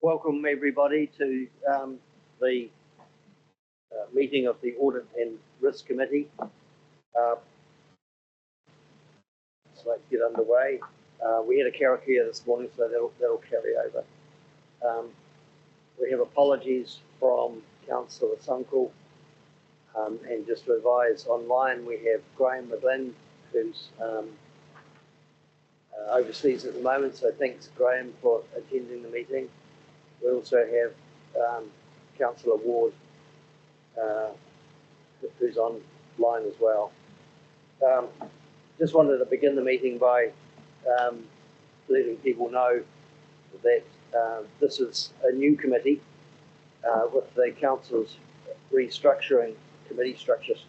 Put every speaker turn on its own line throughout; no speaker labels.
Welcome everybody to the meeting of the Audit and Risk Committee. So let's get underway. We had a Karakia this morning, so that'll carry over. We have apologies from Councillor Sunkel, and just to advise, online we have Graham McGlynn, who's overseas at the moment, so thanks Graham for attending the meeting. We also have Councillor Ward, who's online as well. Just wanted to begin the meeting by letting people know that this is a new committee with the Council's restructuring committee structures.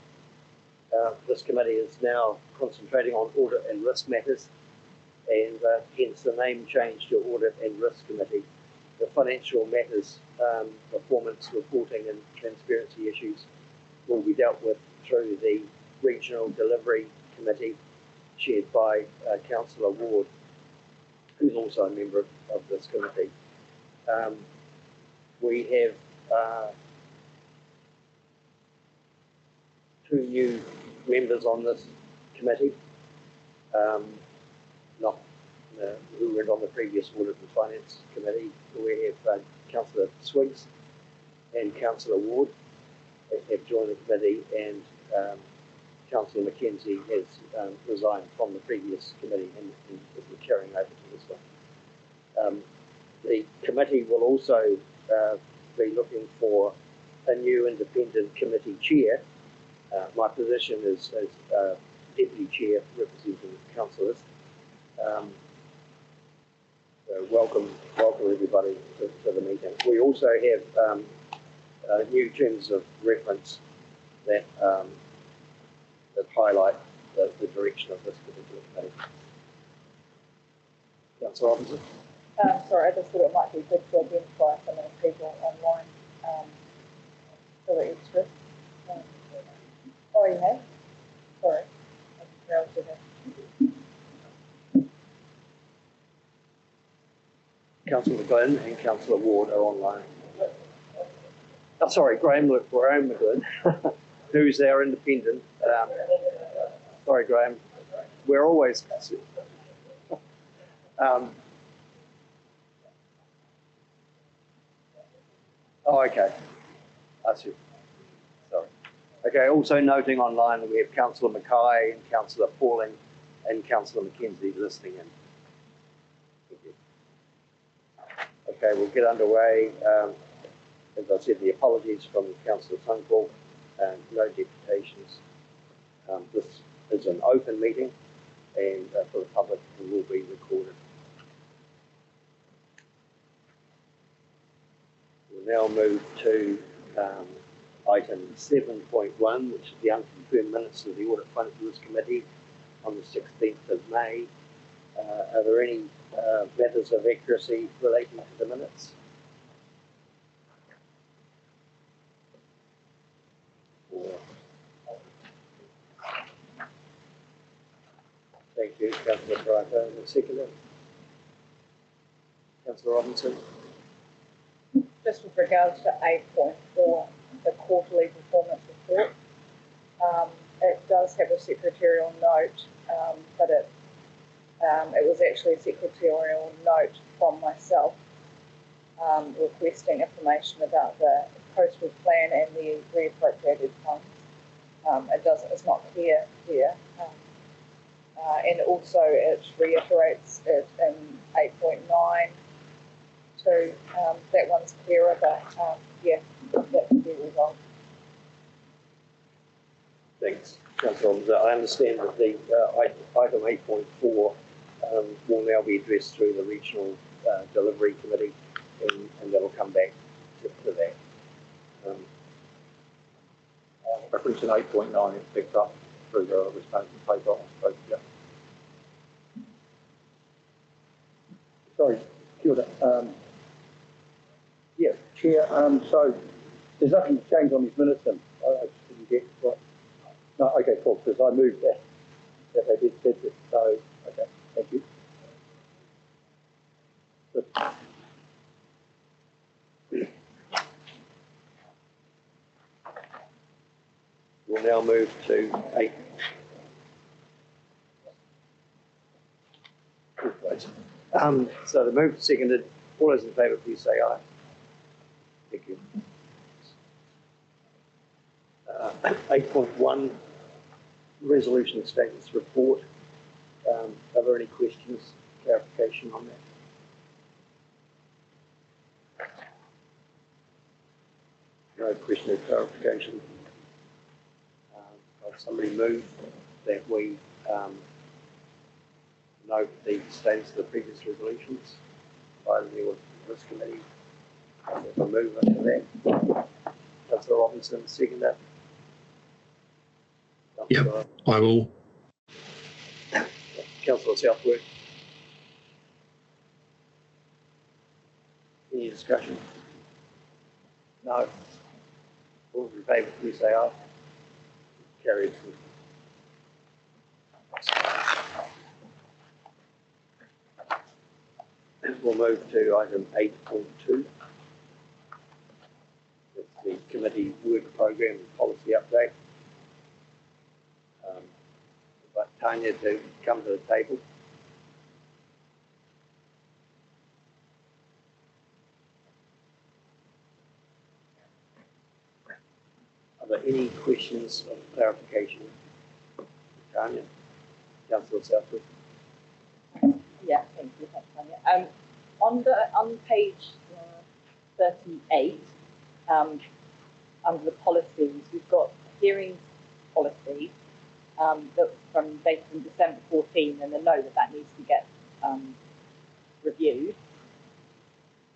This committee is now concentrating on audit and risk matters, and hence the name change to Audit and Risk Committee. The financial matters, performance reporting and transparency issues will be dealt with through the Regional Delivery Committee chaired by Councillor Ward, who's also a member of this committee. We have two new members on this committee, who were on the previous Audit and Finance Committee. We have Councillor Swiggs and Councillor Ward have joined the committee, and Councillor McKenzie has resigned from the previous committee and is carrying over to this one. The committee will also be looking for a new independent committee chair. My position is as deputy chair representing councillors. So welcome everybody to the meeting. We also have new terms of reference that that highlight the direction of this particular committee. Councillor Robinson.
Sorry, I just thought it might be good to identify some of the people online for the extra. Oh, you have? Sorry. I didn't know.
Councillor McGlynn and Councillor Ward are online. Oh, sorry, Graham McGlynn, who's our independent. Sorry, Graham. We're always. Oh, okay. I see. Sorry. Okay, also noting online that we have Councillor Mackay and Councillor Pauling and Councillor McKenzie listening in. Thank you. Okay, we'll get underway. As I said, the apologies from Councillor Sunkel, no deputations. This is an open meeting and for the public and will be recorded. We'll now move to item 7.1, which is the unconfirmed minutes of the Audit Finance Risk Committee on the 16th of May. Are there any matters of accuracy relating to the minutes? Thank you, Councillor Karakia. And the seconder, Councillor Robinson.
Just with regards to 8.4, the quarterly performance report, it does have a secretarial note, but it was actually a secretarial note from myself requesting information about the postal plan and the reappropriated funds. It's not clear here. And also it reiterates it in 8.9 too. That one's clearer, but yeah, that can be resolved.
Thanks, Councillor Robinson. I understand that the item 8.4 will now be addressed through the Regional Delivery Committee, and that'll come back to that.
Reference in 8.9 is picked up through the risk management paper, I suppose, yeah.
Sorry, kia ora. Yeah, Chair, so there's nothing changed on these minutes then? I just didn't get what. No, okay, cool, because I moved that they did set it, so, okay, thank you.
We'll now move to 8. So the move seconded. All those in favour, please say aye. Thank you. 8.1, resolution status report. Are there any questions, clarification on that? No question or clarification. Somebody move that we note the status of the previous resolutions by the Risk Committee. We'll move into that. Councillor Robinson, second that.
Yep, I will.
Councillor Southwood. Any discussion? No. All in favour, please say aye. Carried. We'll move to item 8.2. It's the committee work program and policy update. But Tanya to come to the table. Are there any questions of clarification? Tanya, Councillor Southwood.
Yeah, thank you, Tanya. On page 38, under the policies, we've got hearings policy that's dated from December 14, and a note that needs to get reviewed.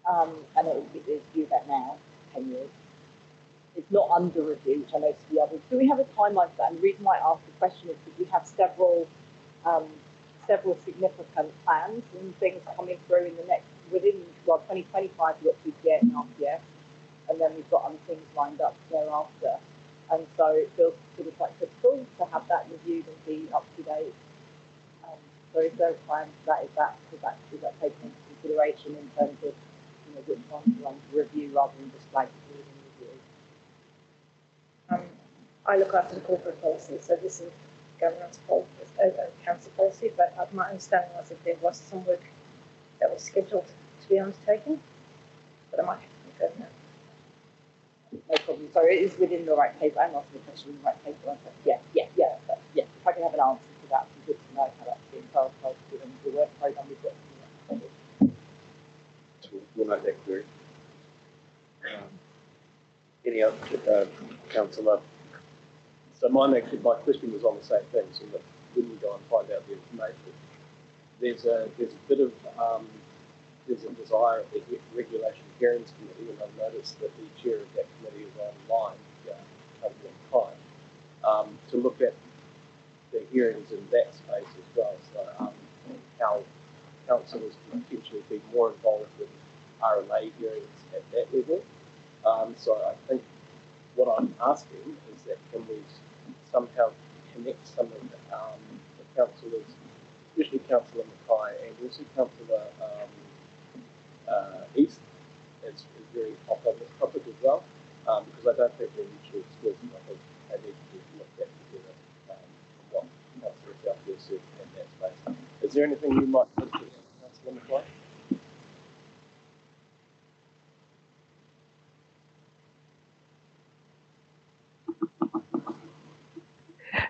And it's due that now, 10 years. It's not under review, which I know to the others. Do we have a timeline for that? And the reason why I asked the question is because we have several significant plans and things coming through in the next, 2025 we've got PPA and RPS, and then we've got other things lined up thereafter. And so it feels sort of quite critical to have that reviewed and be up to date. So is there a plan for that? Is that taken into consideration in terms of which ones you want to review rather than just like reading review?
I look after the corporate policy, so this is governance policy, council policy, but my understanding was that there was some work that was scheduled to be undertaken, but I might have to confirm that.
No problem. So it is within the right paper. I'm asking the question in the right paper. Yeah. If I can have an answer to that, it'd be good to know how that's being prioritized given the work program we've got.
We'll note that query. Any other councillor?
So my question was on the same thing. So that when you go and find out the information, there's a bit of there's a desire at the Regulation Hearings Committee, and I've noticed that the chair of that committee is online, to look at the hearings in that space as well. So how councillors can potentially be more involved with RMA hearings at that level. So I think what I'm asking is that can we somehow connect some of the councillors, especially Councillor Mackay and also Councillor East, is very hot on this topic as well, because I don't think they're mutually exclusive. I think they need to be looked at together from what Councillor Southwood said in that space. Is there anything you might think of, Councillor Mackay?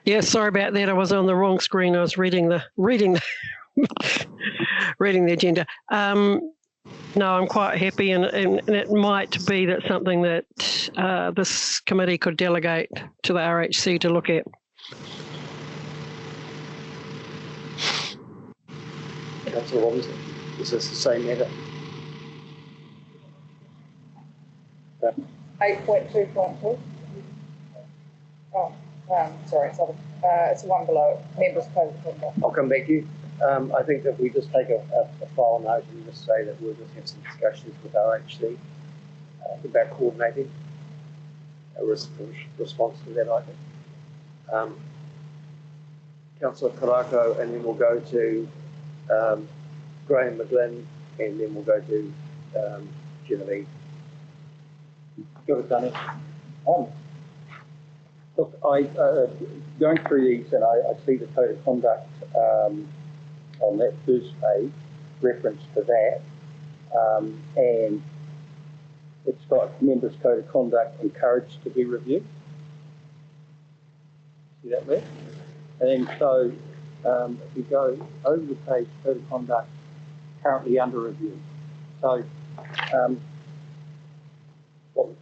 Yeah, sorry about that. I was on the wrong screen. I was reading the reading the agenda. No, I'm quite happy, and it might be that something that this committee could delegate to the RHC to look at.
Councillor Robinson, is this the same matter?
8.2.2. Oh, sorry, it's the one below it. Members' code.
I'll come back to you. I think that we just take a file note and just say that we'll just have some discussions with RHC about coordinating a response to that item. Councillor Karakia, and then we'll go to Graham McGlynn and then we'll go to Genevieve.
Got it, Danny. Look, going through these, and I see the code of conduct on that first page, reference to that, and it's got members' code of conduct encouraged to be reviewed. See that there? And so if you go over the page, code of conduct currently under review. So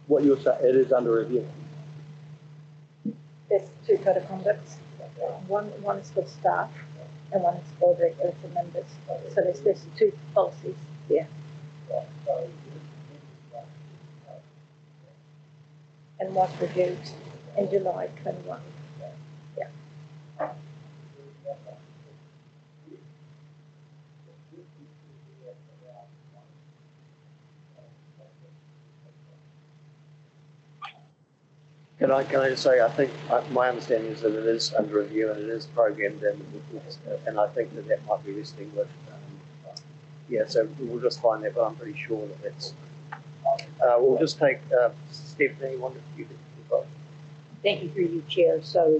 what you're saying, it is under review.
There's two code of conducts. One is for staff and one is for the members. So there's two policies there. And was reviewed in July 21. Yeah.
Can I just say, I think my understanding is that it is under review and it is programmed in, and I think that might be resting with, yeah, so we'll just find that, but I'm pretty sure that that's, we'll just take, Stephanie, wonder if you could.
Thank you through you, Chair. So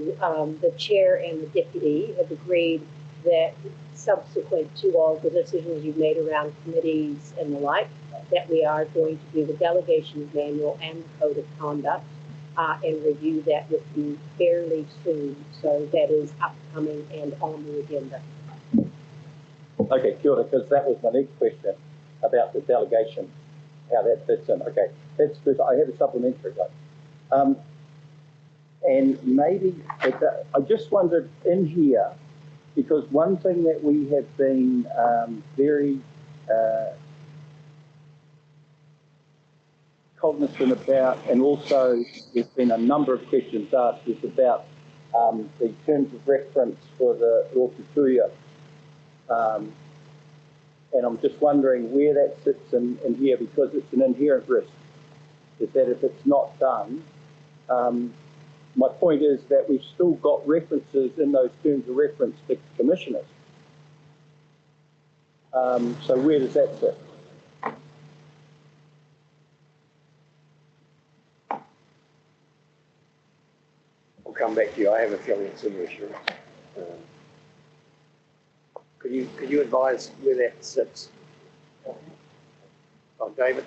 the Chair and the Deputy have agreed that subsequent to all the decisions you've made around committees and the like, that we are going to do the delegations manual and the code of conduct and review that with you fairly soon. So that is upcoming and on the agenda.
Okay, kia ora, because that was my next question about the delegation, how that fits in. Okay, that's good. I have a supplementary though. And maybe, I just wondered in here, because one thing that we have been very cognizant about, and also there's been a number of questions asked, is about the terms of reference for the Rokutuia. And I'm just wondering where that sits in here, because it's an inherent risk, is that if it's not done, my point is that we've still got references in those terms of reference to commissioners. So where does that sit?
I'll come back to you. I have a feeling it's in the assurance. Could you advise where that sits? David?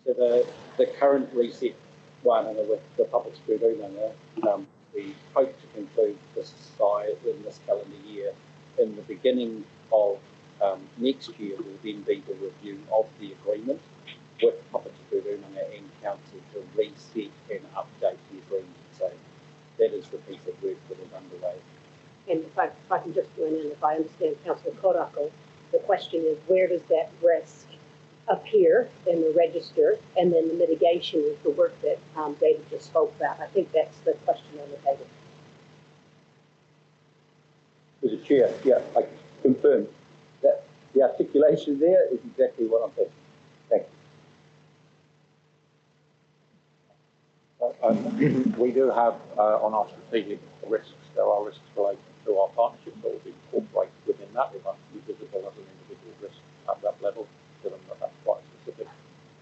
So the current reset one, and with the Public Excluded we hope to conclude this side in this calendar year. In the beginning of next year will then be the review of the agreement with Public Excluded and Council to reset and update the agreement. So that is the piece of work that is underway.
And if I can just join in, if I understand Councillor Korako, the question is where does that risk appear in the register, and then the mitigation is the work that David just spoke about. I think that's the question on the table.
Mr. Chair, yeah, I confirm that the articulation there is exactly what I'm thinking. Thank you.
We do have on our strategic risks, there are risks related to our partnership that will be incorporated within that. We must be visible as an individual risk at that level, given that that's quite specific.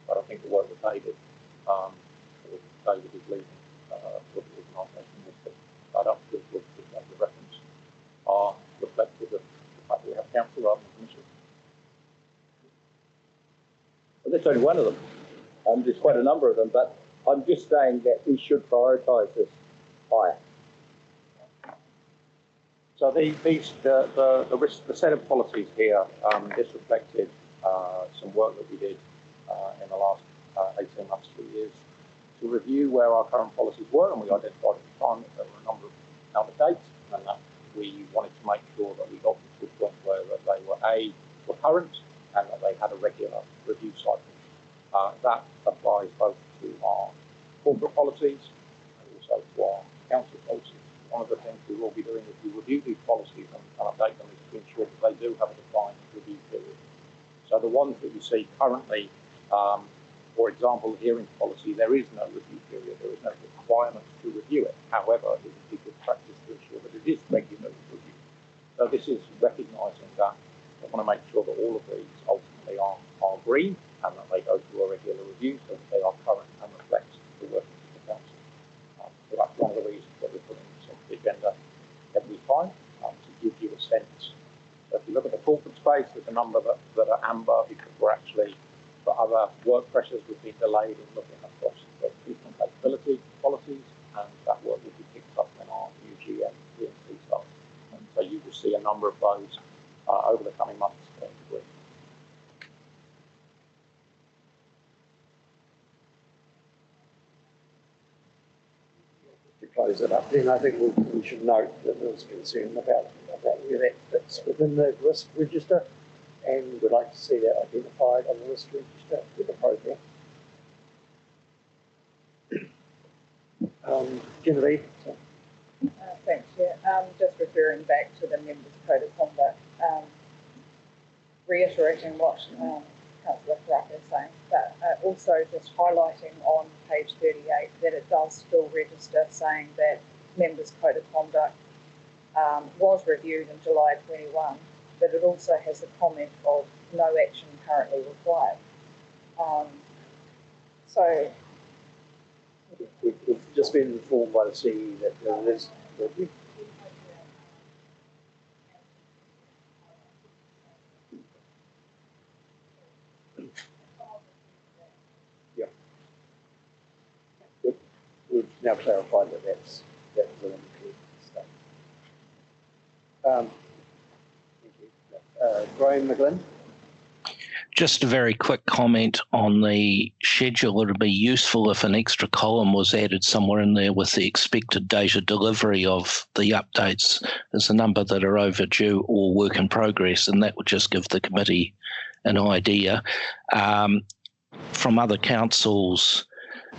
But I think the work that David is leading with the organisation is to start up with the reference are reflective of the fact that we have council rather than commission.
Well, that's only one of them. There's quite a number of them, but I'm just saying that we should prioritise this higher.
So the set of policies here is reflected some work that we did in the last 18 months, 2 years, to review where our current policies were, and we identified at the time that there were a number of out of date, and that we wanted to make sure that we got them to a point where that they were current and that they had a regular review cycle. That applies both to our corporate policies and also to our council policies. One of the things we will be doing is we review these policies and update them is to ensure that they do have a defined review period. So the ones that you see currently, for example, hearings policy, there is no review period. There is no requirement to review it. However, it would be good practice to ensure that it is regularly reviewed. So this is recognising that I want to make sure that all of these ultimately are green and that they go through a regular review so that they are current and reflect the workings of the council. So that's one of the reasons that we're putting this on the agenda every time, to give you a sense. So if you look at the corporate space, there's a number that are amber because we're actually, for other work pressures, we've been delayed in looking across the people and capability policies, and that work will be picked up when our new GM PNC starts. And so you will see a number of those over the coming months.
To close it up, then I think we should note that there was concern about where that fits within the risk register, and we'd like to see that identified on the risk register with the program. Genevieve?
Thanks, Chair. Just referring back to the members' code of conduct, reiterating what Councillor Karakia is saying, but also just highlighting on page 38 that it does still register saying that members' code of conduct was reviewed in July 21, but it also has the comment of no action currently required. So
We've just been informed by the CE that there is review. Yeah. We've now clarified that that was an included statement. Thank you. Graham McGlynn.
Just a very quick comment on the schedule. It would be useful if an extra column was added somewhere in there with the expected date of delivery of the updates as a number that are overdue or work in progress, and that would just give the committee an idea. From other councils,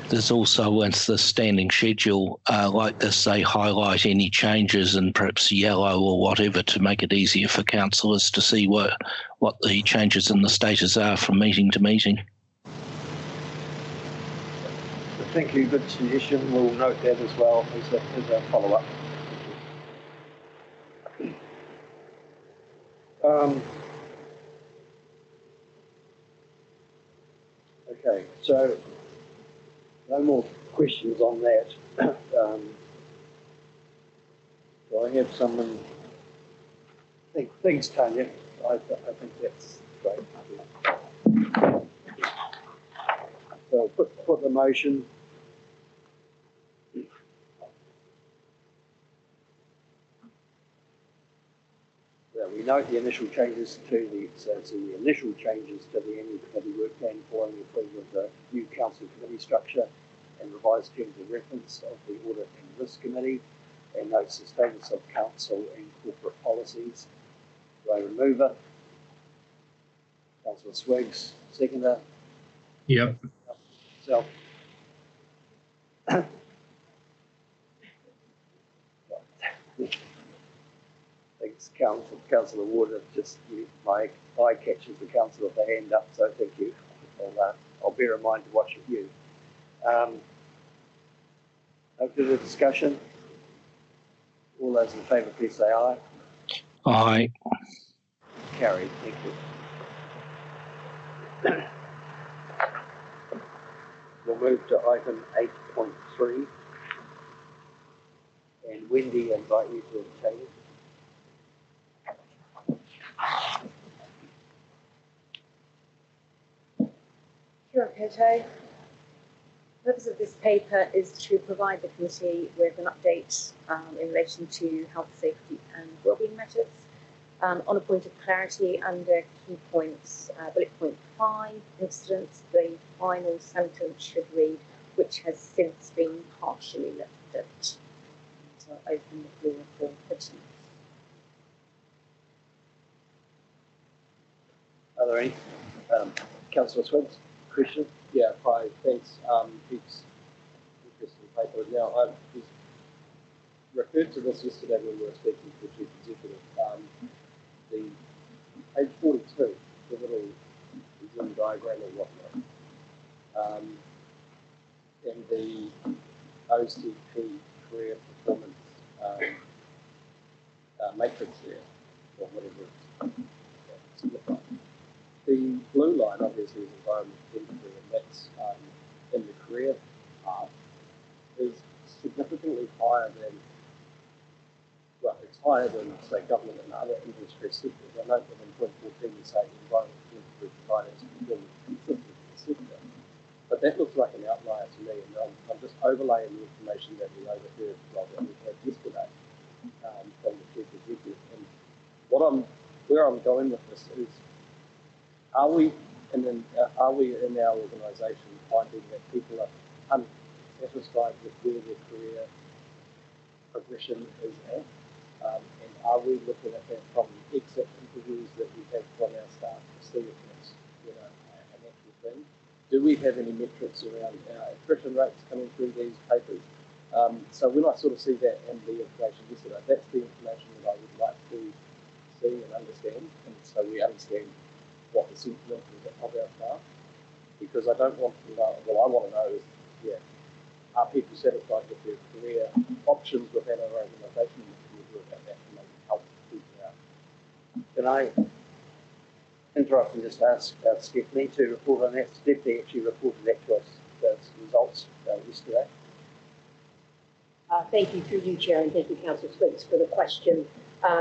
there's also with the standing schedule like this, they highlight any changes in perhaps yellow or whatever to make it easier for councillors to see what the changes in the status are from meeting to meeting.
Thank you, good suggestion. We'll note that as well as a follow-up. Okay, so no more questions on that. Do I have someone? Thanks, Tanya. I think that's great. So I'll put the motion. We note the initial changes to the initial changes to the annual committee work plan following the approval of the new council committee structure and revised terms of reference of the audit and risk committee, and notes the status of council and corporate policies. Do I remove it? Councillor Swiggs, seconder.
Yep.
Self. Thanks, Councillor Ward. Just my eye catches the council with the hand up, so thank you. I'll bear in mind to watch at you. No further discussion. All those in favour, please say aye.
Aye.
Carried. Thank you. We'll move to item 8.3. And Wendy, I invite you to obtain it.
Kia ora koutou. The purpose of this paper is to provide the committee with an update in relation to health, safety and wellbeing matters. On a point of clarity, under key points, bullet point 5, incidents, the final sentence should read, which has since been partially lifted. So I'll open the floor for questions.
Are there any? Councillor Swiggs, question?
Yeah, hi, thanks. It's interesting paper. Now, I was referred to this yesterday when we were speaking to the Chief Executive. The page 42, the little Zoom diagram or whatnot, and the OCP career performance matrix there, or whatever it's simplify. The blue line obviously is environment industry, and that's in the career path is significantly higher than, well, it's higher than, say, government and other industry sectors. I note that in point 14 you say environment industry finance performance consistent with the sector. But that looks like an outlier to me, and I'm just overlaying the information that we overheard, well, that we had yesterday from the chief executive. And where I'm going with this is, are we in our organisation finding that people are unsatisfied with where their career progression is at? And are we looking at that from exit interviews that we have from our staff to see if it's an actual thing? Do we have any metrics around our attrition rates coming through these papers? So when I sort of see that in the information yesterday, that's the information that I would like to see and understand, and so we understand what the sentiment is of our staff. Because I don't want to know, well, I want to know is, are people satisfied with their career options within our organisation, and what can we do about that to maybe help people out?
Can I interrupt and just ask Stephanie to report on that? Stephanie actually reported that to us, those results yesterday.
Thank you through you, Chair, and thank you, Councillor Swiggs, for the question.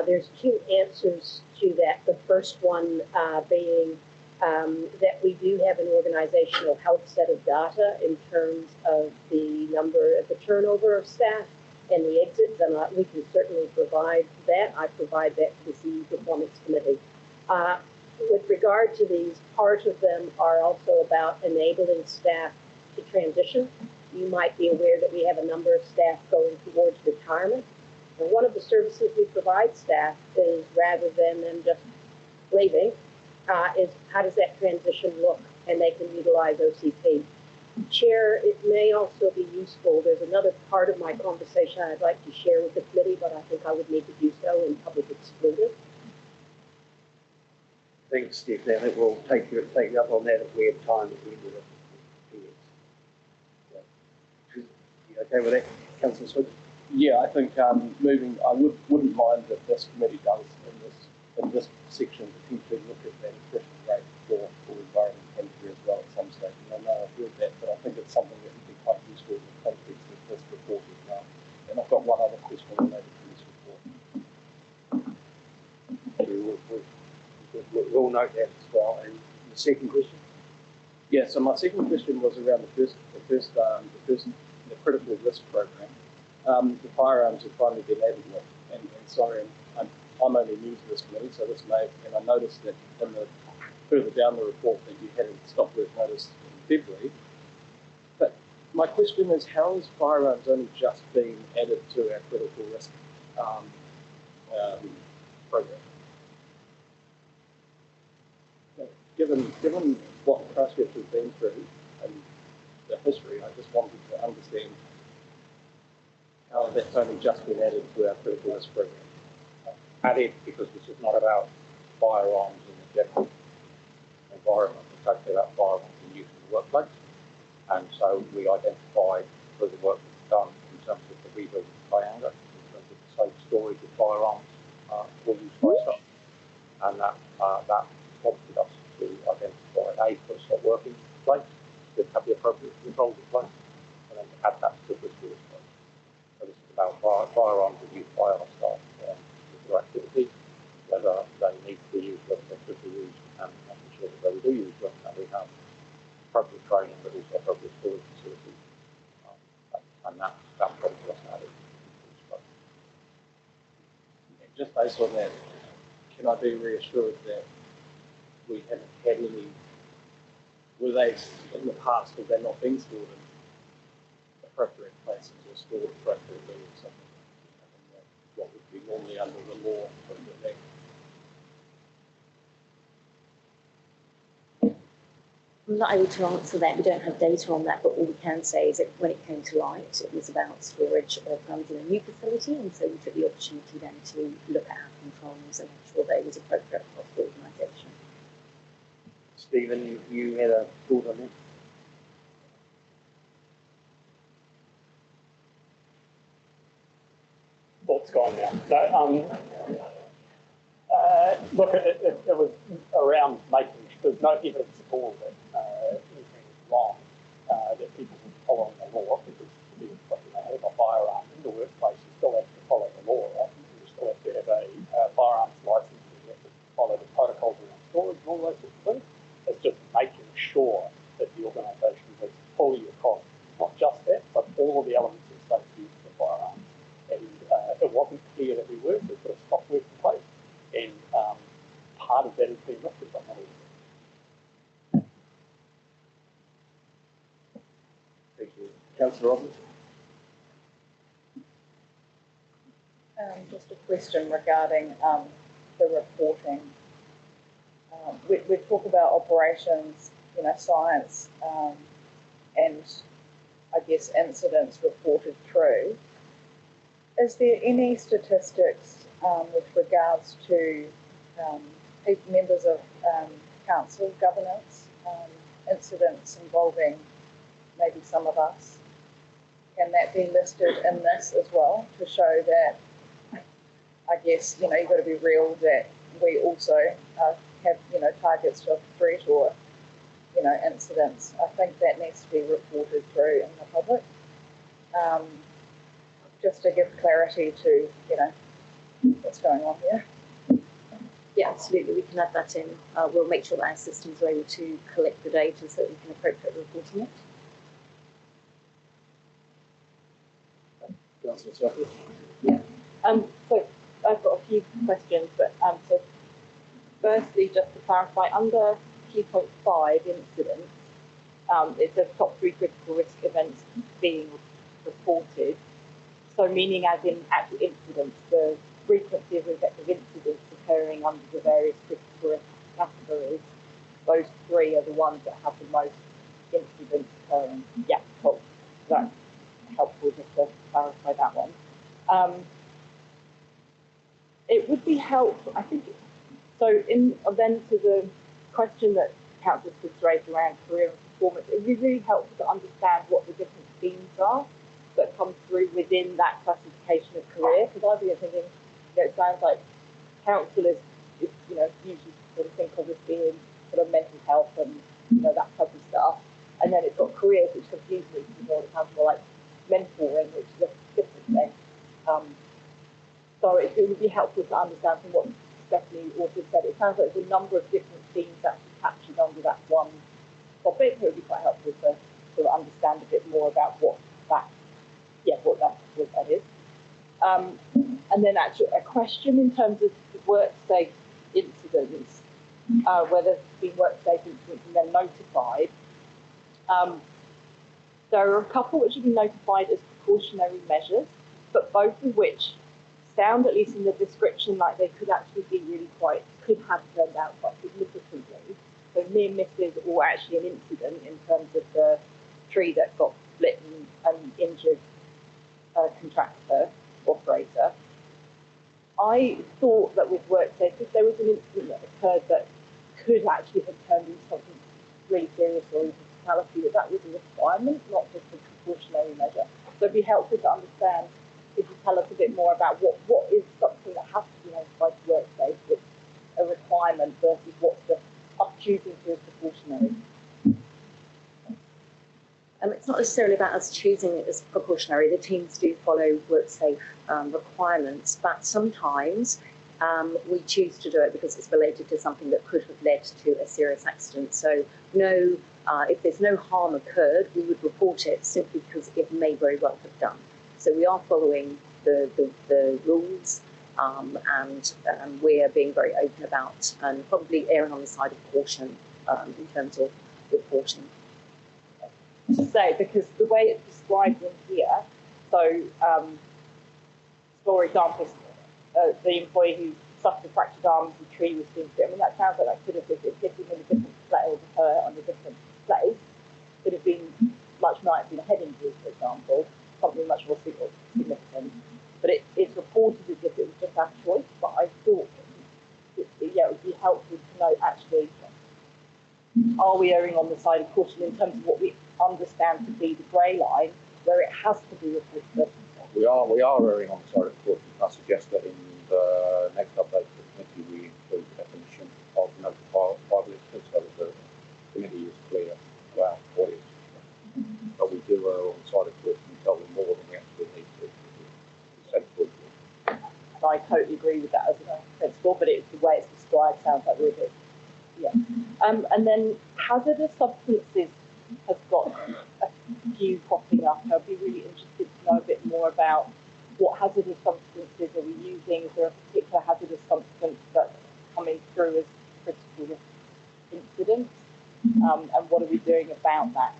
There's two answers to that. The first one being that we do have an organizational health set of data in terms of the number of the turnover of staff and the exits, and we can certainly provide that. I provide that to the CE Performance Committee. With regard to these, part of them are also about enabling staff to transition. You might be aware that we have a number of staff going towards retirement. And one of the services we provide staff is, rather than them just leaving, is how does that transition look, and they can utilize OCP. Chair, it may also be useful, there's another part of my conversation I'd like to share with the committee, but I think I would need to do so in Public Excluded.
Thanks, Stephanie. I think we'll take you up on that if we have time at the end of the You okay with that, Councillor Swiggs?
Yeah, I think moving, I wouldn't mind if this committee does in this section potentially look at that attrition rate for environment industry as well at some stage. And I know I've heard that, but I think it's something that would be quite useful in the context of this report as well. And I've got one other question related to this report.
We'll note that as well. And the second question?
Yeah, so my second question was around the critical risk program. The firearms have finally been added with, and sorry, I'm only new to this committee, so this may, and I noticed that further down the report that you had a stop work notice in February. But my question is, how has firearms only just been added to our critical risk program? Given what Christchurch has been through and the history, I just wanted to understand how that's only just been added to our critical risk program.
Added because this is not about firearms in the general environment, it's actually about firearms in use in the workplace. And so we identified through the work we've done in terms of the rebuilding triangle, in terms of the safe storage of firearms for use by staff. And that prompted us to identify put a stop working in place, to have the appropriate controls in place, and then add that to the risk place. So this is about firearms that use by our staff for activity, whether they need to be used, whether they should be used, and making sure that they do use them, and we have appropriate training, but also appropriate storage facilities. And that prompted us to add it to this place.
Just based on that, can I be reassured that we haven't had any, were they in the past, have they not been stored in appropriate places or stored appropriately or something? What would be normally under the law of the Act?
I'm not able to answer that. We don't have data on that, but all we can say is that when it came to light, it was about storage of guns in a new facility, and so we took the opportunity then to look at our controls and make sure that it was appropriate across the organisation.
Stephen, you had a thought on that?
Thought's gone now. So, Look, it was around making sure there's no evidence at all that anything is wrong, that people were following the law, because if you have a firearm in the workplace, you still have to follow the law, right? You still have to have a firearms license, you have to follow the protocols around storage and all those sorts of things. It's just making sure that the organisation was fully across not just that, but all of the elements of safety for firearms. And it wasn't clear that we were, so we put a stop work in place. And part of that has been lifted by money.
Thank you. Councillor Roberts?
Just a question regarding the reporting. We talk about operations, science, and I guess incidents reported through. Is there any statistics with regards to members of council governance, incidents involving maybe some of us? Can that be listed in this as well to show that, I guess, you've got to be real that we also have, targets of threat or, incidents. I think that needs to be reported through in the public, just to give clarity to, what's going on here.
Yeah, absolutely. We can add that in. We'll make sure that our systems are able to collect the data so that we can appropriately report on it.
Councillor Sophie?
Yeah. So I've got a few questions, but so firstly, just to clarify, under 2.5 incidents, it says top 3 critical risk events being reported. So meaning as in actual incidents, the frequency of effective incidents occurring under the various critical risk categories, those 3 are the ones that have the most incidents occurring. Yeah, cool. That's helpful just to clarify that one. It would be helpful, I think, so then to the question that Councillor Spitz raised around career and performance, it would be really helpful to understand what the different themes are that come through within that classification of career, because I've been thinking, it sounds like council is usually sort of think of as being sort of mental health and that type of stuff, and then it's got careers, which confuses me because it sounds more like mentoring, which is a different thing. So it would be helpful to understand from what Stephanie also said. It sounds like there's a number of different themes actually captured under that one topic. It would be quite helpful to sort of understand a bit more about what that is. And then actually a question in terms of worksafe incidents, where there's been worksafe incidents and then notified. There are a couple which have been notified as precautionary measures, but both of which sound, at least in the description, like they could actually be could have turned out quite significantly. So near misses or actually an incident in terms of the tree that got split and injured a contractor, operator. I thought that with worksafe, if there was an incident that occurred that could actually have turned into something really serious or even fatality, that was a requirement, not just a precautionary measure. So it'd be helpful to understand, if you tell us a bit more about what is something that has to be notified to worksafe that's a requirement versus what's the us choosing to as precautionary.
It's not necessarily about us choosing it as precautionary. The teams do follow WorkSafe requirements, but sometimes we choose to do it because it's related to something that could have led to a serious accident. So if there's no harm occurred, we would report it simply because it may very well have done. So we are following the rules, and we are being very open about and probably erring on the side of caution in terms of reporting.
To say, because the way it's described in here, so for example, the employee who suffered a fractured arm, the tree was being split. I mean, that sounds like that could have been hit in a different place or her on a different place. Could have been might have been a head injury, for example, something much more significant. But it's reported as if it was just our choice. But I thought, it would be helpful to know actually, are we erring on the side of caution in terms of what we understand to be the grey line, where it has to be reported?
We are erring on the side of caution. I suggest that in the next update to the committee we outside of court can tell them more than we actually need to.
I totally agree with that as a principle, but it's the way it's described sounds like we're a bit, yeah. And then hazardous substances has got a few popping up. I'd be really interested to know a bit more about what hazardous substances are we using. Is there a particular hazardous substance that's coming through as critical incident? And what are we doing about that?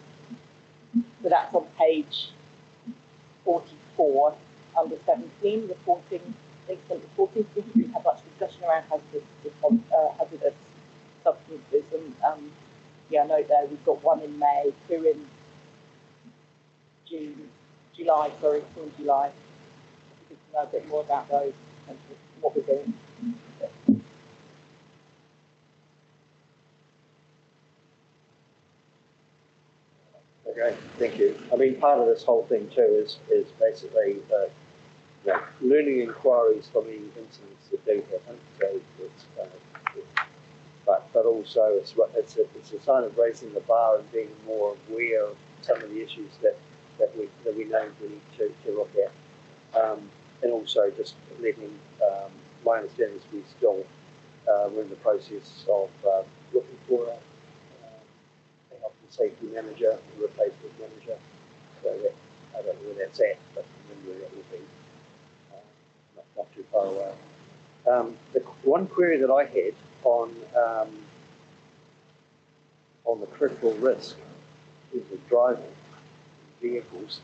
So that's on page 44, under 17, reporting, incident reporting. We haven't really had much discussion around hazardous substances. And yeah, I know there we've got one in May, two in July, in July. We could know a bit more about those and what we're doing.
Okay, thank you. I mean, part of this whole thing too is basically learning inquiries from the incidents that do happen. So it's, but also it's a sign of raising the bar and being more aware of some of the issues that we know we need to look at, and also just letting. My understanding is we still we're in the process of looking for a health and safety manager, a replacement manager. So that, I don't know where that's at, but remember that will be not too far away. The one query that I had on the critical risk is of driving vehicles.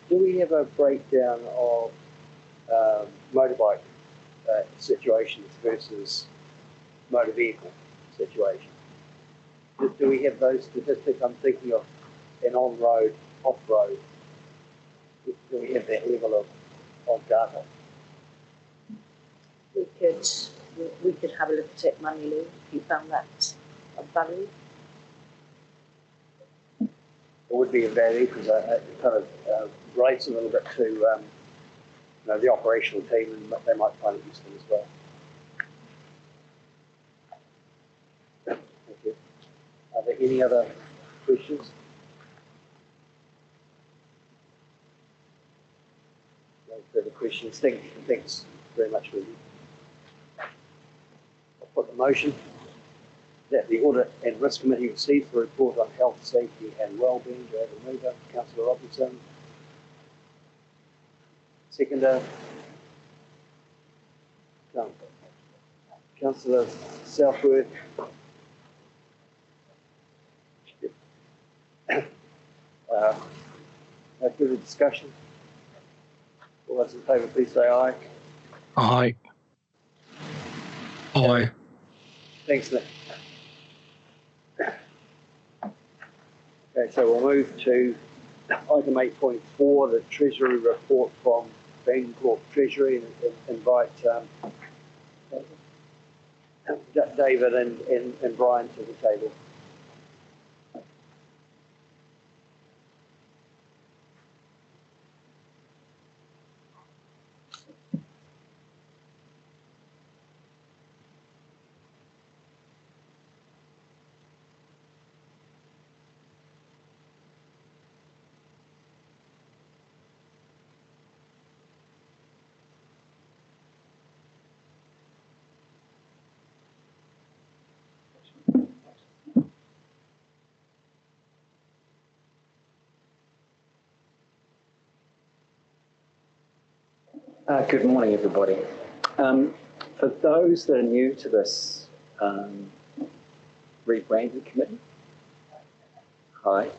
Do we have a breakdown of motorbike situations versus motor vehicle situations? Do we have those statistics? I'm thinking of an on-road, off-road. Do we have that level of data?
We could have a look at it manually if you found that of value.
It would be of value because it kind of relates a little bit to the operational team, and they might find it useful as well. Thank you. Are there any other questions? No further questions. Thanks very much, Wendy. I'll put the motion that the Audit and Risk Committee receives the report on health, safety and wellbeing. Do I have a mover? Councillor Robinson. Seconder. Councillor Southworth. No further discussion. All those in favour, please say aye.
Aye. Aye.
Thanks, Nick. Okay, so we'll move to item 8.4, the Treasury report from Bancorp Treasury, and invite David and Brian to the table.
Good morning, everybody. For those that are new to this rebranded committee, hi.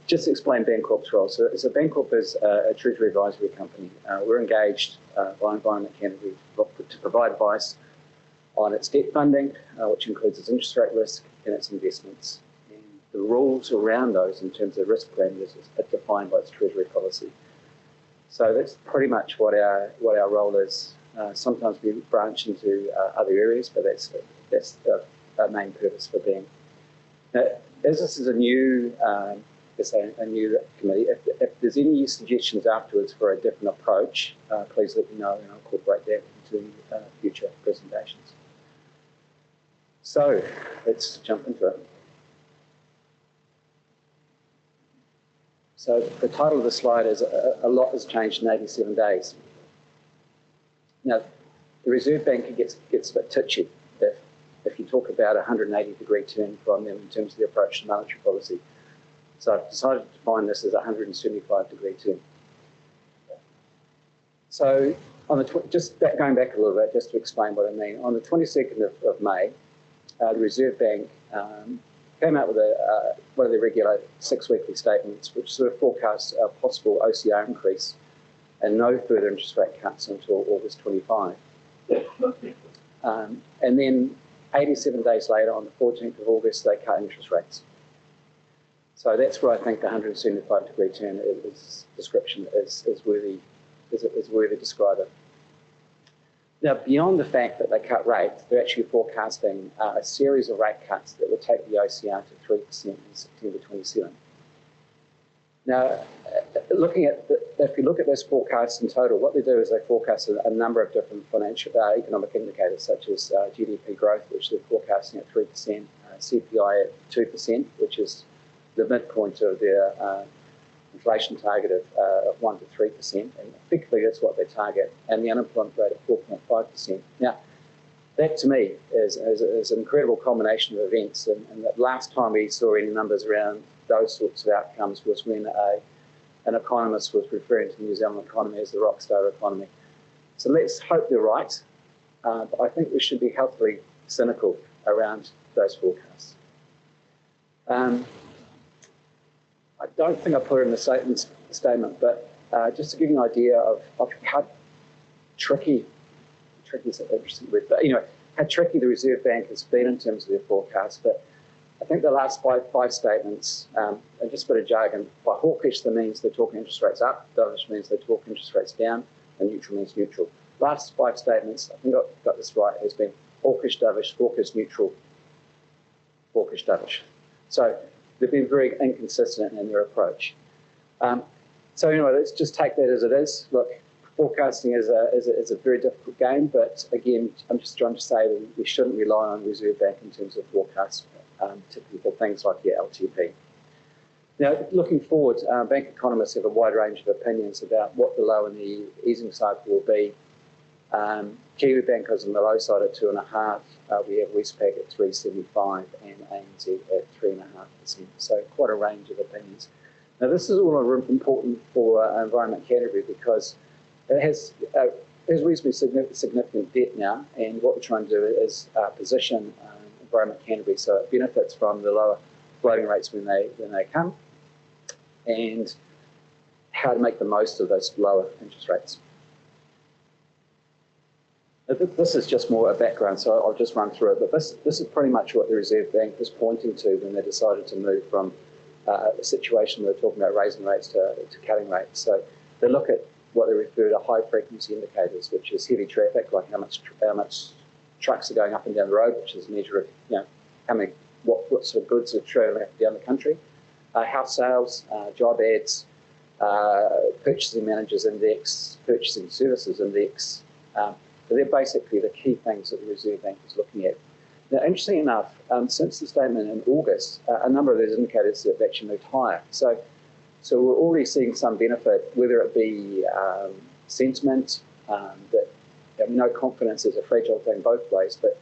Just to explain Bancorp's role. So Bancorp is a Treasury advisory company. We're engaged by Environment Canada to provide advice on its debt funding, which includes its interest rate risk and its investments. And the rules around those in terms of risk parameters are defined by its Treasury policy. So that's pretty much what our role is. Sometimes we branch into other areas, but that's our main purpose for being. Now, as this is a new new committee, if there's any suggestions afterwards for a different approach, please let me know and I'll incorporate that into future presentations. So let's jump into it. So the title of the slide is A Lot Has Changed in 87 Days. Now, the Reserve Bank gets a bit titchy if you talk about a 180-degree turn from them in terms of the approach to monetary policy. So I've decided to define this as a 175-degree turn. So going back a little bit, just to explain what I mean, on the 22nd of May, the Reserve Bank came out with one of their regular 6-weekly statements, which sort of forecasts a possible OCR increase and no further interest rate cuts until August 25. And then 87 days later, on the 14th of August, they cut interest rates. So that's where I think the 175-degree turn description is worthy to describe it. Now, beyond the fact that they cut rates, they're actually forecasting a series of rate cuts that will take the OCR to 3% in September 27. Now, if you look at those forecasts in total, what they do is they forecast a number of different financial economic indicators, such as GDP growth, which they're forecasting at 3%, CPI at 2%, which is the midpoint of their inflation target of 1 to 3%, and effectively that's what they target, and the unemployment rate at 4.5%. Now, that to me is an incredible combination of events, and the last time we saw any numbers around those sorts of outcomes was when an economist was referring to the New Zealand economy as the rockstar economy. So let's hope they're right, but I think we should be healthily cynical around those forecasts. I don't think I put it in the statement, but just to give you an idea of how tricky is an interesting word, but anyway, how tricky the Reserve Bank has been in terms of their forecast. But I think the last five statements, and just a bit of jargon, by hawkish that means they're talking interest rates up, dovish means they talk interest rates down, and neutral means neutral. Last 5 statements, I think I got this right, has been hawkish, dovish, hawkish, neutral, hawkish, dovish. So they've been very inconsistent in their approach. So anyway, let's just take that as it is. Look, forecasting is a very difficult game, but again, I'm just trying to say that we shouldn't rely on the Reserve Bank in terms of forecasts, particularly for things like your LTP. Now, looking forward, bank economists have a wide range of opinions about what the low in the easing cycle will be. Kiwi Bank is on the low side at 2.5%. We have Westpac at 3.75% and ANZ at 3.5%. So quite a range of opinions. Now, this is all important for Environment Canterbury because it has reasonably significant debt now, and what we're trying to do is position Environment Canterbury so it benefits from the lower floating rates when they come, and how to make the most of those lower interest rates. This is just more a background, so I'll just run through it. But this is pretty much what the Reserve Bank was pointing to when they decided to move from a situation where they're talking about raising rates to cutting rates. So they look at what they refer to high frequency indicators, which is heavy traffic, like how much trucks are going up and down the road, which is a measure of what sort of goods are traveling up and down the country. House sales, job ads, purchasing managers index, purchasing services index. So they're basically the key things that the Reserve Bank is looking at. Now, interestingly enough, since the statement in August, a number of those indicators have actually moved higher. So we're already seeing some benefit, whether it be sentiment, that no confidence is a fragile thing both ways, but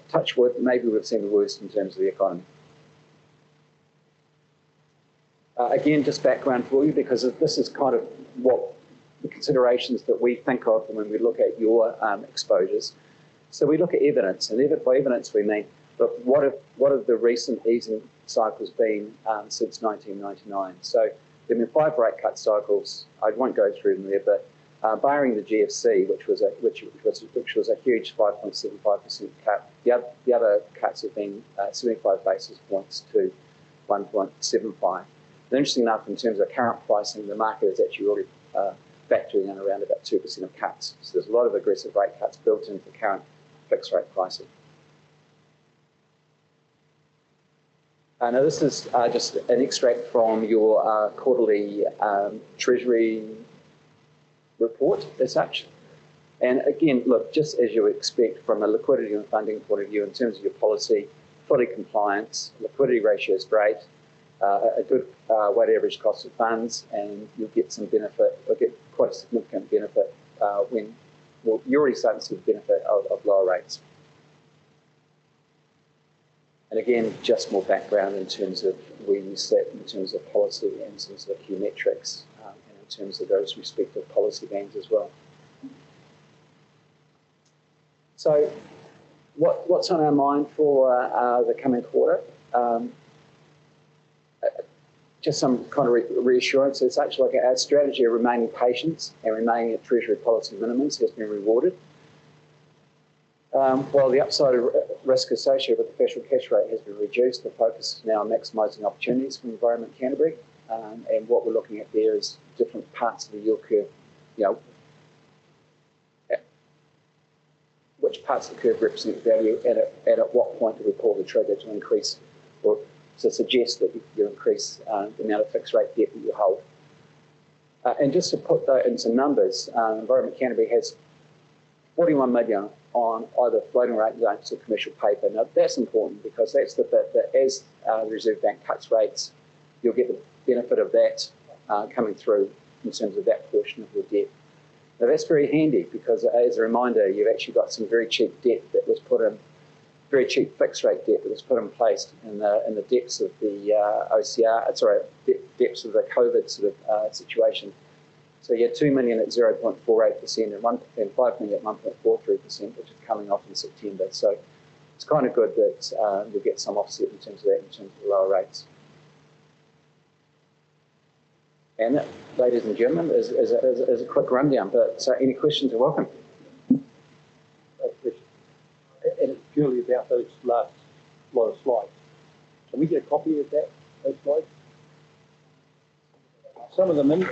touch wood, maybe we've seen the worst in terms of the economy. Again, just background for you, because this is kind of what the considerations that we think of when we look at your exposures. So we look at evidence, and by evidence we mean, look, what have the recent easing cycles been since 1999? So there have been 5 rate cut cycles. I won't go through them there, but barring the GFC, which was a huge 5.75% cut, the other cuts have been 75 basis points to 1.75. Interesting enough, in terms of current pricing, the market is actually already factoring in around about 2% of cuts. So there's a lot of aggressive rate cuts built into the current fixed rate pricing. Now this is just an extract from your quarterly Treasury report as such. And again, look, just as you would expect from a liquidity and funding point of view in terms of your policy, fully compliant, liquidity ratio is great. a good weighted average cost of funds, and you'll get some benefit, or get quite a significant benefit when, well, you're already starting to see the benefit of lower rates. And again, just more background in terms of where you sit, in terms of policy, and in terms of the key metrics, and in terms of those respective policy bands as well. So what's on our mind for the coming quarter? Just some kind of reassurance. It's actually like our strategy of remaining patient and remaining at Treasury policy minimums has been rewarded. While the upside of risk associated with the federal cash rate has been reduced, the focus is now on maximising opportunities for Environment Canterbury. And what we're looking at there is different parts of the yield curve, you know, which parts of the curve represent value, and at what point do we pull the trigger to increase or to suggest that you increase the amount of fixed rate debt that you hold. And just to put that into numbers, Environment Canterbury has 41 million on either floating rate loans or commercial paper. Now that's important because that's the bit that as the Reserve Bank cuts rates, you'll get the benefit of that coming through in terms of that portion of your debt. Now that's very handy because as a reminder, you've actually got some very cheap debt that was put in, very cheap fixed rate debt that was put in place in the depths of the depths of the COVID sort of situation. So you had 2 million at 0.48% and 5 million at 1.43%, which is coming off in September. So it's kind of good that you'll get some offset in terms of that, in terms of the lower rates. And that, ladies and gentlemen, is a quick rundown. But so any questions are welcome.
And it's purely about those last lot of slides. Can we get a copy of that, those slides? Some of them in.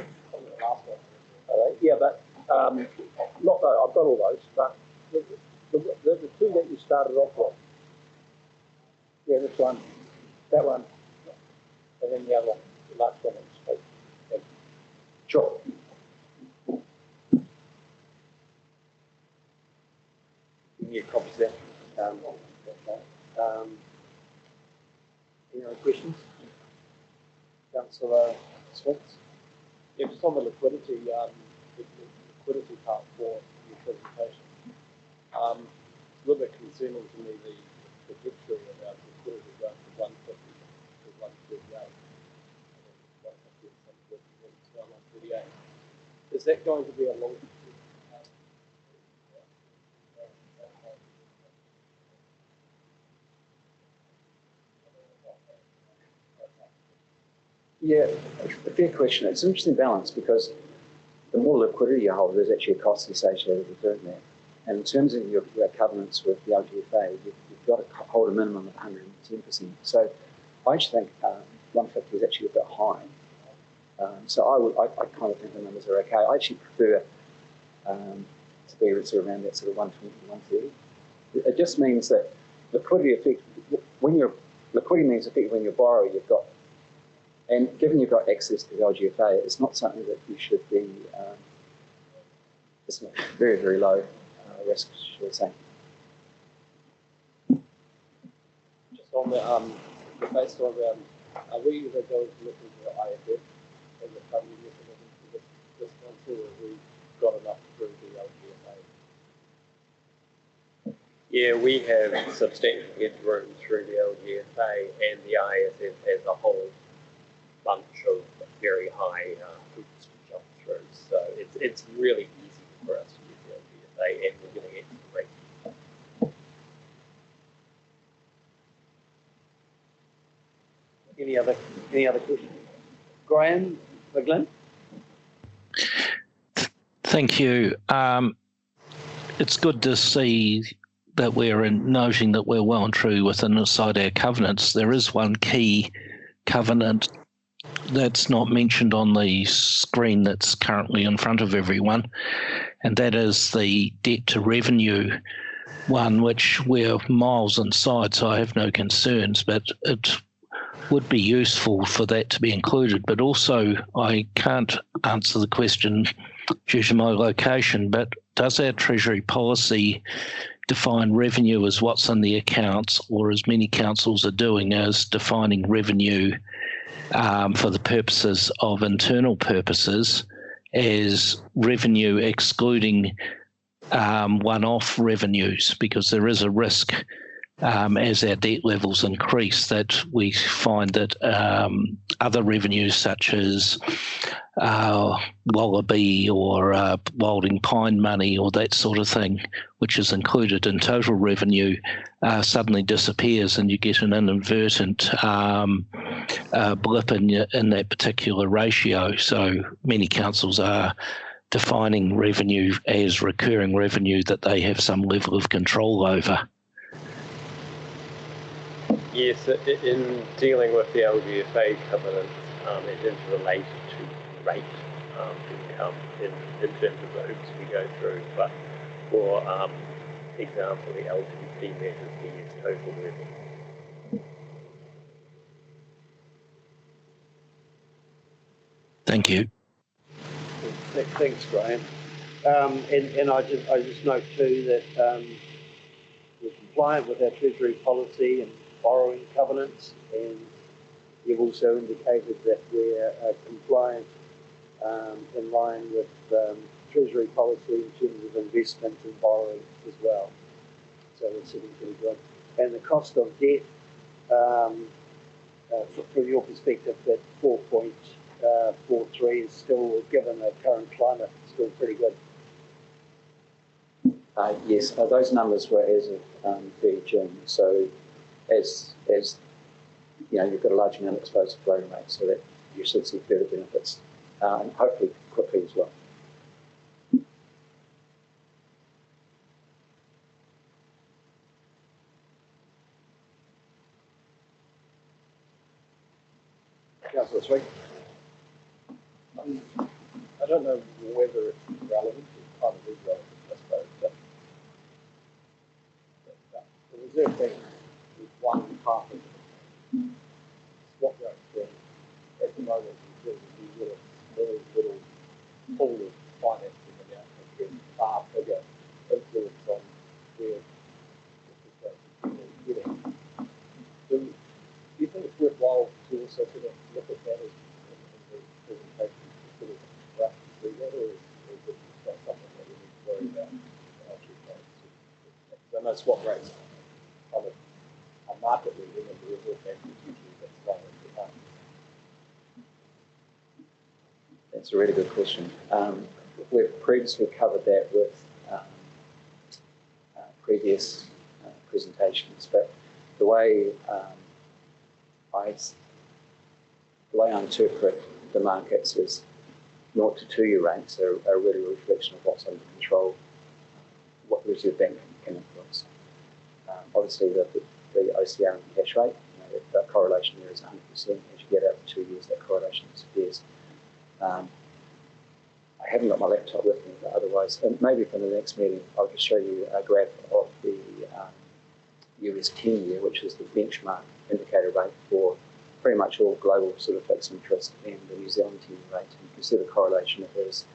Yeah, but not though. I've got all those, but the two that you started off with. Yeah, this one, that one, and then the other one, the last one that you spoke. Thank you. Sure. Give me a copy of that. Any other questions? Councillor Smith? Yeah, just on the liquidity, the liquidity part for your presentation. It's a little bit concerning to me the picture about liquidity going from 150 to 138. And then 150 and some 138. Is that going to be a long
Yeah, a fair question. It's an interesting balance because the more liquidity you hold, there's actually a cost associated with doing that. And in terms of your covenants with the LGFA, you've got to hold a minimum of 110%. So I actually think 150 is actually a bit high. So I kind of think the numbers are okay. I actually prefer to be around that sort of 120 to 130. It just means that liquidity means effectively when you borrow, you've got. And given you've got access to the LGFA, it's not something that you should be, it's not very, very low risk, should I say.
Just on the based on, are we going to look into the IFF and the funding mechanism for this council, or have we got enough through the LGFA?
Yeah, we have substantial headroom through the LGFA and the IFF as a whole bunch of very high hoops to jump through. So it's really easy for us to use the LGFA, and we're getting excellent rates.
Any other questions? Graham McGlynn?
Thank you. It's good to see that we're noting that we're well and true within inside our covenants. There is one key covenant that's not mentioned on the screen that's currently in front of everyone, and that is the debt to revenue one, which we're miles inside, so I have no concerns, but it would be useful for that to be included. But also, I can't answer the question due to my location, but does our Treasury policy define revenue as what's in the accounts, or as many councils are doing, as defining revenue for the purposes of internal purposes as revenue excluding one-off revenues, because there is a risk as our debt levels increase that we find that other revenues such as wallaby or wilding pine money or that sort of thing, which is included in total revenue, suddenly disappears, and you get an inadvertent blip in that particular ratio. So many councils are defining revenue as recurring revenue that they have some level of control over.
Yes, in dealing with the LGFA covenant, it is related to rate income in terms of the hoops we go through. But for example, the LGP measures we use total revenue.
Thank you.
Thanks, Graham. And I just note too that we're compliant with our Treasury policy and borrowing covenants, and you've also indicated that we're compliant in line with Treasury policy in terms of investment and borrowing as well. So we're sitting pretty good. And the cost of debt, from your perspective, that 4.43 is still, given the current climate, still pretty good.
Yes, those numbers were as of 30 June. So as you know, you've got a large amount exposed to floating rates, so that you should see further benefits, and hopefully quickly as well.
Councillor Sweet.
I don't know whether it's relevant. It kind of is relevant, I suppose. But the Reserve Bank is one part of swap rate at the moment in terms of New Zealand's small little pool of financing in our country, far bigger influence on where interest rates are getting. Do you think it's worthwhile to also sort of look at that as in the presentation, sort of rush through that, or is it not something that we need to worry about? Because I know swap rates kind of are market leading, and the Reserve Bank is usually that's lower at the time.
That's a really good question. We've previously covered that with previous presentations, but the way I interpret the markets is 0 to 2 year rates are really a reflection of what's under control, what the Reserve Bank can influence. Obviously, the OCR and cash rate, you know, that correlation there is 100%. As you get out to 2 years, that correlation disappears. I haven't got my laptop with me, but otherwise, and maybe for the next meeting, I'll just show you a graph of the US 10-year, which is the benchmark indicator rate for pretty much all global sort of fixed interest, and the New Zealand 10-year rate. And you can see the correlation is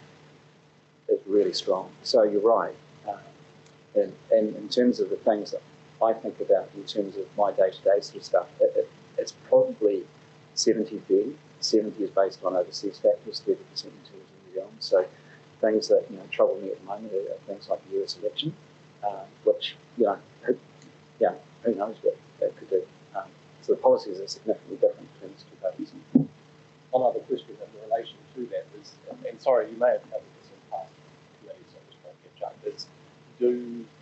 really strong. So you're right. And in terms of the things that I think about in terms of my day-to-day sort of stuff, it's probably 70-30. 70 is based on overseas factors, 30% in terms of New Zealand. So things that trouble me at the moment are things like the US election, which who knows what that could do. So the policies are significantly different between these two parties.
One other question in relation to that is, and sorry, you may have covered this in past committees, so I'm just trying to catch up, is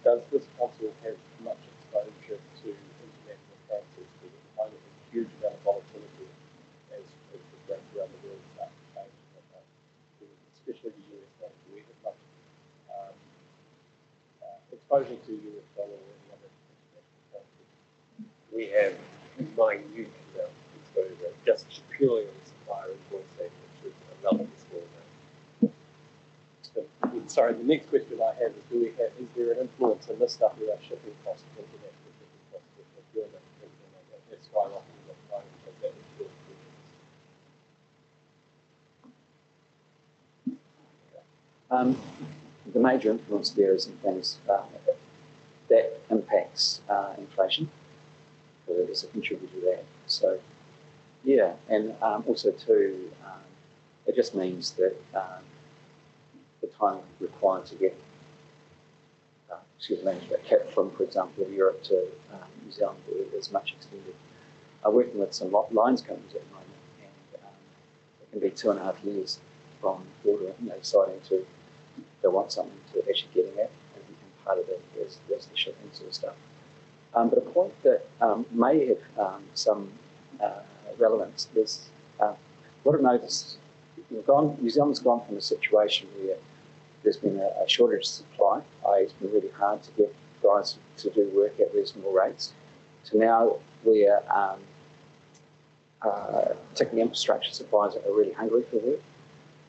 does this council have much exposure to international currencies? Because at the moment there's a huge amount of volatility as the rates around the world start to change, especially the US dollar. Do we have much exposure to US dollar or any other international currency?
We have minute amount of exposure, just purely on supplier invoicing, which is a relatively small amount.
Sorry, the next question I have is, is there an influence in this stuff with our shipping costs, international shipping costs, with procurement, everything like that? That's skyrocketing at the moment, so that influence.
The major influence there is in things that impacts inflation. So there's a contributor there. So Yeah, and also too, it just means that the time required to get cap from, for example, Europe to New Zealand is much extended. I'm working with some lines companies at the moment, and it can be 2.5 years from order, deciding to they want something to actually getting it, and part of it is the shipping sort of stuff. But a point that may have some relevance is what I've noticed. New Zealand's gone from a situation where there's been a shortage of supply, it's been really hard to get guys to do work at reasonable rates, to now where particularly infrastructure suppliers are really hungry for work.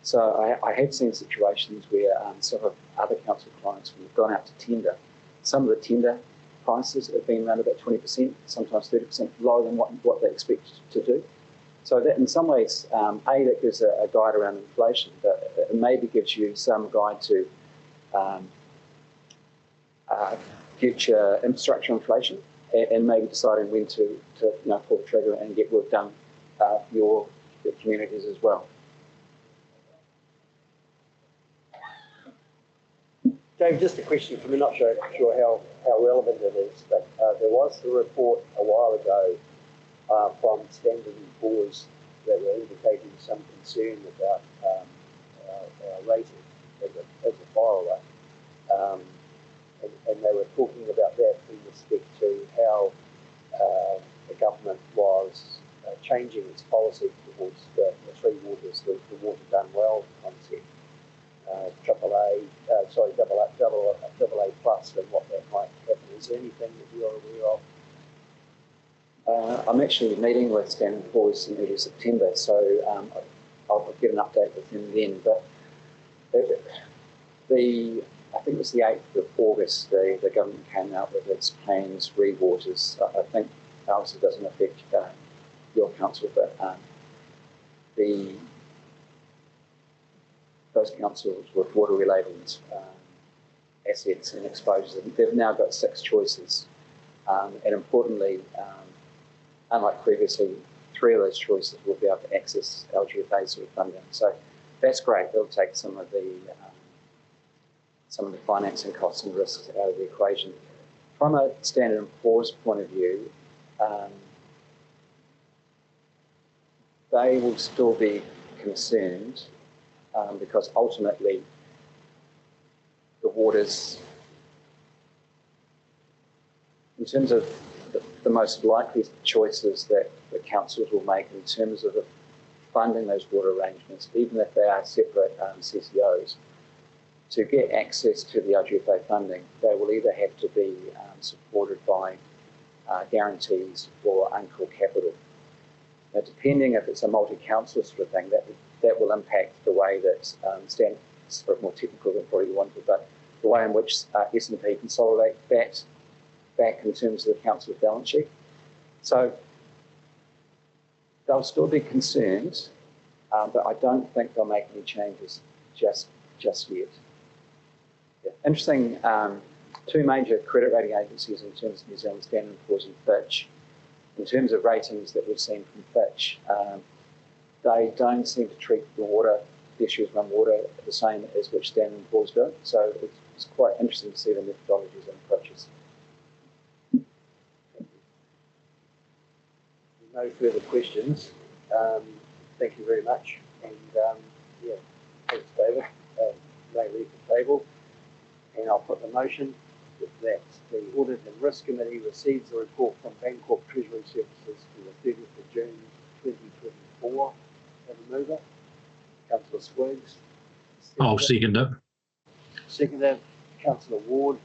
So I have seen situations where some of other council clients, when we've gone out to tender, some of the tender prices have been around about 20%, sometimes 30% lower than what they expect to do. So that in some ways, that gives a guide around inflation, but it maybe gives you some guide to future infrastructure inflation, and maybe deciding when to pull the trigger and get work done for your communities as well.
Dave, just a question for me, not sure how relevant it is, but there was a report a while ago from Standard & Poor's that were indicating some concern about our rating as a borrower, and they were talking about that in respect to how the government was changing its policy towards the three waters, the water done well concept, AA plus, and what that might happen. Is there anything that you're aware of?
I'm actually meeting with Standard & Poor's in early September, so I'll get an update with them then. But I think it was the 8th of August, the government came out with its plans, re-waters. I think obviously it doesn't affect your council, but those councils with water-related assets and exposures, they've now got 6 choices. And importantly, unlike previously, 3 of those choices will be able to access LGFA sort of funding. So that's great. It'll take some of the financing costs and risks out of the equation. From a Standard & Poor's point of view, they will still be concerned because ultimately the waters, in terms of the most likely choices that the councils will make in terms of funding those water arrangements, even if they are separate CCOs, to get access to the LGFA funding, they will either have to be supported by guarantees or uncalled capital. Now, depending if it's a multi-council sort of thing, that will impact the way that Standard, sort of more technical than probably you wanted, but the way in which S&P consolidate that back in terms of the council's balance sheet. So they'll still be concerned, but I don't think they'll make any changes just yet. Yeah. Interesting, 2 major credit rating agencies in terms of New Zealand, Standard & Poor's and Fitch. In terms of ratings that we've seen from Fitch, they don't seem to treat the issues around water the same as which Standard & Poor's do. So it's quite interesting to see the methodologies and approaches.
No further questions. Thank you very much. And thanks, David. May leave the table. And I'll put the motion that the Audit and Risk Committee receives the report from Bancorp Treasury Services for the 30th of June 2024. Have a mover. Councillor Swiggs.
I'll second it.
Seconder, Councillor Ward.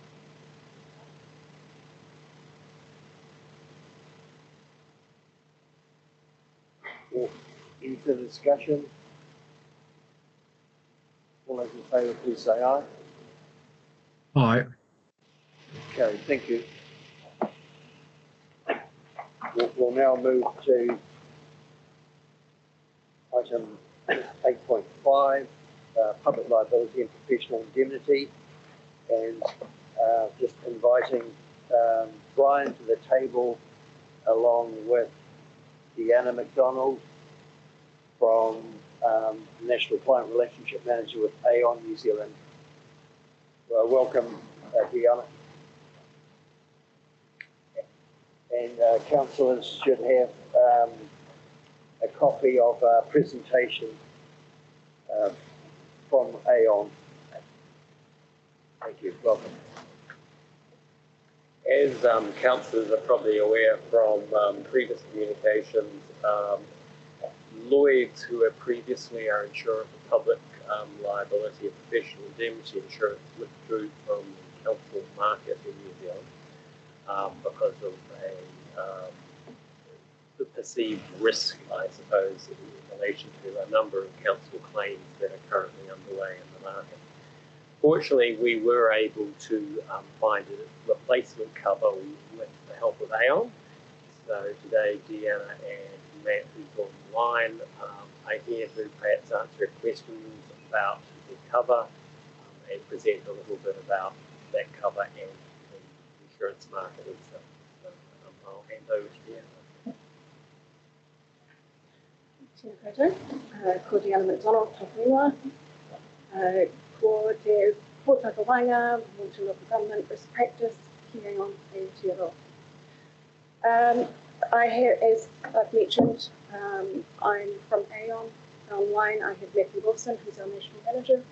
Any further discussion? All those in favour, please say aye.
Aye.
Carried. Thank you. We'll now move to item 8.5, public liability and professional indemnity, and just inviting Brian to the table along with Deanna McDonald from National Client Relationship Manager with Aon New Zealand. Well, welcome, Deanna. And councillors should have a copy of a presentation from Aon. Thank you. Welcome.
As councillors are probably aware from previous communications, Lloyds, who were previously our insurer for public liability and professional indemnity insurance, withdrew from the council market in New Zealand because of the perceived risk, I suppose, in relation to a number of council claims that are currently underway in the market. Fortunately, we were able to find a replacement cover with the help of Aon. So today, Deanna and Matt, who's online, are here to perhaps answer questions about the cover and present a little bit about that cover and the insurance market itself. So I'll hand over to Deanna.
Tēnā koutou, ko Deanna McDonald, toku ingoa. Ko te pōtaka wainga, mo te local government risk practice, ki Aon e Aotearoa. I have, as I've mentioned, I'm from Aon. Online, I have Matthew Wilson, who's our national manager,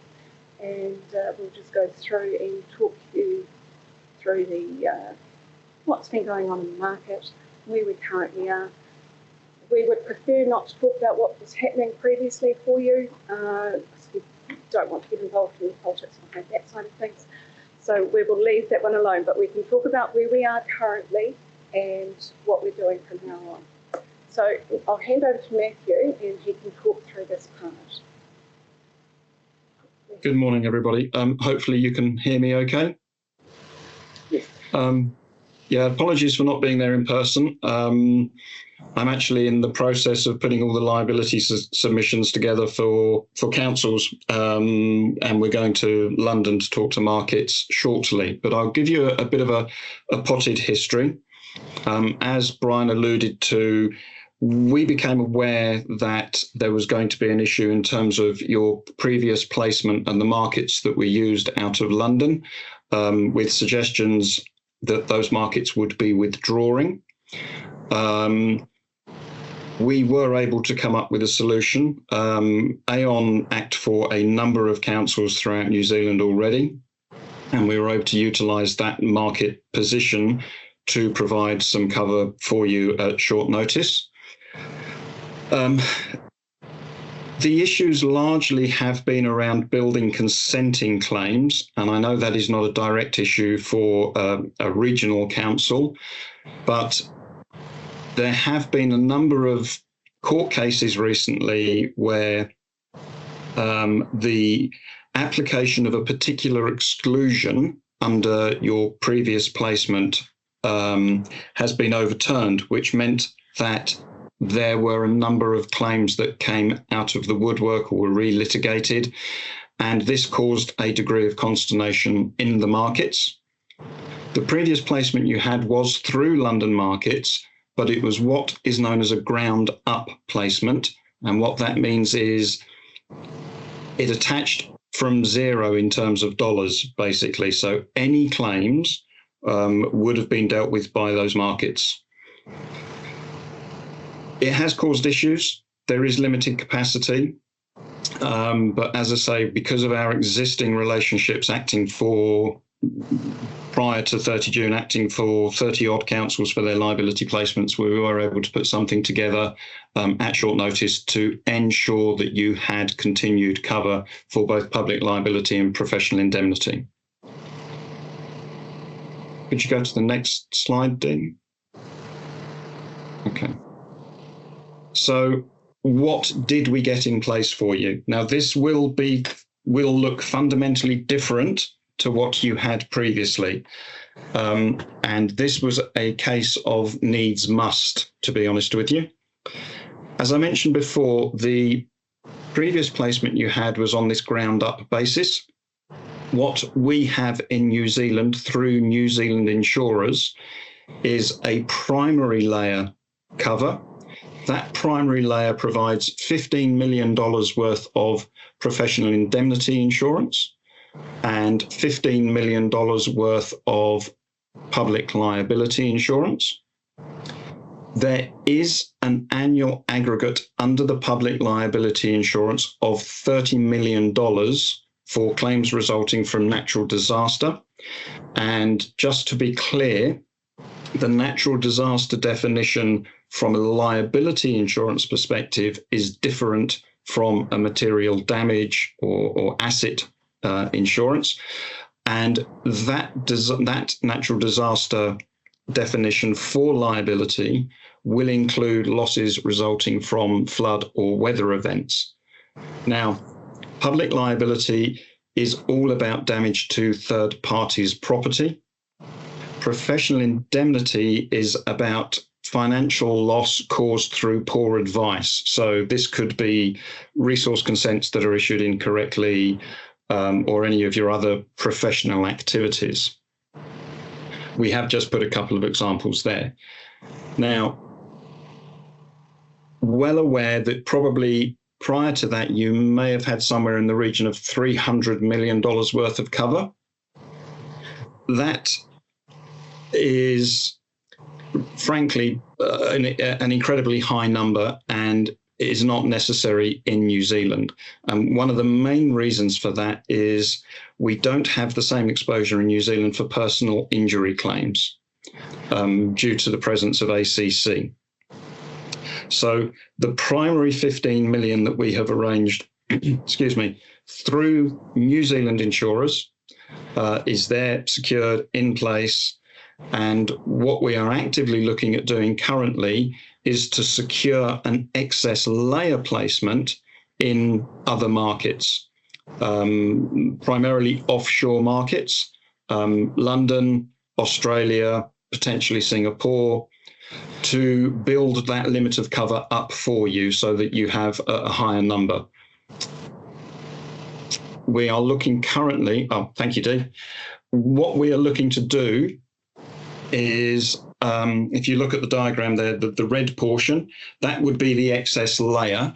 and we'll just go through and talk you through the what's been going on in the market, where we currently are. We would prefer not to talk about what was happening previously for you, because we don't want to get involved in the politics behind that side of things. So we will leave that one alone, but we can talk about where we are currently and what we're doing from now on. So I'll hand over to Matthew and he can talk through this part.
Good morning, everybody. Hopefully you can hear me okay.
Yes.
Yeah, apologies for not being there in person. I'm actually in the process of putting all the liability submissions together for councils, and we're going to London to talk to markets shortly. But I'll give you a bit of a potted history. As Brian alluded to, we became aware that there was going to be an issue in terms of your previous placement and the markets that we used out of London, with suggestions that those markets would be withdrawing. We were able to come up with a solution. Aon act for a number of councils throughout New Zealand already, and we were able to utilise that market position to provide some cover for you at short notice. The issues largely have been around building consenting claims, and I know that is not a direct issue for a regional council, but there have been a number of court cases recently where the application of a particular exclusion under your previous placement has been overturned, which meant that there were a number of claims that came out of the woodwork or were relitigated, and this caused a degree of consternation in the markets. The previous placement you had was through London markets, but it was what is known as a ground up placement. And what that means is it attached from zero in terms of dollars, basically. So any claims would have been dealt with by those markets. It has caused issues. There is limited capacity. But as I say, because of our existing relationships prior to 30 June, acting for 30 odd councils for their liability placements, we were able to put something together at short notice to ensure that you had continued cover for both public liability and professional indemnity. Could you go to the next slide, Dean? Okay. So what did we get in place for you? Now, this will look fundamentally different to what you had previously. And this was a case of needs must, to be honest with you. As I mentioned before, the previous placement you had was on this ground up basis. What we have in New Zealand through New Zealand insurers is a primary layer cover that primary layer provides $15 million worth of professional indemnity insurance and $15 million worth of public liability insurance. There is an annual aggregate under the public liability insurance of $30 million for claims resulting from natural disaster. And just to be clear, the natural disaster definition from a liability insurance perspective is different from a material damage or asset insurance. And that natural disaster definition for liability will include losses resulting from flood or weather events. Now, public liability is all about damage to third parties' property. Professional indemnity is about financial loss caused through poor advice. So this could be resource consents that are issued incorrectly, or any of your other professional activities. We have just put a couple of examples there. Now, well aware that probably prior to that, you may have had somewhere in the region of $300 million worth of cover. That is, frankly, an incredibly high number and is not necessary in New Zealand. And one of the main reasons for that is we don't have the same exposure in New Zealand for personal injury claims due to the presence of ACC. So the primary 15 million that we have arranged, excuse me, through New Zealand insurers is there, secured, in place. And what we are actively looking at doing currently is to secure an excess layer placement in other markets, primarily offshore markets, London, Australia, potentially Singapore, to build that limit of cover up for you so that you have a higher number. We are looking currently, thank you, Dee. What we are looking to do is, if you look at the diagram there, the red portion, that would be the excess layer.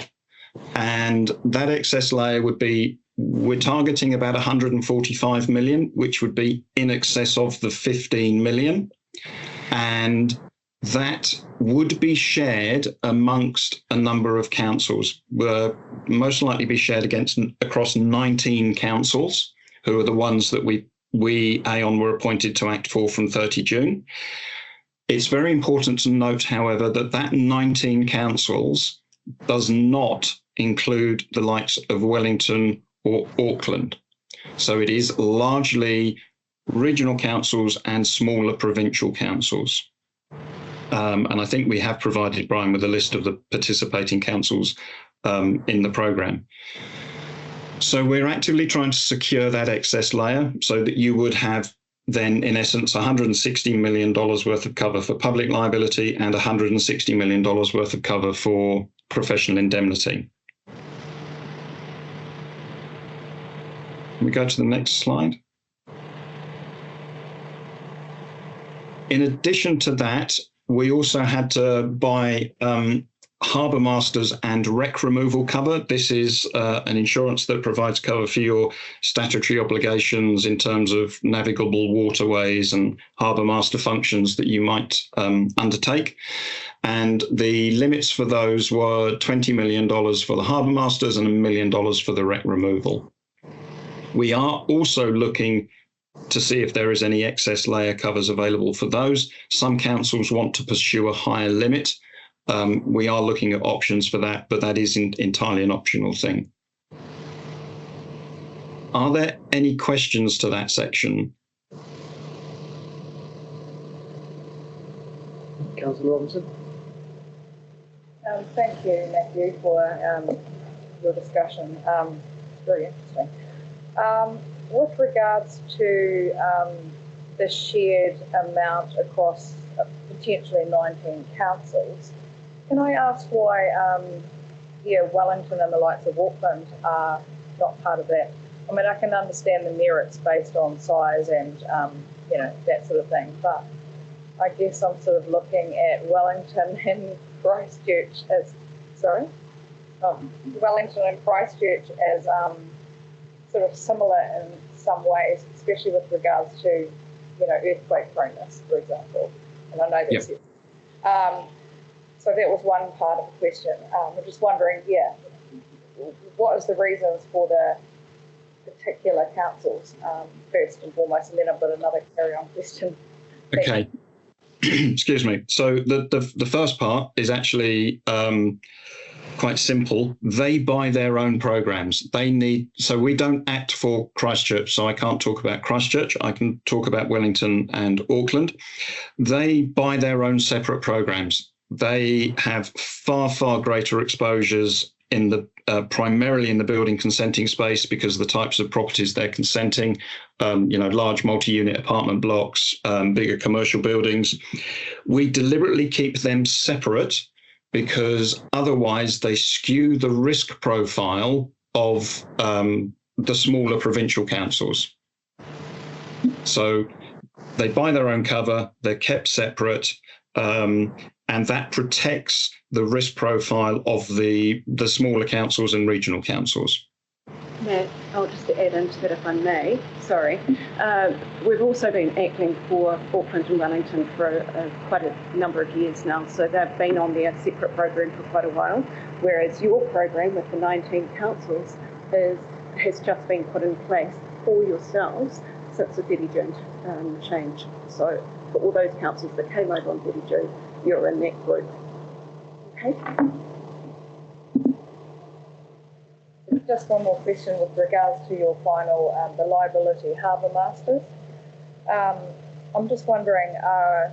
And that excess layer would be, we're targeting about 145 million, which would be in excess of the 15 million. And that would be shared amongst a number of councils, most likely be shared across 19 councils, who are the ones that we Aon were appointed to act for from 30 June. It's very important to note, however, that 19 councils does not include the likes of Wellington or Auckland. So it is largely regional councils and smaller provincial councils. And I think we have provided Brian with a list of the participating councils in the programme. So we're actively trying to secure that excess layer so that you would have then, in essence, $160 million worth of cover for public liability and $160 million worth of cover for professional indemnity. Can we go to the next slide? In addition to that, we also had to buy harbour masters and wreck removal cover. This is an insurance that provides cover for your statutory obligations in terms of navigable waterways and harbour master functions that you might undertake. And the limits for those were $20 million for the harbour masters and $1 million for the wreck removal. We are also looking to see if there is any excess layer covers available for those. Some councils want to pursue a higher limit. We are looking at options for that, but that is entirely an optional thing. Are there any questions to that section?
Councillor Robinson?
Thank you, Matthew, for your discussion. It's very interesting. With regards to the shared amount across potentially 19 councils, can I ask why Wellington and the likes of Auckland are not part of that? I mean, I can understand the merits based on size and, that sort of thing, but I guess I'm sort of looking at Wellington and Christchurch as, Wellington and Christchurch as sort of similar in some ways, especially with regards to, earthquake proneness, for example. And I know that's so that was one part of the question. I'm just wondering, what is the reasons for the particular councils, first and foremost, and then I've got another carry-on question.
Okay. Excuse me. So the first part is actually quite simple. They buy their own programs. So we don't act for Christchurch, so I can't talk about Christchurch. I can talk about Wellington and Auckland. They buy their own separate programs. They have far, far greater exposures in the primarily in the building consenting space because of the types of properties they're consenting, large multi-unit apartment blocks, bigger commercial buildings. We deliberately keep them separate because otherwise they skew the risk profile of the smaller provincial councils. So they buy their own cover, they're kept separate, and that protects the risk profile of the smaller councils and regional councils.
Matt, I'll just add into that if I may. Sorry. We've also been acting for Auckland and Wellington for quite a number of years now, so they've been on their separate program for quite a while, whereas your program with the 19 councils has just been put in place for yourselves since the 30 June change. So for all those councils that came over on 30 June, you're in that group. Okay.
Just one more question with regards to your final, the liability harbour masters. I'm just wondering, I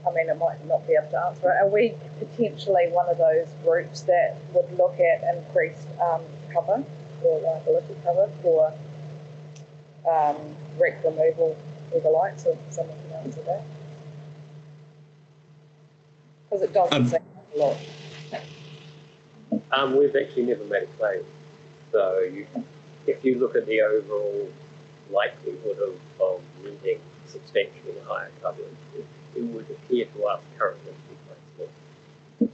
might not be able to answer it. Are we potentially one of those groups that would look at increased cover or liability cover for wreck removal or the like? So someone can answer that. Because it doesn't seem like a lot.
We've actually never made a claim. So if you look at the overall likelihood of needing substantially higher coverage, it would appear to us currently to be quite small.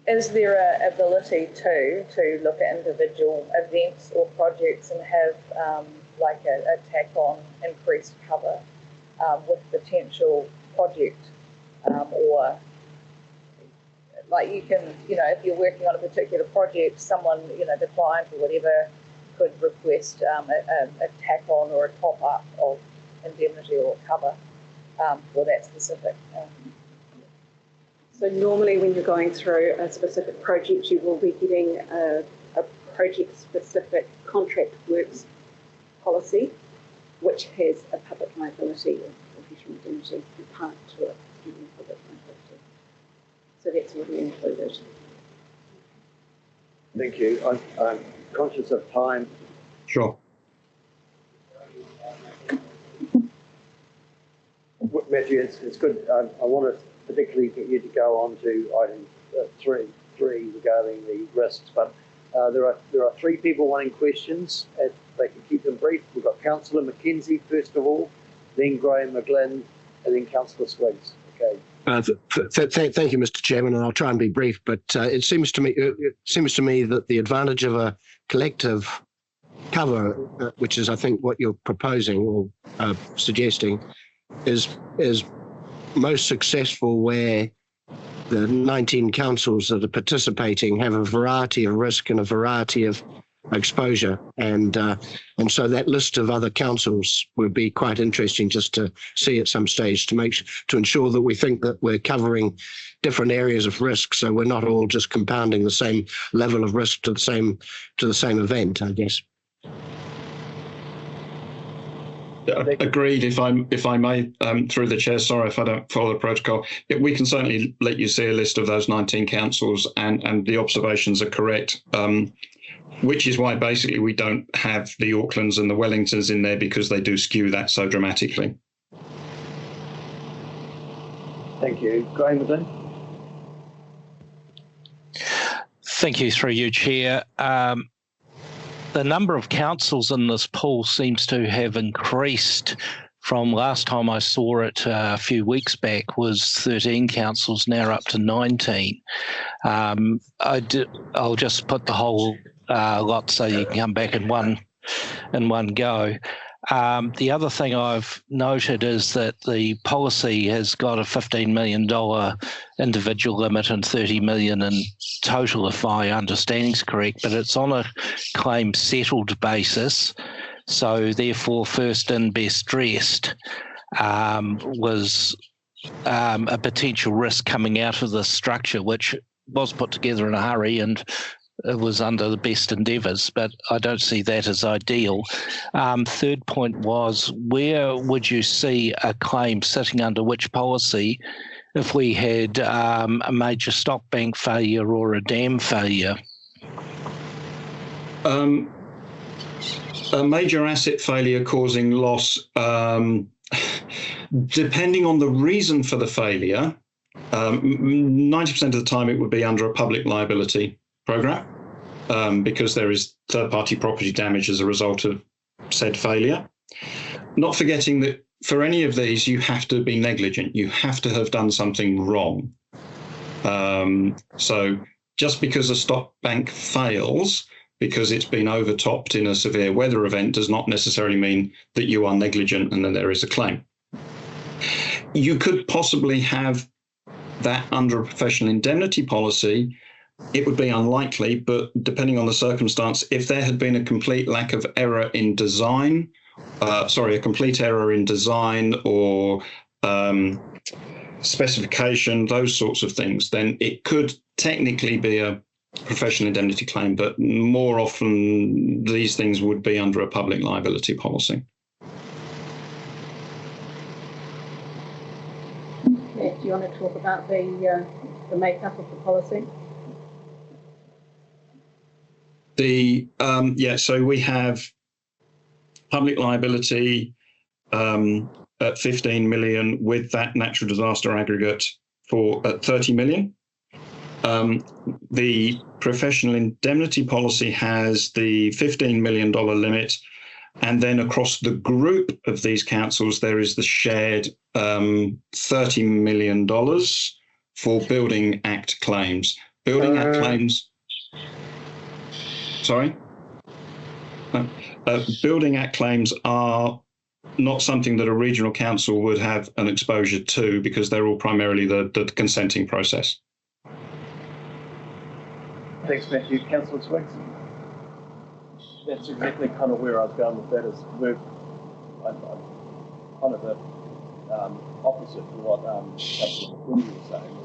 Is there an ability to look at individual events or projects and have like a tack on increased cover with potential project or like you can, if you're working on a particular project, someone, the client or whatever could request a tack on or a top up of indemnity or cover for that specific.
So normally when you're going through a specific project, you will be getting a project-specific contract works policy, which has a public liability or professional indemnity part to it, public liability. So that's already included.
Thank you. I'm conscious of time.
Sure.
Matthew, it's good. I want to particularly get you to go on to item 3 regarding the risks, but there are 3 people wanting questions. If they can keep them brief. We've got Councillor Mackenzie first of all, then Graham McGlynn, and then Councillor Swiggs. Okay.
Thank you, Mr. Chairman, and I'll try and be brief. But it seems to me that the advantage of a collective cover, which is I think what you're proposing or suggesting, is most successful where the 19 councils that are participating have a variety of risk and a variety of exposure, and so that list of other councils would be quite interesting just to see at some stage to ensure that we think that we're covering different areas of risk, so we're not all just compounding the same level of risk to the same event, I guess.
Agreed. If I may, through the chair, sorry if I don't follow the protocol. We can certainly let you see a list of those 19 councils, and the observations are correct. Which is why basically we don't have the Aucklands and the Wellingtons in there, because they do skew that so dramatically.
Thank you. Graham McGlynn.
Thank you, through you, Chair. The number of councils in this pool seems to have increased from last time I saw it a few weeks back was 13 councils, now up to 19. I'll just put the whole lot so you can come back in one go. The other thing I've noted is that the policy has got a $15 million individual limit and $30 million in total, if my understanding's correct, but it's on a claim settled basis. So therefore, first in, best dressed was a potential risk coming out of the structure, which was put together in a hurry and it was under the best endeavours, but I don't see that as ideal. Third point was, where would you see a claim sitting under which policy if we had a major stock bank failure or a dam failure?
A major asset failure causing loss, depending on the reason for the failure, 90% of the time it would be under a public liability program, because there is third-party property damage as a result of said failure. Not forgetting that for any of these, you have to be negligent. You have to have done something wrong. So just because a stock bank fails because it's been overtopped in a severe weather event does not necessarily mean that you are negligent and then there is a claim. You could possibly have that under a professional indemnity policy. It would be unlikely, but depending on the circumstance, if there had been a complete lack of error in design, a complete error in design or specification, those sorts of things, then it could technically be a professional indemnity claim, but more often these things would be under a public liability policy.
Okay, do you want to talk about the makeup of the policy?
So we have public liability at 15 million with that natural disaster aggregate at 30 million. The professional indemnity policy has the $15 million limit, and then across the group of these councils, there is the shared $30 million for Building Act claims. Building Act claims. Sorry? Building Act claims are not something that a regional council would have an exposure to because they're all primarily the consenting process.
Thanks, Matthew. Councillor Twiggs. That's exactly kind of where I was going with that. Is I'm kind of the opposite to what Councillor Quinn was saying.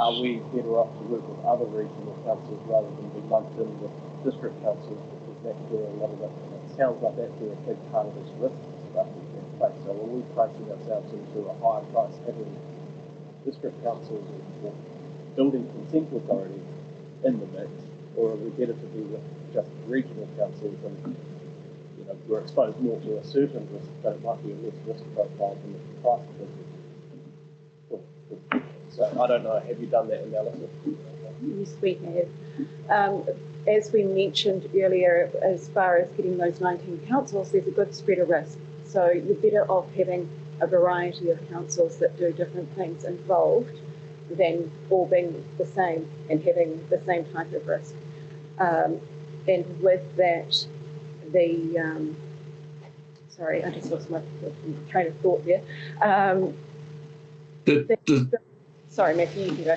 Are we better off to work with other regional councils rather than be lumped in with district councils, because that's where a lot of it sounds like that's where a big part of this risk stuff is being placed. So are we pricing ourselves into a higher price having district councils or building consent authorities in the mix, or are we better to be with just regional councils and we're exposed more to a certain risk, but it might be a less risk profile than the price of business? So I don't know, have you done that analysis?
Yes, we have. As we mentioned earlier, as far as getting those 19 councils, there's a good spread of risk. So you're better off having a variety of councils that do different things involved than all being the same and having the same type of risk. And with that, sorry, I just lost my train of thought there. Sorry, Matthew, you can go.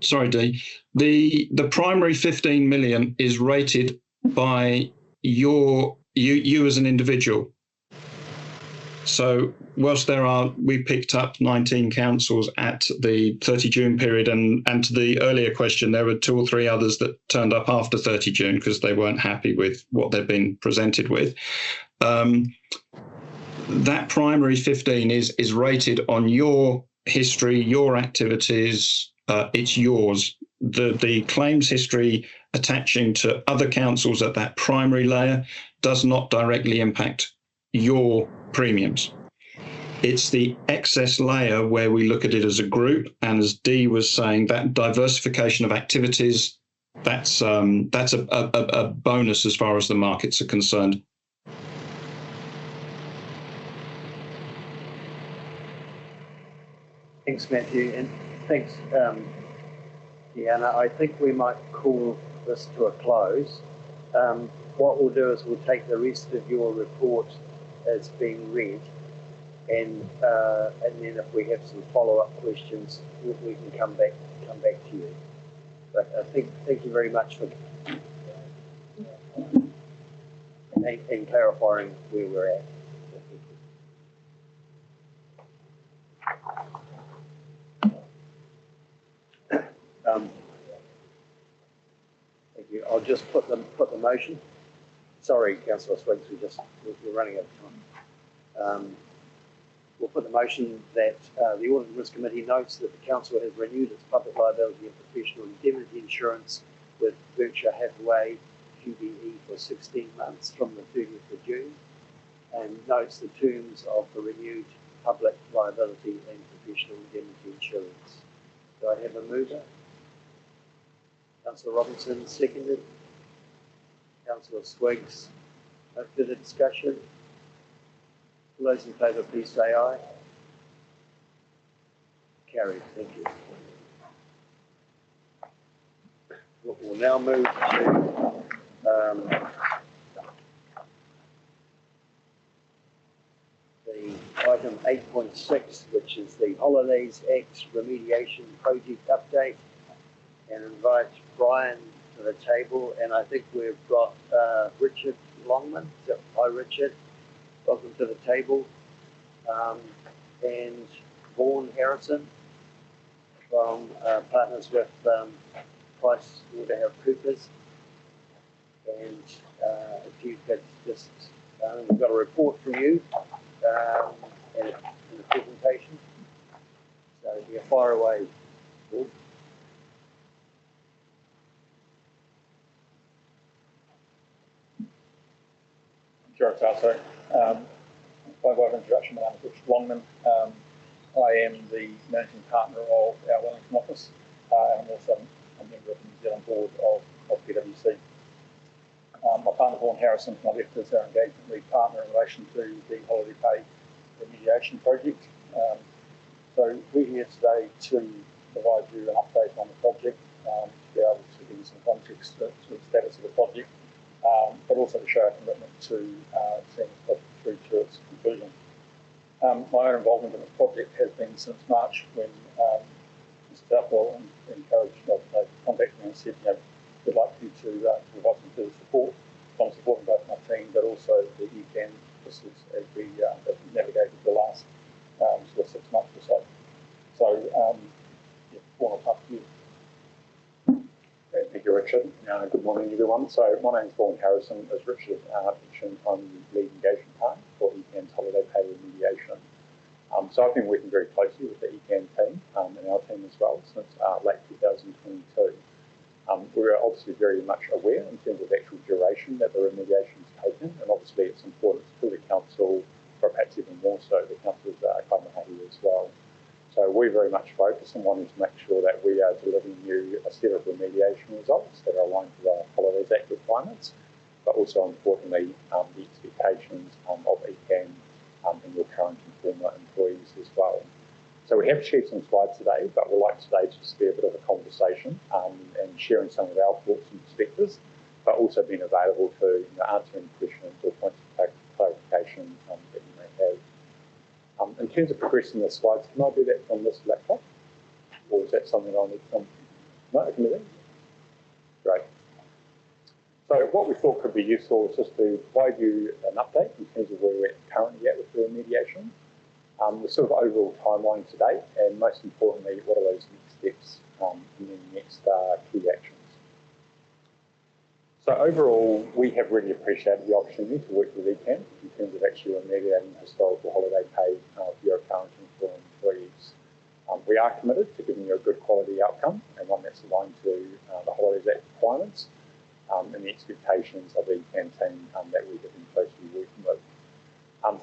Sorry, Dee. The primary 15 million is rated by you as an individual. So whilst we picked up 19 councils at the 30 June period, and to the earlier question, there were 2 or 3 others that turned up after 30 June because they weren't happy with what they'd been presented with. That primary 15 is rated on your history, your activities, it's yours. The claims history attaching to other councils at that primary layer does not directly impact your premiums. It's the excess layer where we look at it as a group, and as Dee was saying, that diversification of activities, that's a bonus as far as the markets are concerned.
Thanks, Matthew, and thanks, Deanna. I think we might call this to a close. What we'll do is we'll take the rest of your report as being read, and then if we have some follow-up questions, we can come back to you. But thank you very much for and clarifying where we're at. Thank you. I'll just put the motion. Sorry, Councillor Swiggs, we're running out of time. We'll put the motion that the Audit and Risk Committee notes that the Council has renewed its public liability and professional indemnity insurance with Berkshire Hathaway QBE for 16 months from the 30th of June, and notes the terms of the renewed public liability and professional indemnity insurance. Do I have a mover? Councillor Robinson, seconded. Councillor Swiggs. No further discussion? All those in favour, please say aye. Carried. Thank you. We'll now move to the item 8.6, which is the Holidays Act Remediation Project Update, and invite Brian to the table. And I think we've got Richard Longman. Hi, Richard. Welcome to the table. And Vaughan Harrison from Partners with PricewaterhouseCoopers. And if you could just, we've got a report from you and a presentation. So yeah, fire away, Vaughan.
Sure, sorry. By way of introduction, my name is Richard Longman. I am the managing partner of our Wellington office, and I'm also a member of the New Zealand board of PwC. My partner, Vaughan Harrison, from my left, is our engagement lead partner in relation to the holiday pay remediation project. So we're here today to provide you an update on the project, to be able to give you some context to the status of the project, but also to show our commitment to seeing this project through to its conclusion. My own involvement in this project has been since March, when Mr. Southwell encouraged me to contact me and said, we'd like you to provide some further support. So I'm supporting both my team, but also the ECAN officers as we navigated the last sort of 6 months or so. So, Vaughan, I'll pass to you.
Thank you, Richard. Good morning, everyone. So my name is Vaughan Harrison. As Richard mentioned, I'm the lead engagement partner for ECAN's holiday pay remediation. So I've been working very closely with the ECAN team and our team as well since late 2022. We're obviously very much aware in terms of actual duration that the remediation is taken, and obviously it's important to the council, or perhaps even more so the council's Mihi as well. So we're very much focused on wanting to make sure that we are delivering you a set of remediation results that are aligned to the Holidays Act requirements, but also importantly the expectations of ECAN and your current and former employees as well. So we have shared some slides today, but we'd like today to just be a bit of a conversation and sharing some of our thoughts and perspectives, but also being available to answer any questions or points of clarification that you may have. In terms of progressing the slides, can I do that from this laptop? Or is that something I'll need from? No, I can do that. Great. So what we thought could be useful is just to provide you an update in terms of where we're currently at with the remediation, the sort of overall timeline to date, and most importantly, what are those next steps and then next key actions. So overall, we have really appreciated the opportunity to work with ECAN in terms of actually remediating historical holiday pay for your current and former employees. We are committed to giving you a good quality outcome and one that's aligned to the Holidays Act requirements and the expectations of the ECAN team that we have been closely working with.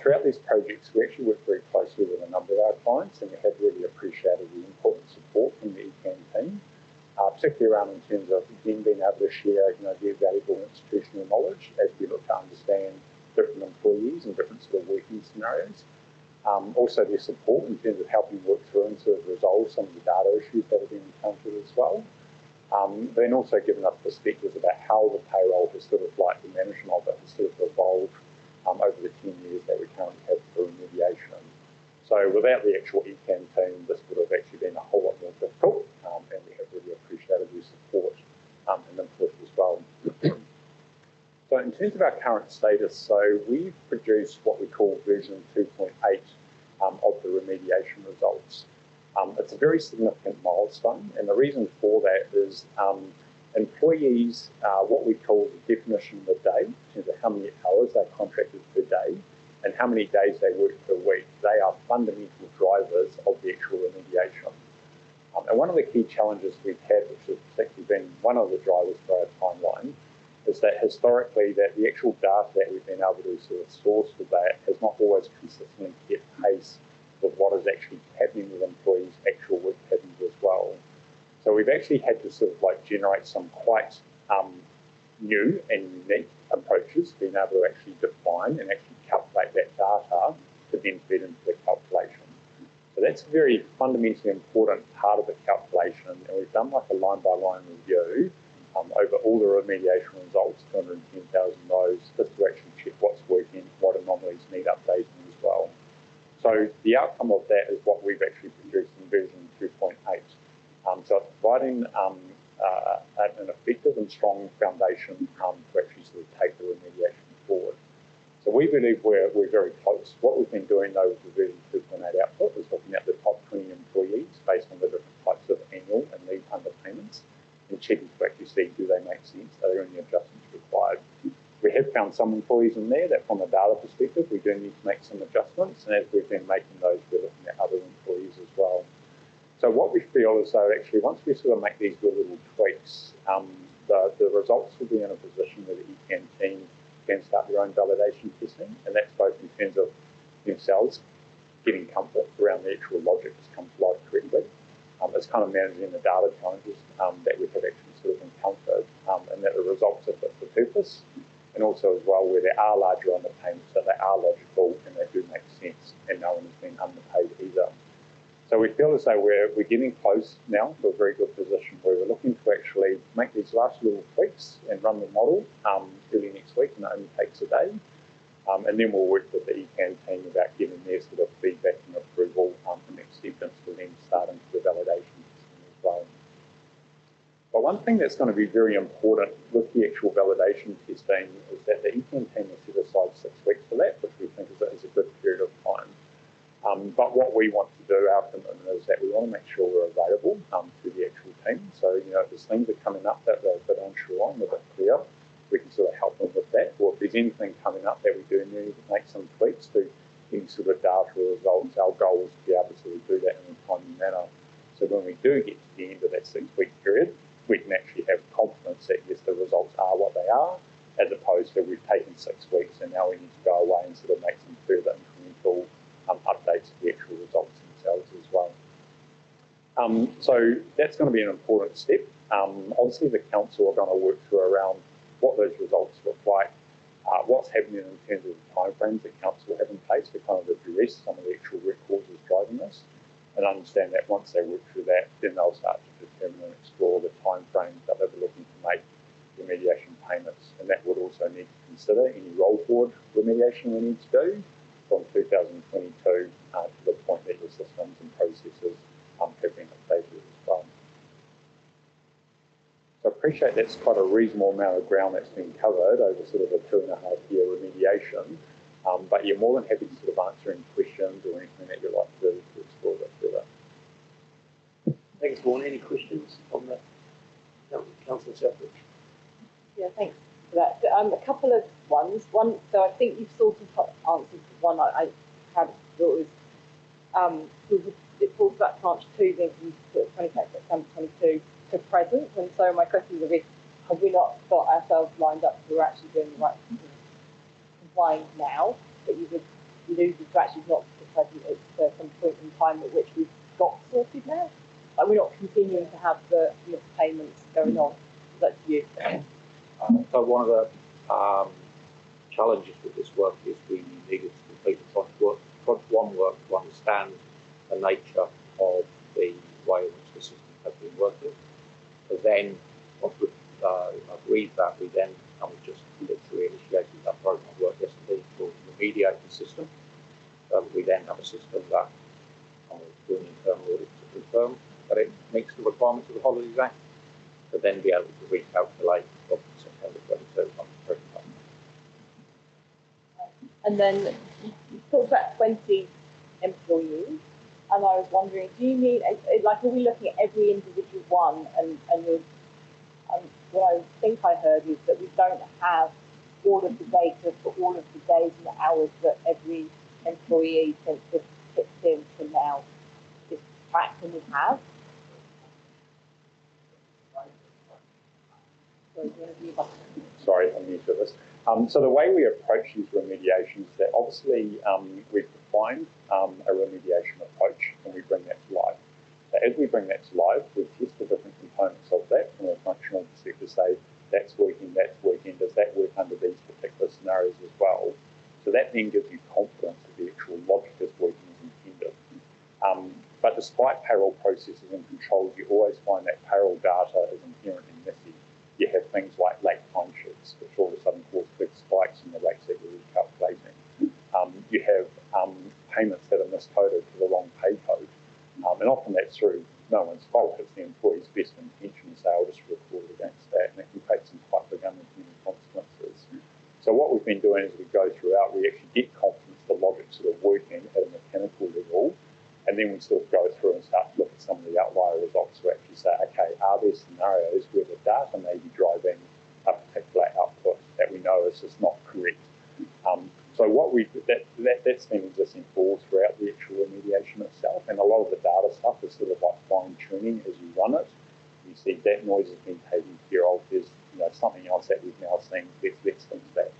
Throughout these projects, we actually work very closely with a number of our clients, and we have really appreciated the important support from the ECAN team. Particularly around in terms of them being able to share, their valuable institutional knowledge as we look to understand different employees and different sort of working scenarios,
Also their support in terms of helping work through and sort of resolve some of the data issues that have been encountered as well. Then also giving us perspectives about how the payroll has sort of like the management of it has sort of evolved over the 10 years that we currently have for remediation. So without the actual ECAN team, this would have actually been a whole lot more difficult, and we have really appreciated your support and input as well. So in terms of our current status, so we've produced what we call version 2.8 of the remediation results. It's a very significant milestone, and the reason for that is employees, what we call the definition of the day, in terms of how many hours they're contracted per day and how many days they work per week, they are fundamental drivers of the actual remediation. And one of the key challenges we've had, which has particularly been one of the drivers for our timeline, is that historically that the actual data that we've been able to sort of source for that has not always consistently kept pace with what is actually happening with employees' actual work patterns as well. So we've actually had to sort of like generate some quite new and unique approaches, being able to actually define and actually calculate that data to then feed into the calculation. So that's a very fundamentally important part of the calculation, and we've done like a line-by-line review over all the remediation results, 210,000 rows, just to actually check what's working, what anomalies need updating as well. So the outcome of that is what we've actually produced in version 2.8. So it's providing an effective and strong foundation to actually sort of take the remediation forward. So we believe we're very close. What we've been doing though with the version 2.8 output is looking at the top 20 employees based on the different types of annual and leave underpayments and checking to actually see do they make sense, are there any adjustments required. We have found some employees in there that from a data perspective we do need to make some adjustments, and as we've been making those we're looking at other employees as well. So what we feel is though actually once we sort of make these little tweaks, the results will be in a position where the ECAN team can start their own validation testing, and that's both in terms of themselves getting comfort around the actual logic has come to life correctly. It's kind of managing the data challenges that we have actually sort of encountered, and that the results are fit for purpose, and also as well where there are larger underpayments, that they are logical and they do make sense, and no one has been underpaid either. So we feel as though we're getting close now to a very good position where we're looking to actually make these last little tweaks and run the model early next week, and it only takes a day. And then we'll work with the ECAN team about giving their sort of feedback and approval and acceptance for them to start into the validation system as well. But one thing that's going to be very important with the actual validation testing is that the ECAN team has set aside 6 weeks for that, which we think is a good period of time. But what we want to do, our commitment is that we want to make sure we're available to the actual team. So, you know, if there's things that are coming up that they're a bit unsure on, they're a bit clear, we can sort of help them with that. Or if there's anything coming up that we do need to make some tweaks to any sort of data or results, our goal is to be able to sort of do that in a timely manner. So when we do get to the end of that 6-week period, we can actually have confidence that yes, the results are what they are, as opposed to we've taken 6 weeks and now we need to go away and sort of make some further incremental updates to the actual results themselves as well. So that's going to be an important step. Obviously the council are going to work through around what those results look like, what's happening in terms of the timeframes that council have in place to kind of address some of the actual root causes driving this, and understand that once they work through that, then they'll start to determine and explore the timeframes that they'll be looking to make remediation payments, and that would also need to consider any roll forward remediation we need to do from 2022 to the point that your systems and processes have been updated as well. So I appreciate that's quite a reasonable amount of ground that's been covered over sort of a 2.5-year remediation, but you're more than happy to sort of answer any questions or anything that you'd like to explore that further.
Thanks, Vaughan. Any questions on the Councillor Southbridge?
Yeah, thanks for that. A couple of ones. One, so I think you've sort of answered one I had thought was, it talks about tranche 2 being from 26 September 22 to present, and so my question would be, have we not got ourselves lined up so we're actually doing the right thing, complying now, but you would lose it to actually not to present, it's some point in time at which we've got sorted now? Like we're not continuing to have the missed payments going on. That's you.
So one of the challenges with this work is we needed to complete the one work to understand the nature of the way in which the system has been working. But then, once we've agreed that, we then just literally initiated that program of work yesterday to remediate the system. We then have a system that do an internal audit to confirm that it meets the requirements of the Holidays Act, to then be able to recalculate from September 22 on the present time.
And then you talked about 20 employees, and I was wondering, do you mean, like, are we looking at every individual one? And what I think I heard is that we don't have all of the data for all of the days and the hours that every employee since this kicks in to now is tracked, and we have.
Sorry, I'm new to this. So the way we approach these remediations is that obviously we've defined a remediation approach and we bring that to life. So as we bring that to life, we test the different components of that from a functional perspective, say that's working, does that work under these particular scenarios as well? So that then gives you confidence that the actual logic is working as intended. But despite payroll processes and controls, you always find that payroll data is inherently messy. You have things like late time sheets, which all of a sudden cause big spikes in the rates that you're recalculating. You have payments that are miscoded to the wrong pay code. And often that's through no one's fault, it's the employee's best intention, so I'll just record against that, and it can create some quite big unintended consequences. So what we've been doing is we go throughout, we actually get confidence the logic sort of working at a mechanical level, and then we sort of go through and start to look at some of the outlier results to actually say, okay, are there scenarios where the data may be driving a particular output that we know is just not correct? So what that's been existing for throughout the actual remediation itself, and a lot of the data stuff is sort of like fine tuning as you run it. You see that noise has been taken care of. There's something else that we've now seen. Let's fix that.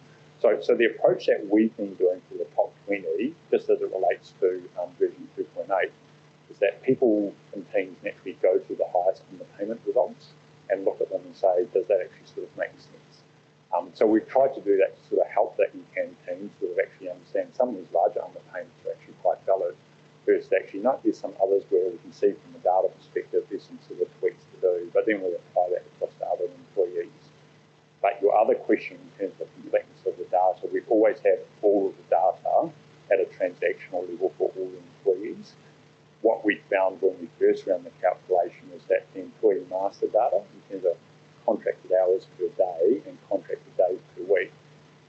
So the approach that we've been doing for the top 20, just as it relates to version 2.8, is that people and teams naturally go to the highest in the payment results and look at them and say, does that actually sort of make sense? So we've tried to do that to sort of help that UCAN team sort of actually understand some of these larger underpayments are actually quite valid, versus actually not. There's some others where we can see from the data perspective there's some sort of tweaks to do, but then we apply that across to other employees. But your other question in terms of completeness of the data, we've always had all of the data at a transactional level for all employees. What we found when we first ran the calculation is that the employee master data, in terms of contracted hours per day and contracted days per week,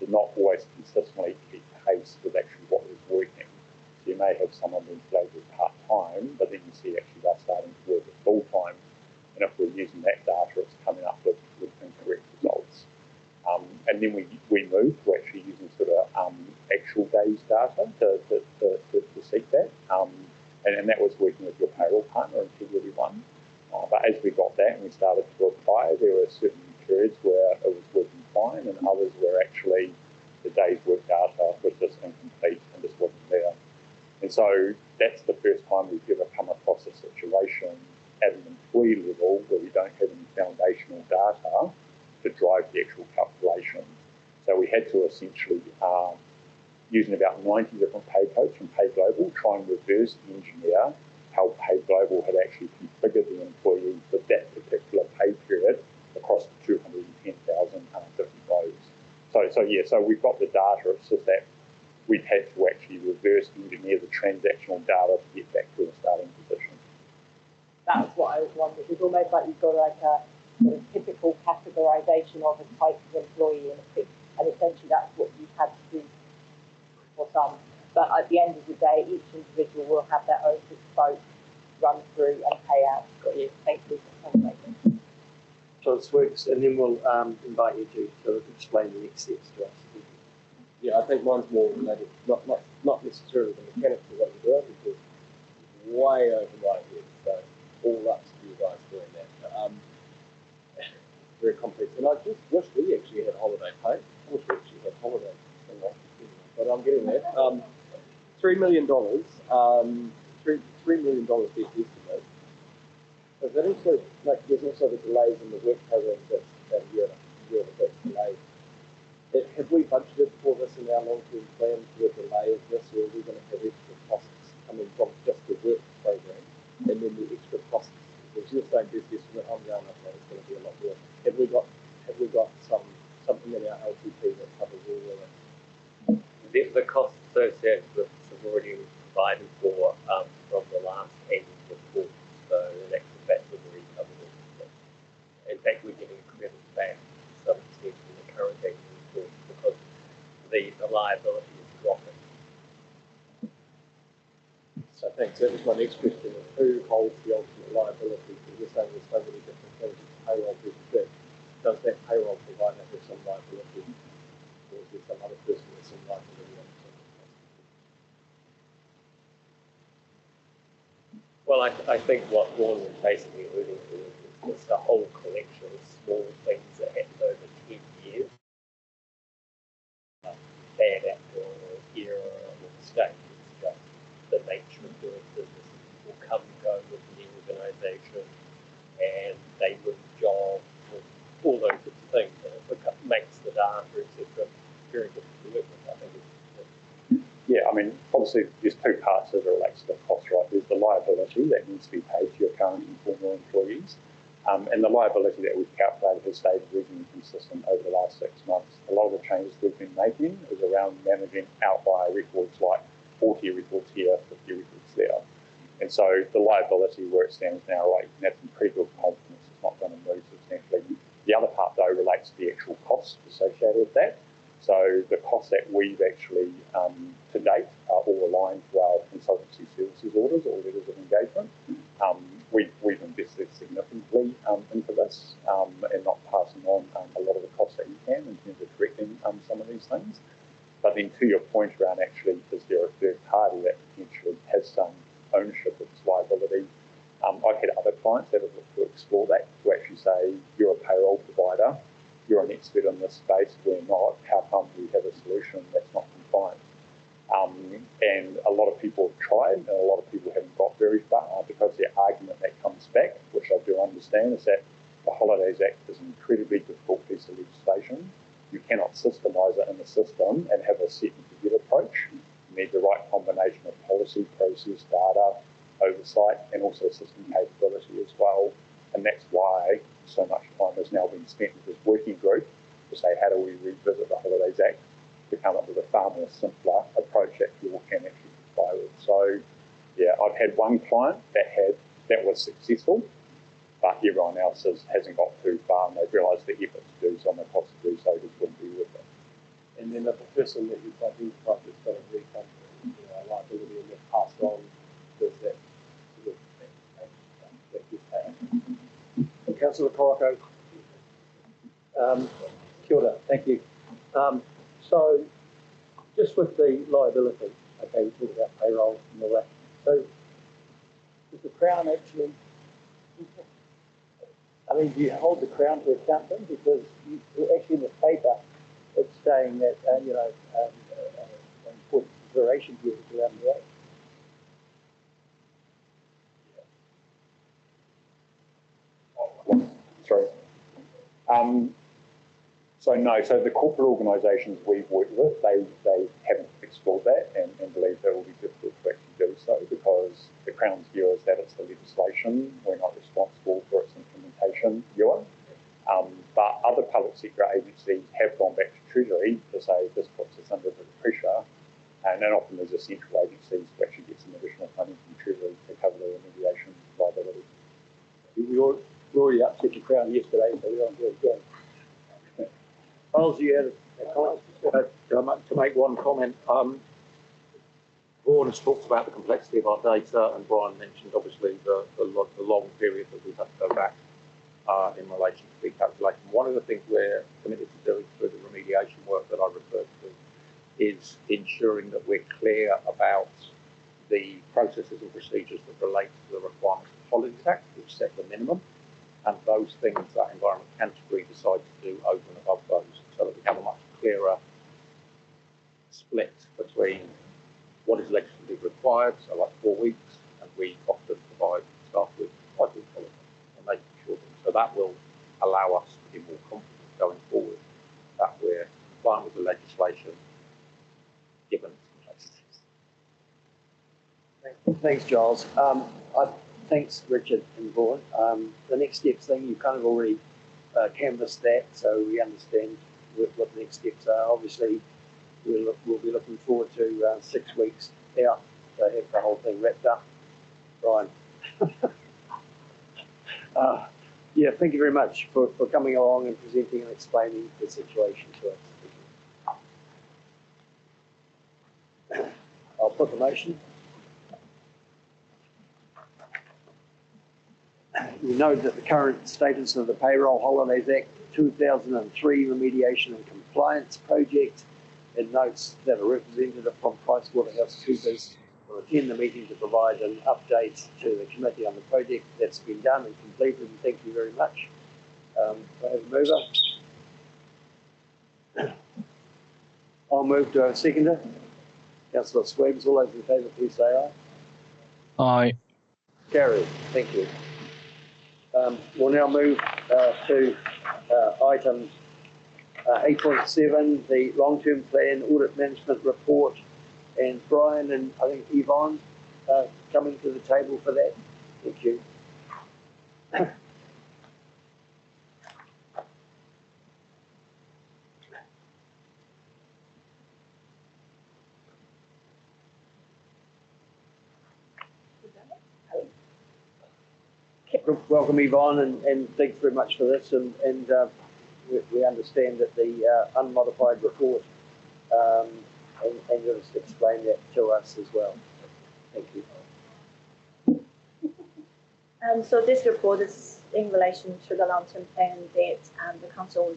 did not always consistently keep pace with actually what was working. So you may have someone being labelled part-time, but then you see actually they're starting to work at full-time. And if we're using that data, it's coming up with incorrect results. And then we moved to actually using sort of actual days data to seek that. And that was working with your payroll partner, Integrity One. But as we got that and we started to apply, there were certain periods where it was working fine and others where actually the day's work data was just incomplete and just wasn't there. And so that's the first time we've ever come across a situation at an employee level where we don't have any foundational data to drive the actual calculation. So we had to essentially, using about 90 different pay codes from Pay Global, try and reverse engineer how Pay Global had actually configured the employee for that particular pay period across the 210,000 different rows. So we've got the data, it's just that we've had to actually reverse engineer the transactional data to get back to a starting position.
That's what I was wondering. It's almost like you've got like a sort of typical categorization of a type of employee, and essentially that's what you've had to do for some. But at the end of the day, each individual will have their own bespoke run through and payout. Got you. Thank you for explaining.
So this works, and then we'll invite you to explain the next steps to us.
Yeah, I think mine's more related, not necessarily the mechanics of what you're doing, because it's way over my head. So all up to you guys doing that. Very complex, and I just wish we actually had holiday pay. I wish we actually had holiday, but I'm getting there. $3 million, $3 million debt estimate. Does that include, like, there's also the delays in the work program that's about a year and a bit delayed. Have we budgeted for this in our long-term plan for the delay of this, or are we going to have extra costs coming from just the work program, and then the extra costs? Because you're saying this estimate, I'm going up there, it's going to be a lot more. Have we got something in our LTP that covers all of it?
The costs associated with this have already been provided for from the last annual report, so in actual fact we've already covered it. In fact, we're getting credit back to some extent in the current annual report because the liability is dropping.
So thanks. That was my next question: of who holds the ultimate liability? Because you're saying there's so many different things. Payroll is big. Does that payroll provider have some liability, or is there some other person with some liability on it?
Well, I think what Vaughan was basically alluding to is just a whole collection of small things that happened over 10 years. Bad actor or error or mistake. It's just the nature of doing business. People come and go with the organisation and they lose jobs and all those sorts of things. And it makes the data, etc., very difficult to work with, I think.
Yeah, I mean, obviously there's two parts as it relates to the cost, right? There's the liability that needs to be paid to your current and former employees, and the liability that we've calculated has stayed reasonably consistent over the last 6 months. A lot of the changes we've been making is around managing outlier records like 40 records here, 50 records there. And so the liability where it stands now, right, you can have some pretty good confidence it's not going to move substantially. The other part, though, relates to the actual costs associated with that. So the costs that we've actually, to date, are all aligned to our consultancy services orders or letters of engagement. We've invested significantly into this and not passing on a lot of the costs that you can in terms of correcting some of these things. But then to your point around actually, is there a third party that potentially has some ownership of this liability? I've had other clients that have looked to explore that, to actually say, you're a payroll provider, you're an expert in this space, we're not, how come we have a solution that's not compliant? And a lot of people have tried, and a lot of people haven't got very far, because the argument that comes back, which I do understand, is that the Holidays Act is an incredibly difficult piece of legislation. You cannot systemize it in the system and have a set and forget approach. You need the right combination of policy, process, data, oversight, and also system capability as well. And that's why so much time has now been spent with this working group to say, how do we revisit the Holidays Act to come up with a far more simpler approach that people can actually comply with. So, yeah, I've had one client that was successful, but everyone else hasn't got too far, and they've realised the effort to do so and the cost to do so just wouldn't be worth it.
And then if the person that you've identified that's got a refund, liability and they've passed on, does that sort of that Councillor Karakia. Kia ora, thank you. So, just with the liability, okay, we talk about payroll and all that. So, does the Crown actually, I mean, do you hold the Crown to account then? Because actually in the paper, it's saying that, important consideration here is around the Act.
Sorry. So no, so the corporate organisations we've worked with, they haven't explored that and believe that it will be difficult to actually do so, because the Crown's view is that it's the legislation, we're not responsible for its implementation viewer. But other public sector agencies have gone back to Treasury to say this puts us under a bit of pressure, and then often there's a central agency to actually get some additional funding from Treasury to cover the remediation liability.
We already upset the Crown yesterday, so we don't do it again.
Miles, you had a comment? To make one comment, Vaughan has talked about the complexity of our data, and Brian mentioned obviously the long period that we've had to go back in relation to fee calculation. One of the things we're committed to doing through the remediation work that I referred to is ensuring that we're clear about the processes and procedures that relate to the requirements of the Holidays Act, which set the minimum, and those things that Environment Canterbury decide to do over and above those, so that we have a much clearer split between what is legislatively required, so like 4 weeks, and we often provide staff with 5 week holiday and making sure that. So that will allow us to be more confident going forward that we're compliant with the legislation given.
Thanks, Giles. Thanks, Richard and Vaughan. The next steps thing, you kind of already canvassed that, so we understand what the next steps are. Obviously, we'll be looking forward to 6 weeks out to have the whole thing wrapped up. Brian. Yeah, thank you very much for coming along and presenting and explaining the situation to us. I'll put the motion. We note that the current status of the Payroll Holidays Act 2003 Remediation and Compliance Project, it notes that a representative from PricewaterhouseCoopers will attend the meeting to provide an update to the committee on the project. That's been done and completed, and thank you very much. I have a mover. I'll move to a seconder. Councillor Swags, all those in favour, please say aye.
Aye.
Carried. Thank you. We'll now move to item 8.7, the long-term plan audit management report. And Brian and I think Yvonne coming to the table for that. Thank you. Welcome, Yvonne, and thanks very much for this. And we understand that the unmodified report, and you'll just explain that to us as well. Thank you.
So this report is in relation to the long-term plan that the council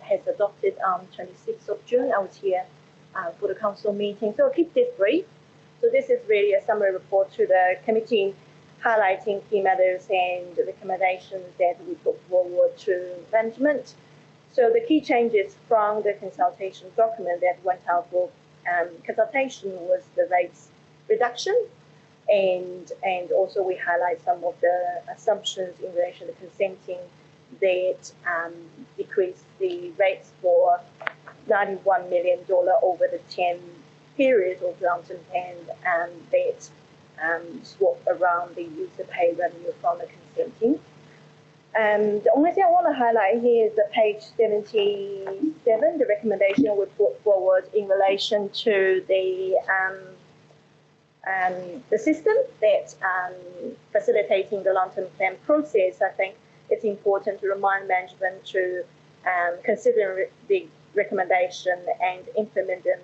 has adopted on 26th of June. I was here for the council meeting, so I'll keep this brief. So this is really a summary report to the committee, highlighting key matters and the recommendations that we put forward to management. So the key changes from the consultation document that went out for consultation was the rates reduction, and also we highlight some of the assumptions in relation to consenting that decreased the rates for $91 million over the 10 period of long-term plan, and that swap around the user pay revenue from the consenting. The only thing I want to highlight here is the page 77, the recommendation we put forward in relation to the system that facilitating the long-term plan process. I think it's important to remind management to consider the recommendation and implement them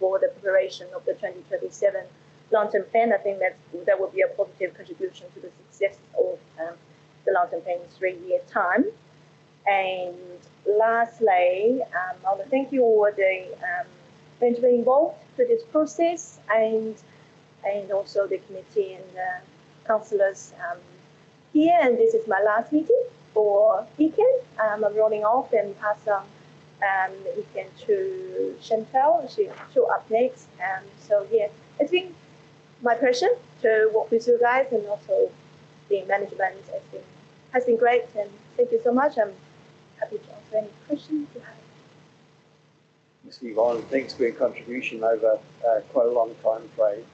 for the preparation of the 2027 long-term plan. I think that will be a positive contribution to the success of the long-term plan in 3-year time. And lastly, I want to thank you all the management involved with this process, and also the committee and councillors here. And this is my last meeting for weekend. I'm rolling off and pass on the weekend to Chantal. She'll up next. So yeah, it's been my pleasure to work with you guys, and also the management has been great, and thank you so much. I'm happy to answer any questions you have.
Ms. Yvonne, thanks for your contribution over quite a long time frame.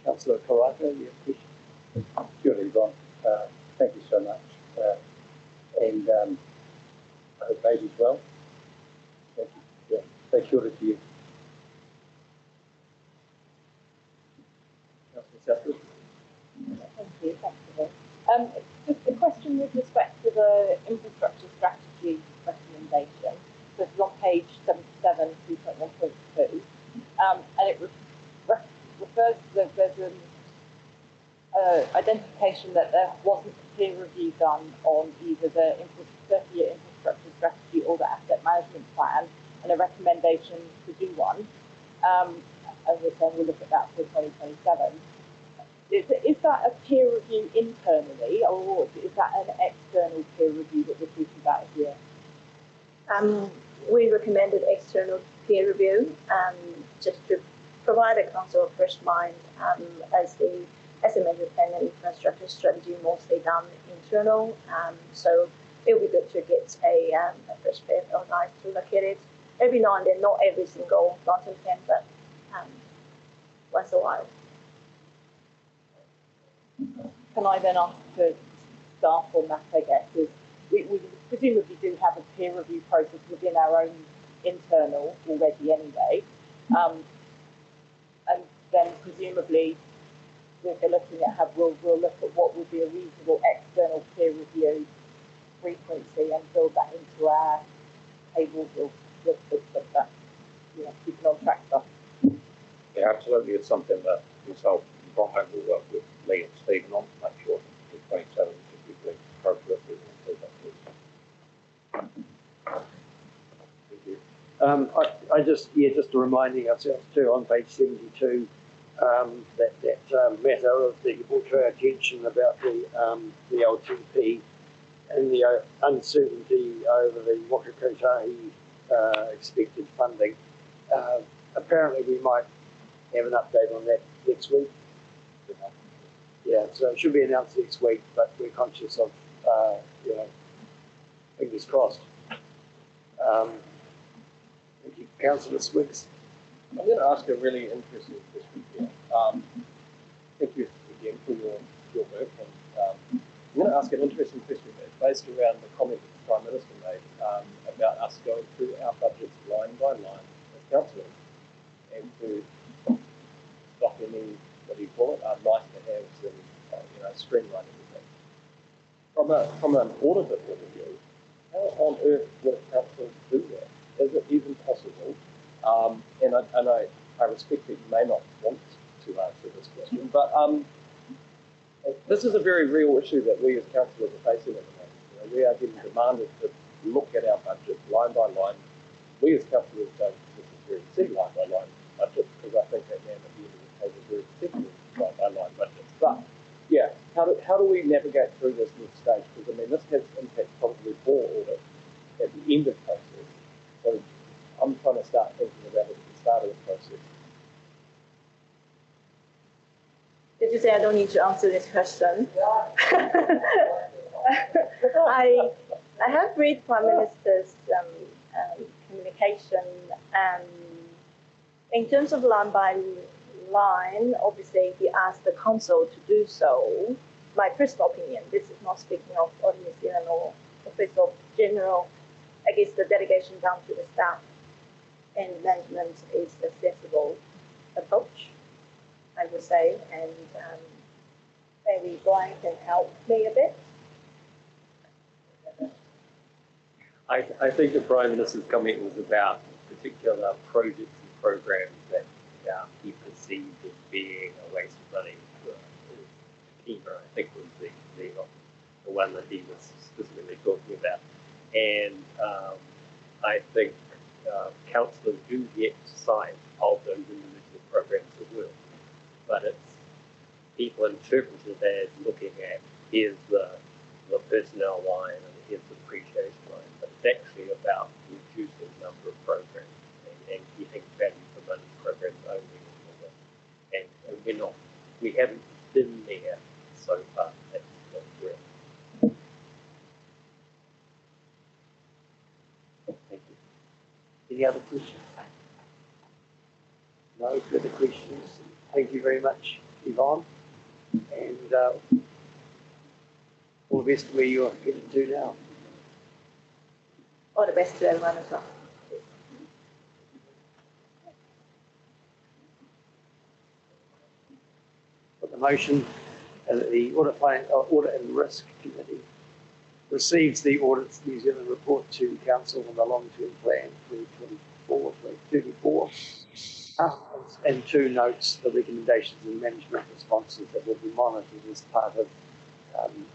Councillor Karakia, you have a question?
Sure, Yvonne. Thank you so much. And I hope baby's well. Thank you. Yeah. Say sure to you.
Thank you. Thanks for that. Just a question with respect to the infrastructure strategy recommendation. So it's on page 77, 3.1.2, and it refers to there's an identification that there wasn't a peer review done on either the 30-year infrastructure strategy or the asset management plan, and a recommendation to do one. As we're saying, we'll look at that for 2027. Is that a peer review internally, or is that an external peer review that we're talking about here?
We recommended external peer review, just to provide a council a fresh mind, as the asset management plan and infrastructure strategy mostly done internal. So it'll be good to get a perspective on eyes to look at it. Every now and then, not every single mountain can, but once a while.
Can I then ask for staff on that, I guess, is we presumably do have a peer review process within our own internal already anyway. And then presumably we'll be looking at we'll look at what would be a reasonable external peer review frequency and build that into our tables of that, keeping on track stuff.
Yeah, absolutely. It's something that yourself and Brian will work with Lee and Stephen on to make sure that the 27 should be appropriate.
Just reminding ourselves too on page 72 that matter that you brought to our attention about the LTP and the uncertainty over the Whakakapi expected funding. Apparently, we might have an update on that next week. Yeah, so it should be announced next week, but we're conscious of, fingers crossed. Thank you, Councillor Swiggs.
I'm going to ask a really interesting question here. Thank you again for your work. And I'm going to ask an interesting question based around the comment that the Prime Minister made about us going through our budgets line by line as councillors and to stop any, what do you call it, nice to haves and streamline everything. From an auditor point of view, how on earth would councillors do that? Is it even possible? And I respect that you may not want to answer this question, but this is a very real issue that we as councillors are facing at the moment. We are getting demanded to look at our budget line by line. We as councillors don't necessarily see line by line budgets because I think that man at the end of the table very particularly line by line budgets. But yeah, how do we navigate through this stage? Because this has impact probably for audit at the end of the process. So I'm trying to start thinking about it at the start of the process.
Did you say I don't need to answer this question? I have read Prime Minister's communication. In terms of line by line, obviously he asked the council to do so. My personal opinion, this is not speaking of Audit New Zealand or Office of General, I guess the delegation down to the staff and management is a sensible approach, I would say, and maybe Brian can help me a bit.
I think the Prime Minister's comment was about particular projects and programs that he perceived as being a waste of money. FEMA, I think, was the one that he was specifically talking about. And I think councillors do get sight of those individual programs as well. But it's people interpret it as looking at here's the personnel line and here's the depreciation line. But it's actually about reducing the number of programs and getting value for money programs only. And we haven't been there so far. That's real.
Thank you. Any other questions? No further questions. Thank you very much, Yvonne. And all the best where you're getting to now.
All the best to everyone as well.
The motion, the Audit and Risk Committee receives the Audit New Zealand report to Council on the long-term plan 2024-2034 and 2 notes the recommendations and management responses that will be monitored as part of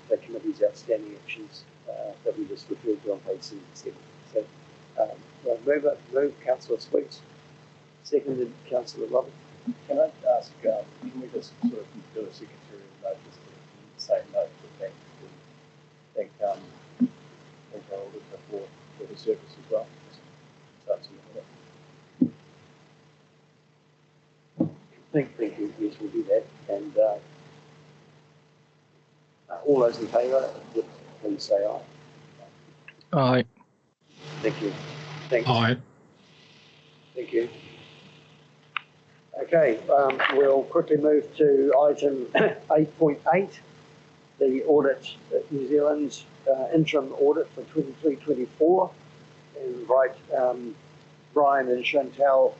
the committee's outstanding actions that we just referred to on page 77. So move Councillor Sweets, seconded Councillor Robert.
Can I ask, can we just sort of do a secretarial note, just to say note to thank our auditor for his service as well?
Thank you. Yes, we'll do that. And all those in favour, please say aye.
Aye.
Thank you. Thanks.
Aye.
Thank you. Okay, we'll quickly move to item 8.8, the audit, New Zealand interim audit for 23-24. And invite Brian and Chantal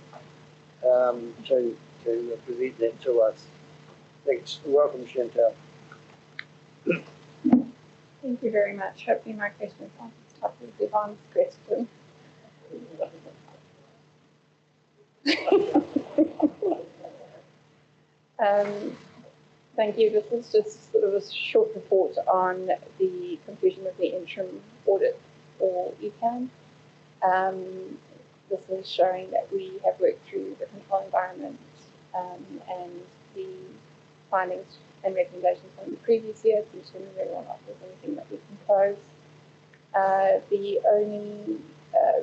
to present that to us. Thanks. Welcome, Chantal.
Thank you very much. Hopefully my question is not as tough as Yvonne's question. Thank you. This is just sort of a short report on the completion of the interim audit for ECAN. This is showing that we have worked through the control environment and the findings and recommendations from the previous year to determine whether or not there's anything that we can close. The only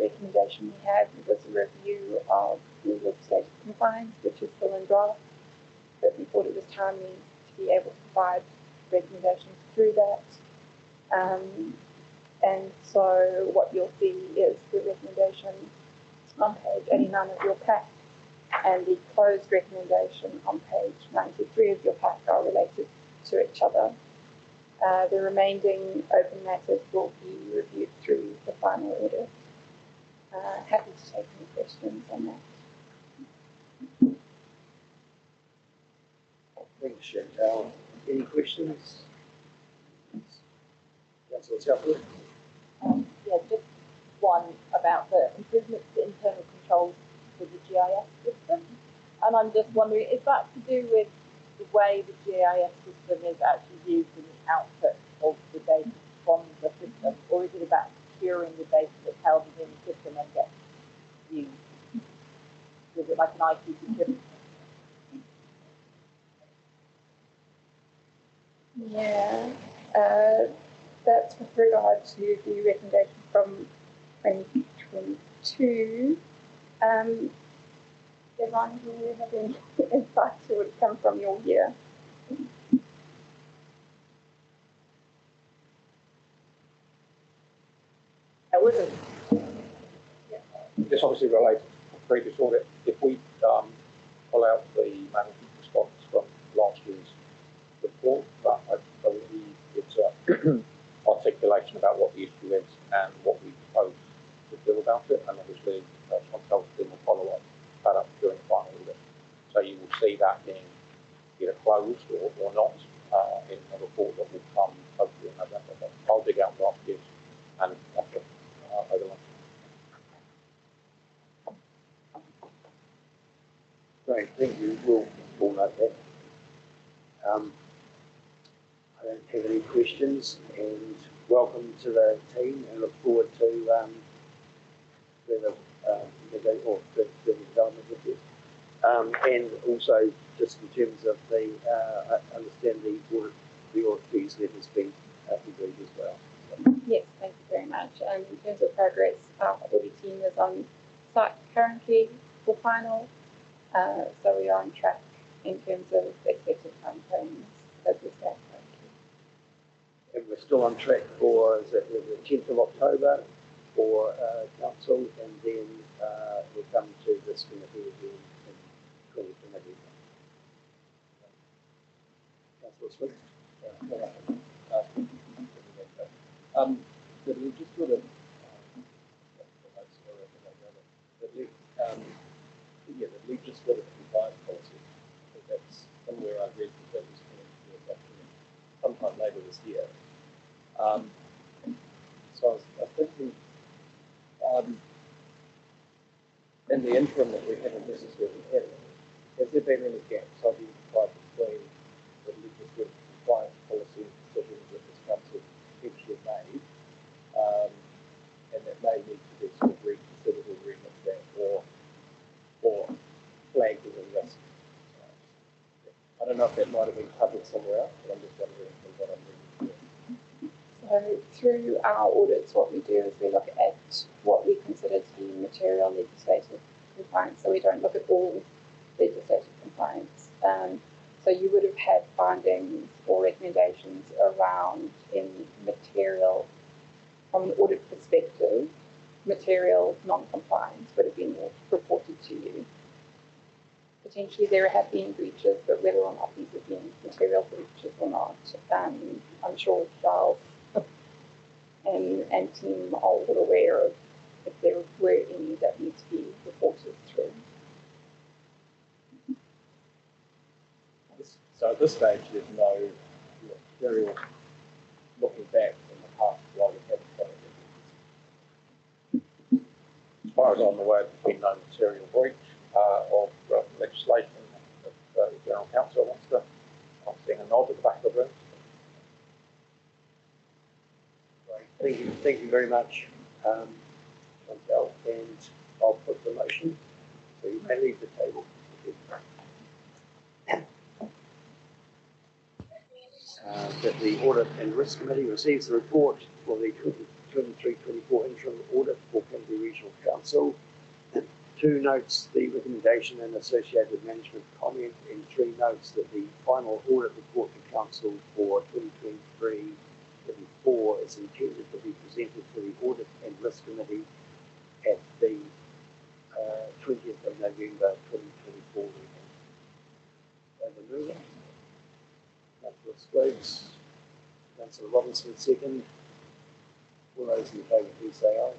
recommendation we had was a review of the legislative compliance, which is still in draft, but we thought it was timely to be able to provide recommendations through that. And so what you'll see is the recommendation on page 89 of your pack and the closed recommendation on page 93 of your pack are related to each other. The remaining open matters will be reviewed through the final audit. Happy to take any questions on that.
Thanks, Chantal. Any questions? Councillor Chapel.
Yeah, just one about the improvements to internal controls for the GIS system. And I'm just wondering, is that to do with the way the GIS system is actually used in the output of the data from the system, or is it about securing the data that's held within the system and gets used? Is it like an IT security?
Yeah, that's with regard to the recommendation from 2022. Yvonne, do you have any insights that would come from your year?
I wasn't.
This obviously relates to the previous audit. If we pull out the management response from last year's report, but I believe it's an articulation about what the issue is and what we propose to do about it, and obviously Chantal's doing a follow-up that up during the final audit. So you will see that being either closed or not in a report that will come hopefully in November. But I'll dig out last year's and after over lunch.
Great, thank you. We'll note that. I don't have any questions, and welcome to the team, and look forward to further development with you. And also, just in terms of the, I understand the audit fees levy's been agreed as well. So.
Yes, thank you very much. And in terms of progress, our audit team is on site currently for final. So we are on track in terms of expected time frames as we stand currently.
And we're still on track for, is it the 10th of October for council, and then we'll come to this committee again in 2020. Councillor Smith.
The legislative the legislative compliance policy, that's somewhere I read that was coming to a document sometime later this year. So I was thinking, in the interim that we haven't necessarily had, has there been any gaps identified between the legislative compliance policy decisions that this council potentially made, and that may need to be sort of reconsidered or relooked at, or flagged as a risk? I don't know if that might have been covered somewhere else, but I'm just wondering what I'm reading.
So through our audits, what we do is we look at what we consider to be material legislative compliance. So we don't look at all legislative compliance. So you would have had findings or recommendations around in material
from an audit perspective, material non-compliance would have been reported to you. Potentially there have been breaches, but whether or not these have been material breaches or not, I'm sure Charles and team are all aware of if there were any that need to be reported through.
So at this stage, there's no material looking back in the past while we haven't got it.
As far as I'm aware, there's been no material breach of legislation. If the General Counsel wants to, I'm seeing a nod at the back of the room.
Great. Thank you very much, Chantel, and I'll put the motion, so you may leave the table. That the Audit and Risk Committee receives the report for the 2023-24 interim audit for Canterbury Regional Council. 2 notes the recommendation and associated management comment, and 3 notes that the final audit report to Council for 2023-24 is intended to be presented to the Audit and Risk Committee at the 20th of November 2024 meeting. Over mover. Councillor Spriggs, Councillor Robinson second. All those in favour, please say aye.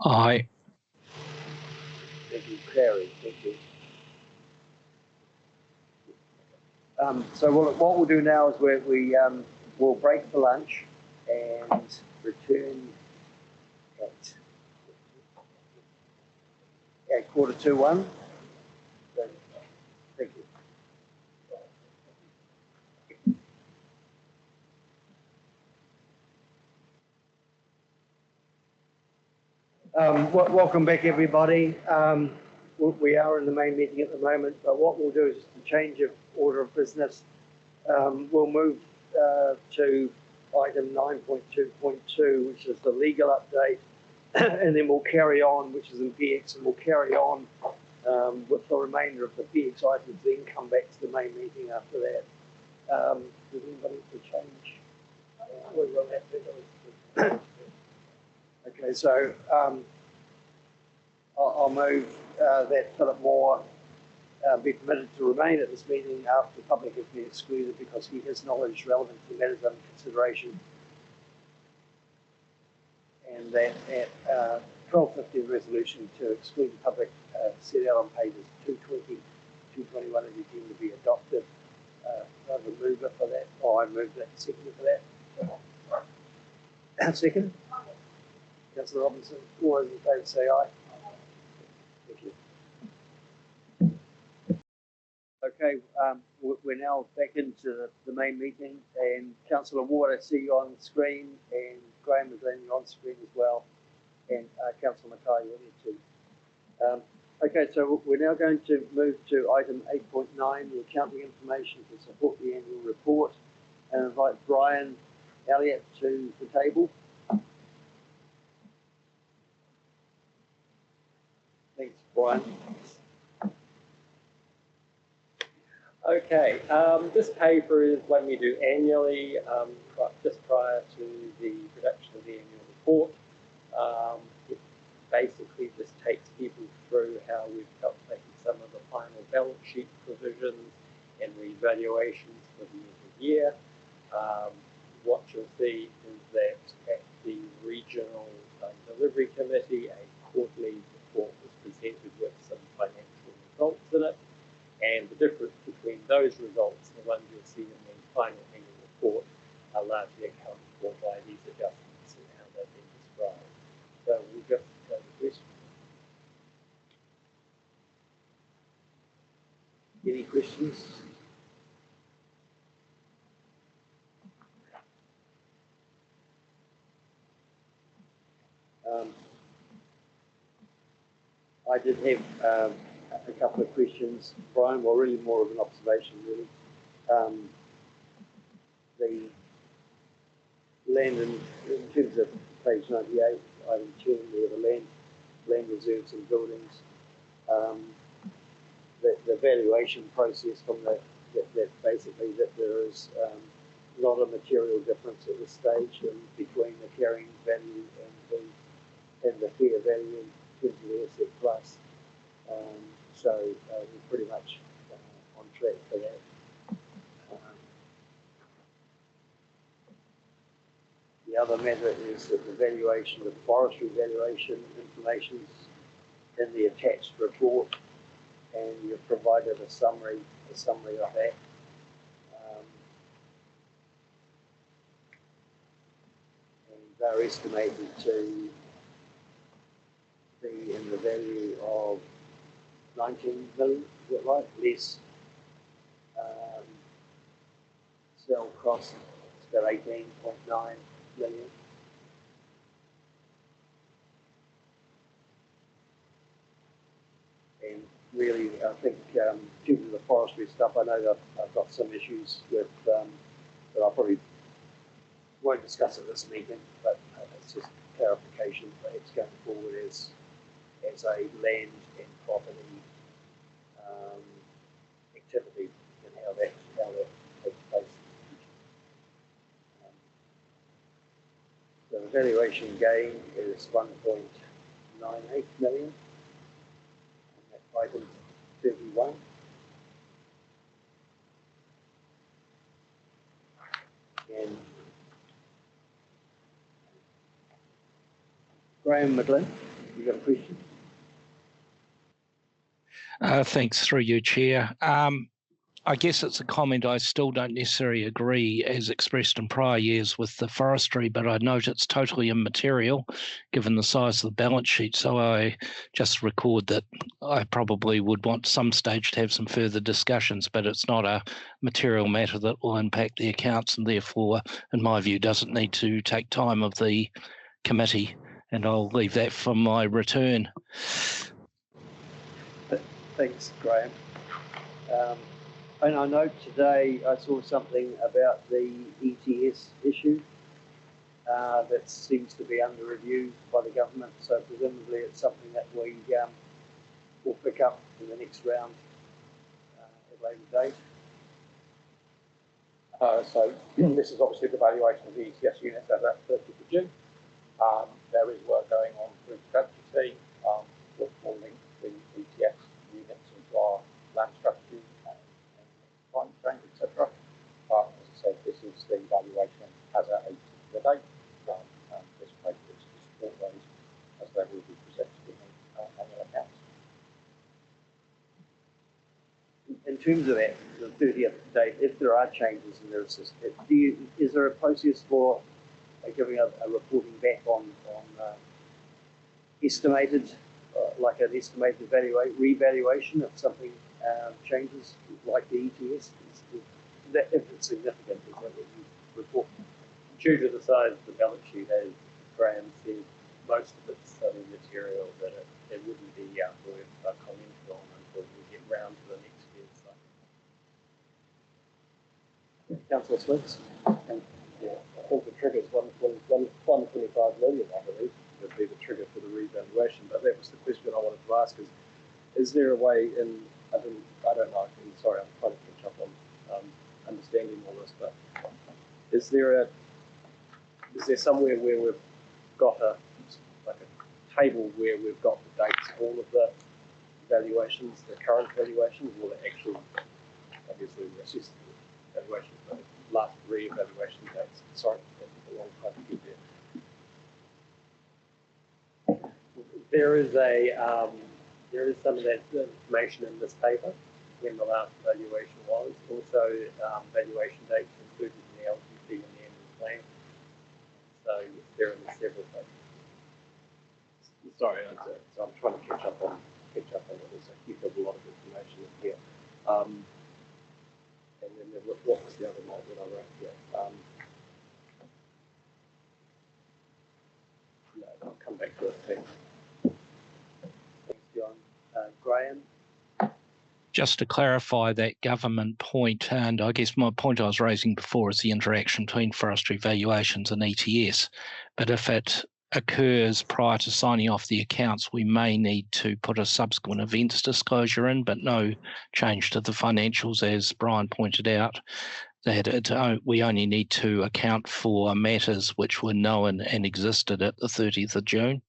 Aye.
Thank you, Clary. Thank you. So what we'll do now is we'll break for lunch and return at 1:45. So, thank you. Welcome back, everybody. We are in the main meeting at the moment, but what we'll do is just a change of order of business. We'll move to item 9.2.2, which is the legal update, and then we'll carry on, which is in PX, and we'll carry on with the remainder of the PX items, then come back to the main meeting after that. Does anybody want to change? We will have to. Okay, so I'll move that Philip Moore be permitted to remain at this meeting after the public has been excluded because he has knowledge relevant to matters under consideration. And that at 1250 resolution to exclude the public set out on pages 220, 221 is deemed to be adopted. I have a mover for that. Oh, I moved that. Second for that. Second. Councillor Robinson, all those in favour say aye. Thank you. Okay, we're now back into the main meeting, and Councillor Ward, I see you on the screen, and Graham is on your screen as well, and Councillor Mackay, you're there too. Okay, so we're now going to move to item 8.9, the accounting information to support the annual report, and invite Brian Elliott to the table. Thanks, Brian.
Okay, this paper is one we do annually, just prior to the production of the annual report. It basically just takes people through how we've calculated some of the final balance sheet provisions and revaluations for the end of the year. What you'll see is that at the regional delivery committee, a quarterly report was presented with some financial results in it, and the difference between those results and the ones you'll see in the final annual report are largely accounted for by these adjustments and how they've been described. So we'll just go to questions.
Any questions? I did have a couple of questions, Brian. Well, really more of an observation, really. The land in terms of page 98, item 10, we have a land reserves and buildings. The valuation process from that basically that there is not a material difference at this stage between the carrying value and the fair value in terms of the asset class. So we're pretty much on track for that. The other matter is that the valuation, the forestry valuation information is in the attached report, and you've provided a summary of that. And they're estimated to be in the value of 19 million, is that right? Less sell cost, it's about 18.9 million. And really, I think due to the forestry stuff, I know that I've got some issues with that I probably won't discuss at this meeting, but it's just clarification perhaps going forward as a land and property activity and how that takes place. So the valuation gain is 1.98 million. And that's item 31. And Graham McGlynn, you got a question?
Thanks, through you, Chair. I guess it's a comment. I still don't necessarily agree, as expressed in prior years, with the forestry, but I note it's totally immaterial given the size of the balance sheet. So I just record that I probably would want some stage to have some further discussions, but it's not a material matter that will impact the accounts and therefore, in my view, doesn't need to take time of the committee. And I'll leave that for my return.
Thanks, Graham. And I note today I saw something about the ETS issue that seems to be under review by the government. So presumably it's something that we will pick up in the next round at a later date.
So this is obviously the valuation of the ETS units as at 30th of June. There is work going on through strategy which will link the ETS units into our land strategy and climate change, etc. As I said, this is the valuation as at a particular date. This paper is to support those as they will be presented in the annual accounts.
In terms of that, the 30th date, if there are changes in the system, is there a process for giving a reporting back on estimated, like an estimated revaluation if something changes, like the ETS? That, if it's significant, is that what you report?
Due to the size of the balance sheet, as Graham said, most of it's so immaterial that it wouldn't be worth commenting on until we get round to the next year's cycle.
Councillor Smith?
Yeah, I think the trigger is 125 million, I believe, would be the trigger for the revaluation. But that was the question I wanted to ask: is there a way in? I don't know. Sorry, I'm trying to catch up on understanding all this. But is there somewhere where we've got a table where we've got the dates of all of the valuations, the current valuations, or the actual, obviously, we assess the valuations, but last re-evaluation dates? Sorry, that took a long time to get there.
There is some of that information in this paper when the last valuation was. Also, valuation dates included in the LGP and the annual plan. So they're in the several pages.
Sorry, so I'm trying to catch up on it. There's a heck of a lot of information in here. And then what was the other note that I wrote here? No, I'll come back to it. Thanks.
Thanks, John. Graham?
Just to clarify that government point, and I guess my point I was raising before is the interaction between forestry valuations and ETS. But if it occurs prior to signing off the accounts, we may need to put a subsequent events disclosure in, but no change to the financials, as Brian pointed out. that we only need to account for matters which were known and existed at the 30th of June,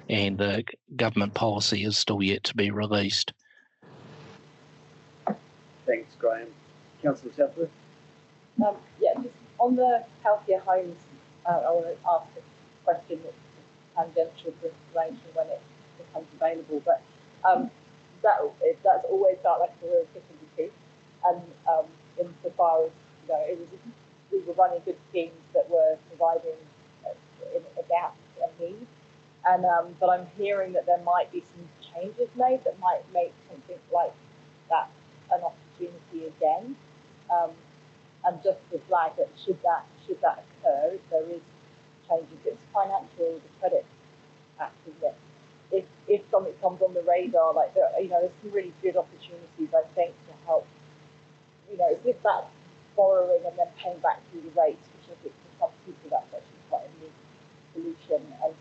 and the government policy is still yet to be released.
Thanks, Graham. Councillor Southwood?
Yeah, just on the healthier homes, I want to ask a question that's tangential to information when it becomes available, but that's always felt like a real kick in the teeth, and insofar as, we were running good schemes that were providing a gap and need, and but I'm hearing that there might be some changes made that might make something like that an opportunity again. And just to flag that should that occur, if there is changes, it's financial, the credit act, isn't it? If something comes on the radar, like there's some really good opportunities, I think, to help. With that borrowing and then paying back through the rates, which I think for some people that's actually quite a new solution. And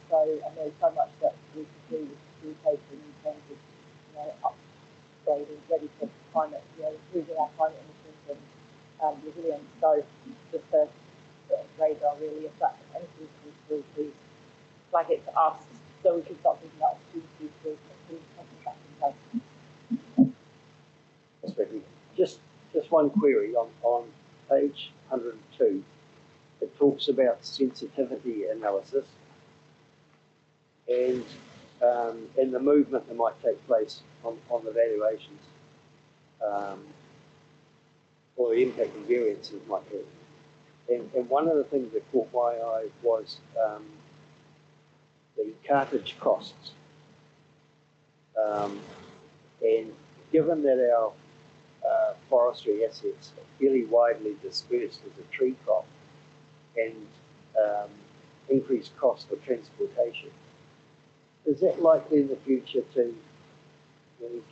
there's so much that we can do with communication in terms of upgrading, ready for climate, improving our climate emissions and resilience. So just a sort of radar, really, if that anything comes through, please flag it to us so we can start thinking about opportunities to put something back in place.
That's Vicky. Just one query on page 102. It talks about sensitivity analysis and the movement that might take place on the valuations, or the impact and variances might have. And one of the things that caught my eye was the cartage costs. And given that our forestry assets are fairly widely dispersed as a tree crop, and increased cost for transportation, is that likely in the future to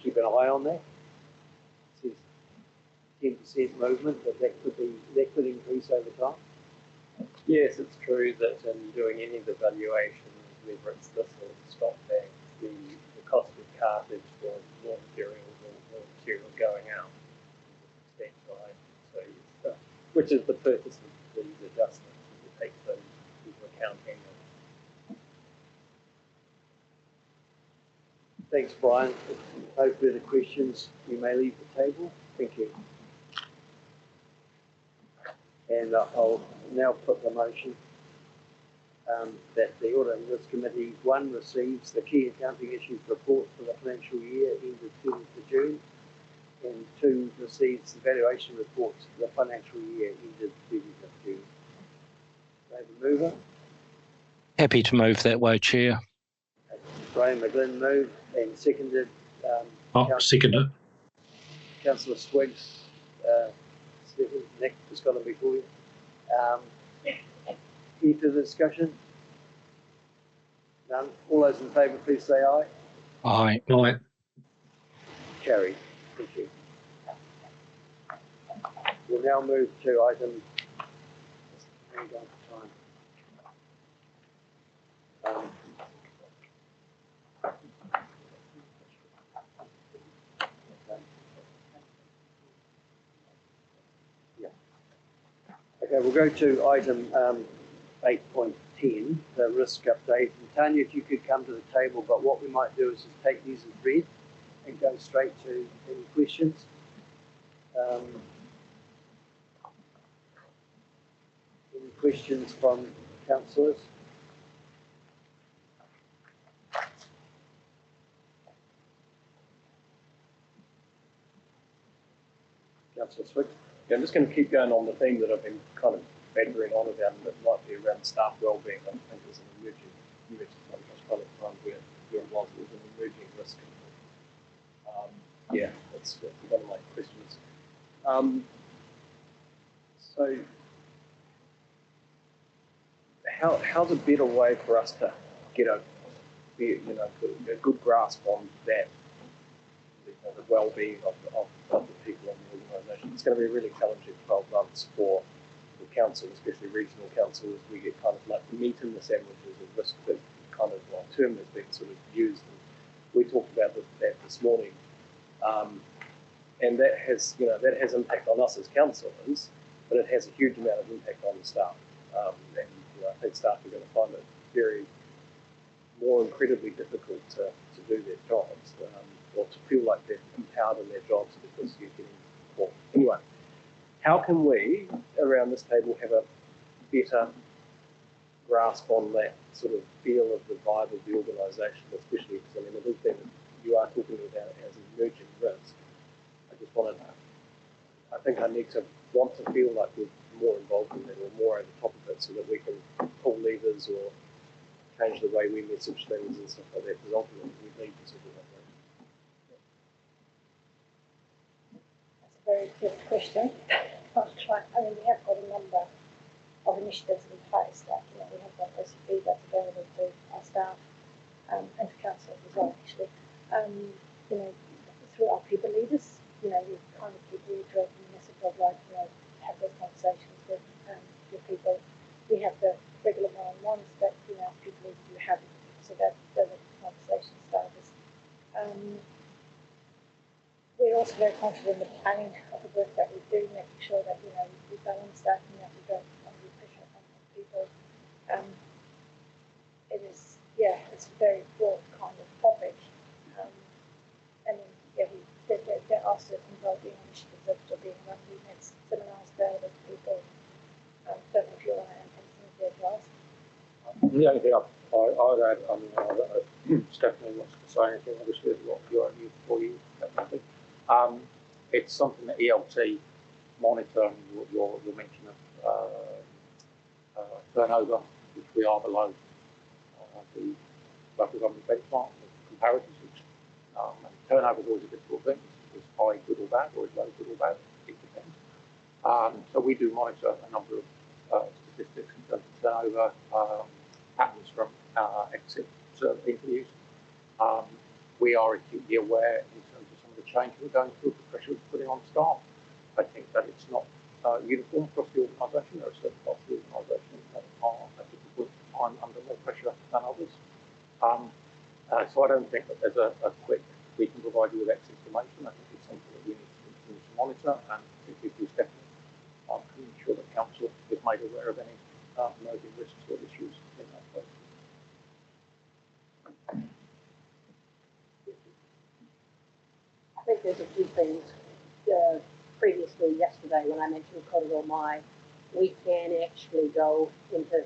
keep an eye on that? It says 10% movement, that could increase over time.
Yes, it's true that in doing any of the valuations, whether it's this or the stock bank, the cost of cartage for raw materials or material going out is a substantial item. So yes, which is the purpose of these adjustments, to take those into account annually.
Thanks, Brian. No further questions. You may leave the table. Thank you. And I'll now put the motion that the Audit and Risk Committee 1 receives the key accounting issues report for the financial year ended 30th of June, and 2 receives the valuation reports for the financial year ended 30th of June. David Mover.
Happy to move that way, Chair.
Graham McGlynn moved and seconded.
Seconded.
Councillor Swiggs, Nick has got them before you. Any further discussion? None. All those in favour, please say aye.
Aye. Aye.
Carried. Thank you. We'll now move to item. Okay, we'll go to item 8.10, the risk update. And Tanya, if you could come to the table, but what we might do is just take these as read and go straight to any questions. Any questions from councillors? Councillor Swick.
Yeah, I'm just going to keep going on the theme that I've been kind of badgering on about, and it might be around staff wellbeing. I think there's an emerging, you mentioned something I was trying to find where it was an emerging risk. Yeah, that's one of my questions. So, how's a better way for us to get a good grasp on that, the well-being of the people in the organisation? It's going to be a really challenging 12 months for the council, especially regional council, as we get kind of like the meat in the sandwiches of risk, that kind of term that's been sort of used. And we talked about that this morning, and that has impact on us as councillors, but it has a huge amount of impact on the staff. And I think staff are going to find it more incredibly difficult to do their jobs, or to feel like they're empowered in their jobs because you're getting caught. Anyway, how can we, around this table, have a better grasp on that sort of feel of the vibe of the organisation, especially because, I mean, it is that you are talking about it as an emerging risk. I think I need to want to feel like we're more involved in it or more over top of it so that we can pull levers or change the way we message things and stuff like that, because ultimately we need to do that.
That's a very good question. I mean, we have got a number of initiatives in place, like, we have got OCP that's available to our staff and to council as well, actually. Through our people leaders, we kind of keep reiterating the message of, like, have those conversations with your people. We have the regular one-on-ones that, people leaders do have, so that the conversation starters. We're also very confident in the planning of the work that we do, making sure that, we balance that and that we don't under pressure on people. It is, it's a very broad kind of topic. There are certain wellbeing initiatives that are being run. We have seminars available to people. Don't know if you want to add anything there, Giles.
The only thing I would add, I don't know, Stephanie wants to say anything, obviously, what you're new for you, definitely. It's something that ELT monitor, your mention of turnover, which we are below the local government benchmark comparators, which turnover is always a difficult thing. It's high good or bad, or it's low good or bad, it depends. So we do monitor a number of statistics in terms of turnover, patterns from exit interviews. We are acutely aware in terms of some of the change we're going through, the pressure we're putting on staff. I think that it's not uniform across the organisation. There are certain parts of the organisation that are at difficult time under more pressure than others. So I don't think that there's a quick, we can provide you with X information. I think it's something that we need to continue to monitor, and if we step in, ensure that council is made aware of any emerging risks or issues in that place.
I think there's a few things. Previously, yesterday, when I mentioned Corridor Mai, we can actually go into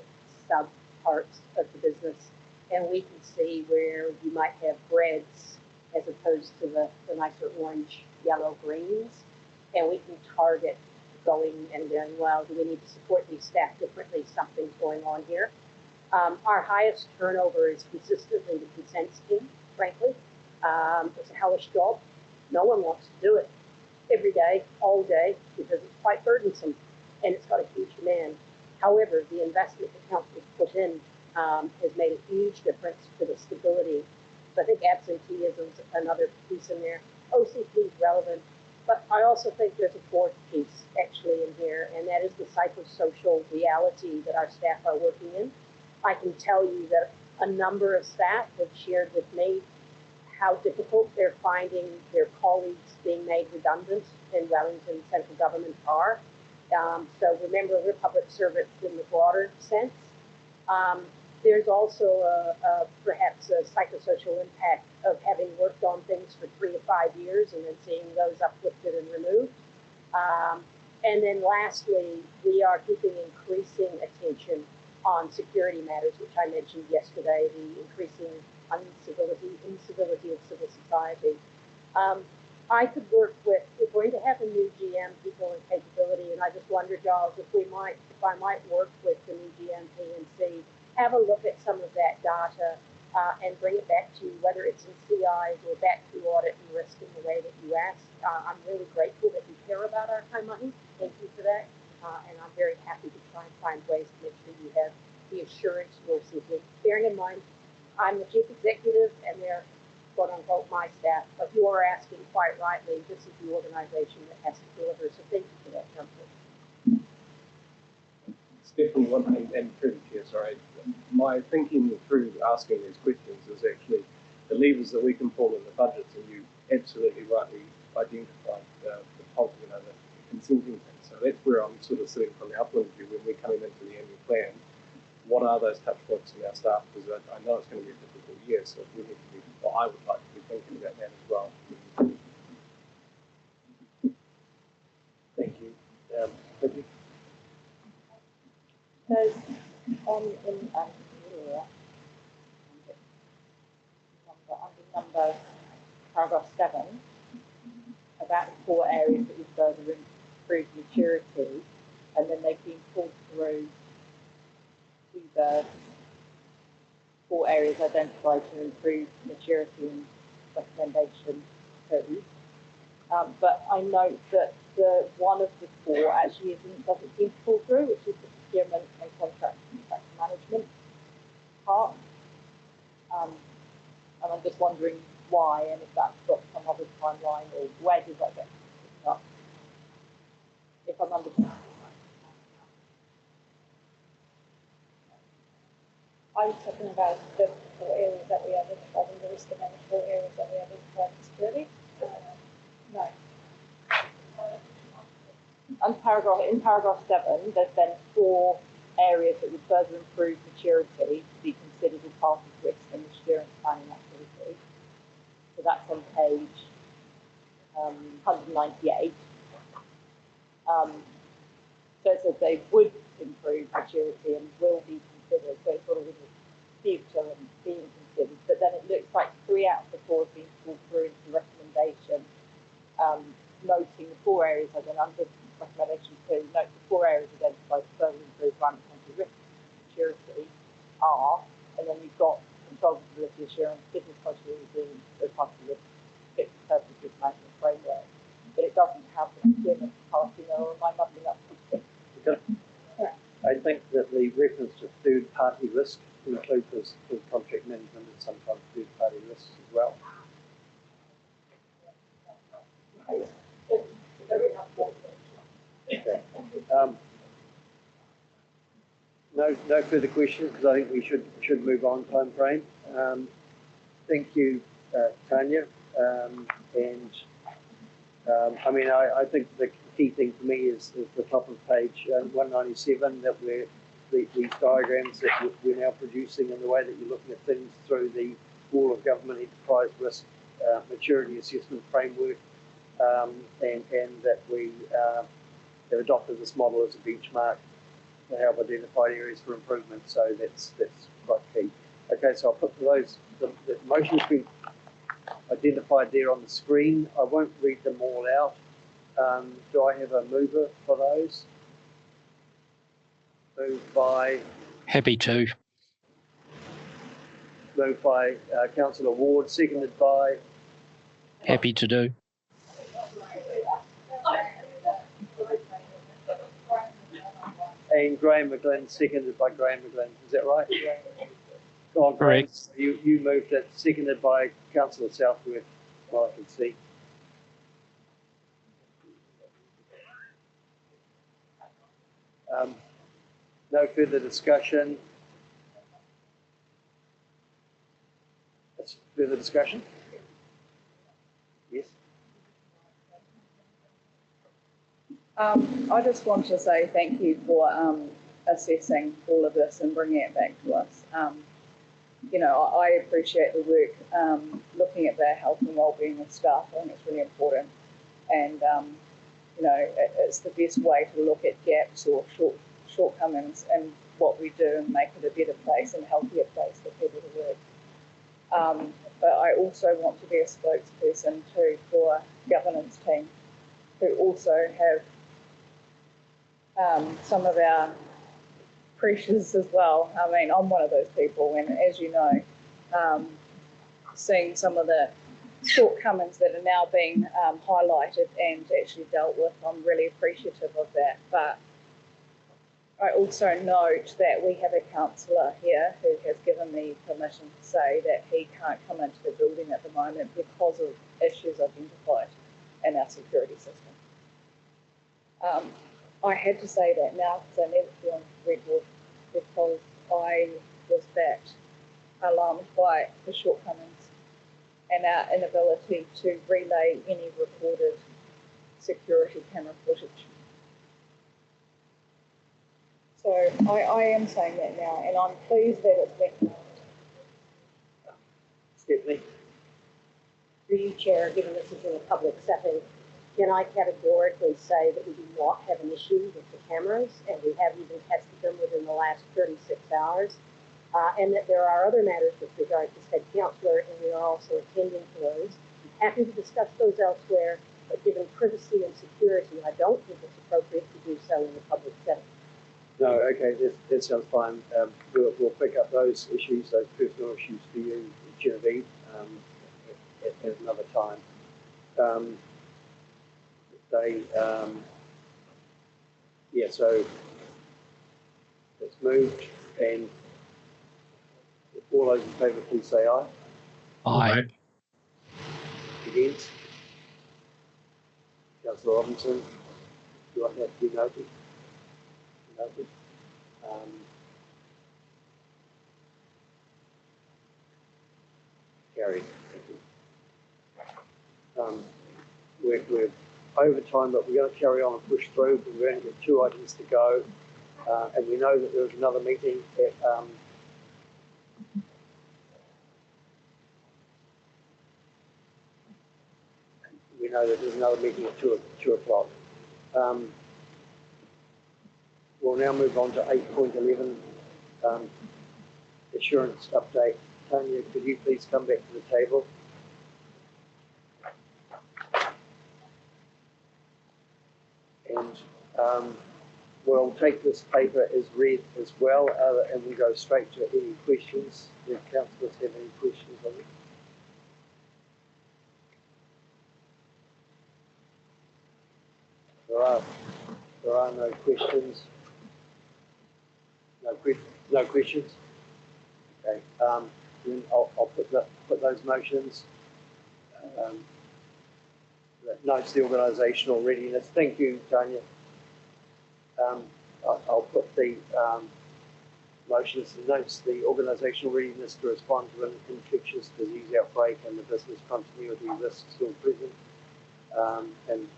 sub parts of the business, and we can see where you might have breads as opposed to the nicer orange, yellow, greens, and we can target going and going, well, do we need to support these staff differently? Something's going on here. Our highest turnover is consistently the consent scheme, frankly. It's a hellish job. No one wants to do it every day, all day, because it's quite burdensome and it's got a huge demand. However, the investment the council has put in has made a huge difference for the stability. So I think absenteeism is another piece in there. OCP is relevant, but I also think there's a fourth piece actually in here, and that is the psychosocial reality that our staff are working in. I can tell you that a number of staff have shared with me how difficult they're finding their colleagues being made redundant in Wellington central government are. So remember, we're public servants in the broader sense. There's also perhaps a psychosocial impact of having worked on things for 3 to 5 years and then seeing those uplifted and removed. And then lastly, we are keeping increasing attention on security matters, which I mentioned yesterday, the increasing incivility of civil society. I could work with, we're going to have a new GM, people and capability, and I just wonder, Giles, if I might work with the new GMP and see, have a look at some of that data and bring it back to you, whether it's in CIs or back to audit and risk in the way that you asked. I'm really grateful that you care about our time money. Thank you for that. And I'm very happy to try and find ways to make sure you have the assurance you're seeking. Bearing in mind, I'm the chief executive and they're quote unquote my staff, but you are asking quite rightly, this is the organization that has to deliver. So thank you for that, Councillor.
Stephanie, one thing, and through the chair, sorry, my thinking through asking these questions is actually the levers that we can pull in the budgets, and you absolutely rightly identified the consenting thing. So So that's where I'm sort of sitting from the upland view when we're coming into the annual plan. What are those touch points in our staff? Because I know it's going to be a difficult year, so we need to be, well, I would like to be thinking about that as well.
Thank you. Vicky?
There's under paragraph 7, about 4 areas that we further improve maturity, and then they've been pulled through to the 4 areas identified to improve maturity in recommendation 2. But I note that the one of the 4 actually doesn't seem to fall through, which is the procurement and contract management part. And I'm just wondering why, and if that's got some other timeline, or where does that get picked up? If I'm understanding.
I'm talking about the 4 areas that we identified in the risk and management, 4 areas that we identified in security. No.
And in paragraph 7, there's then 4 areas that would further improve maturity to be considered as part of risk and assurance planning activity. So that's on page 198. So it says they would improve maturity and will be considered, so it's sort of in the future and being considered. But then it looks like 3 out of the 4 have been pulled through into the recommendation, noting the 4 areas, and then under recommendation 2, note the 4 areas identified to further improve climate country risk maturity are, and then you've got controllability assurance, business continuity, as part of the fit for purpose risk management framework. But it doesn't have the procurement part, or am I muddling up something?
I think that the reference to third-party risk includes this contract management and sometimes third-party risks as well. Okay. No further questions, because I think we should move on time frame. Thank you, Tanya. I mean, I think the key thing for me is the top of page 197, that these diagrams that we're now producing, and the way that you're looking at things through the all of government enterprise risk maturity assessment framework, and that we have adopted this model as a benchmark to help identify areas for improvement. So that's quite key. Okay, so I'll put those, the motion's been identified there on the screen. I won't read them all out. Do I have a mover for those? Moved by...
Happy to.
Moved by Councillor Ward, seconded by...
Happy to do.
And Graham McGlynn, seconded by Graham McGlynn. Is that right? Go on, Graham.
Correct.
You moved it, seconded by Councillor Southworth, well, I can see. No further discussion. Further discussion? Yes.
I just want to say thank you for assessing all of this and bringing it back to us. You know, I appreciate the work looking at the health and wellbeing of staff. I think it's really important, and you know, it's the best way to look at gaps or shortcomings in what we do and make it a better place and a healthier place for people to work. But I also want to be a spokesperson too for governance team, who also have some of our pressures as well. I mean, I'm one of those people, and as you know, seeing some of the shortcomings that are now being highlighted and actually dealt with, I'm really appreciative of that. But I also note that we have a councillor here who has given me permission to say that he can't come into the building at the moment because of issues identified in our security system. I had to say that now because I never feel on record, because I was that alarmed by the shortcomings and our inability to relay any recorded security camera footage So I am saying that now, and I'm pleased that it's been.
Stephanie?
Through you, Chair, given this is in a public setting, can I categorically say that we do not have an issue with the cameras, and we have even tested them within the last 36 hours, and that there are other matters with regard to said councillor, and we are also attending to those. I'm happy to discuss those elsewhere, but given privacy and security, I don't think it's appropriate to do so in a public setting.
No, okay, that sounds fine. We'll pick up those issues, those personal issues for you, Genevieve, at another time. Yeah, so it's moved, and all those in favour, please say aye.
Aye.
Against? Councillor Robinson, would you like that to be noted? Noted. Carried. We're over time, but we're going to carry on and push through. But we're going to get 2 items to go, and we know that there's another meeting at we know that there's another meeting at 2 o'clock. We'll now move on to 8.11, assurance update. Tanya, could you please come back to the table? And we'll take this paper as read as well, and we'll go straight to any questions. Do councillors have any questions on it? There are no questions. No questions. Okay. Then I'll put those motions. That notes the organisational readiness. Thank you, Tanya. I'll put the motions that notes the organisational readiness to respond to an infectious disease outbreak and the business continuity risks still present, and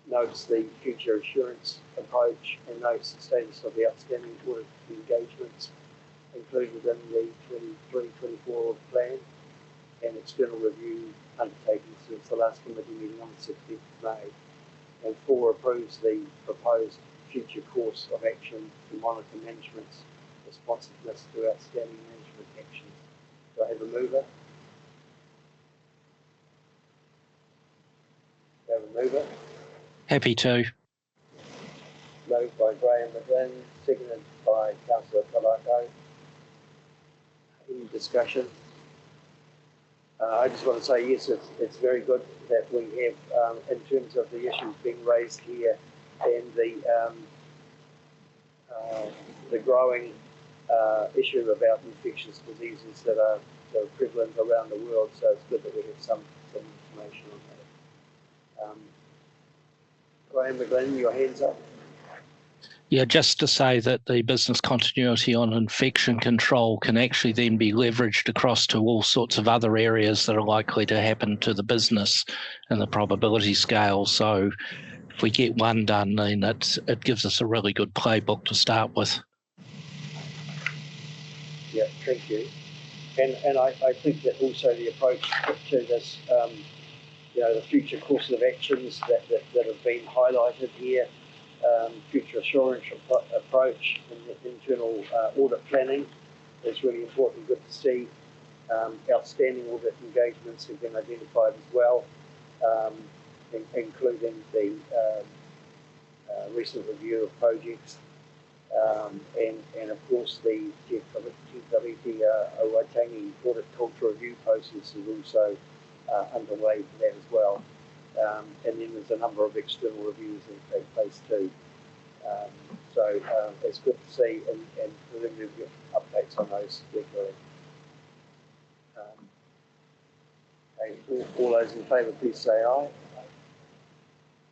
notes the future assurance approach, and notes the status of the outstanding audit engagements included in the 2023-24 audit plan and external review undertaken since the last committee meeting on the 16th of May. And 4, approves the proposed future course of action to monitor management's responsiveness to outstanding management actions. Do I have a mover? Do I have a mover?
Happy to.
Moved by Graham McGlynn, seconded by Councillor Karakia. Any discussion? I just want to say, yes, it's very good that we have, in terms of the issues being raised here and the growing issue about infectious diseases that are prevalent around the world. So it's good that we have some information on that. Graham McGlynn, your hands up.
Yeah, just to say that the business continuity on infection control can actually then be leveraged across to all sorts of other areas that are likely to happen to the business in the probability scale. So if we get one done, then it gives us a really good playbook to start with.
Yeah, thank you. And I think that also the approach to this, the future course of actions that have been highlighted here, future assurance approach and the internal audit planning is really important. Good to see. Outstanding audit engagements have been identified as well, including the recent review of projects, and of course the Te Waitangi audit culture review process is also underway for that as well. And then there's a number of external reviews that take place too. So it's good to see, and we'll get updates on those regularly. Okay, all those in favour, please say aye.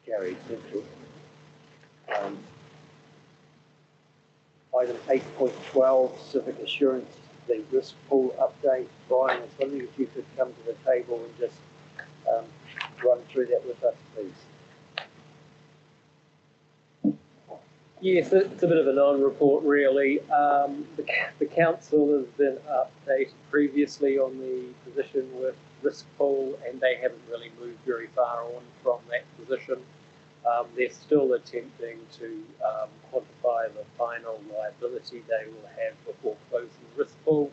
Carried. Thank you. Item 8.12, Civic Assurance, the Riskpool update. Brian, I was wondering if you could come to the table and just run through that with us, please.
Yes, it's a bit of a non-report really. The council has been updated previously on the position with Riskpool, and they haven't really moved very far on from that position. They're still attempting to quantify the final liability they will have before closing Riskpool,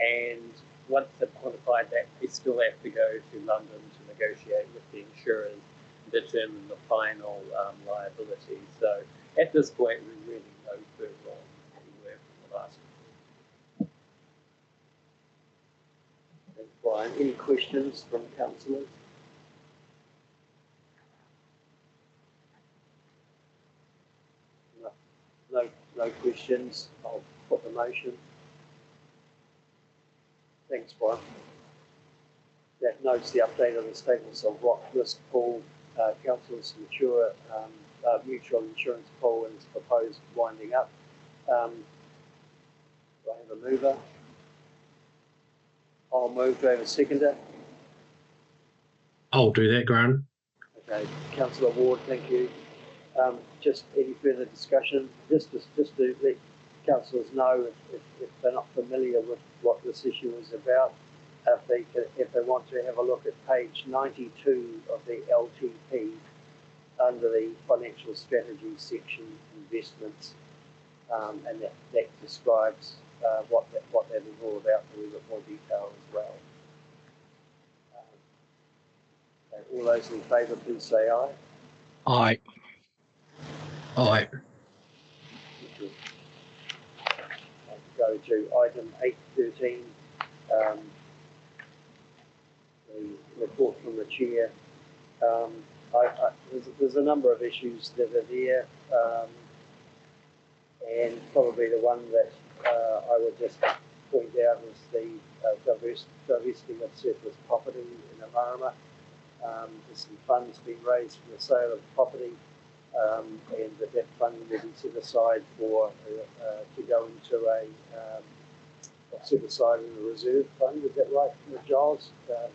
and once they've quantified that, they still have to go to London to negotiate with the insurers and determine the final liability. So at this point, we're really no further on than we were from the last.
Thanks, Brian. Any questions from councillors? No questions. I'll put the motion. Thanks, Brian. That notes the update of the statements of Riskpool, council's mature mutual insurance pool and its proposed winding up. Do I have a mover? I'll move. Do I have a seconder?
I'll do that, Grant.
Okay, Councillor Ward, thank you. Just any further discussion? Just to let councillors know if they're not familiar with what this issue is about, if they want to have a look at page 92 of the LTP under the financial strategy section, investments, and that describes what that is all about in a little bit more detail as well. All those in favour, please say aye.
Aye. Aye.
Go to item 8.13, the report from the chair. There's a number of issues that are there, and probably the one that I would just point out is the divesting of surplus property in Amarama. There's some funds being raised from the sale of property, and that fund will be set aside for to go into a set aside in a reserve fund. Is that right, Giles?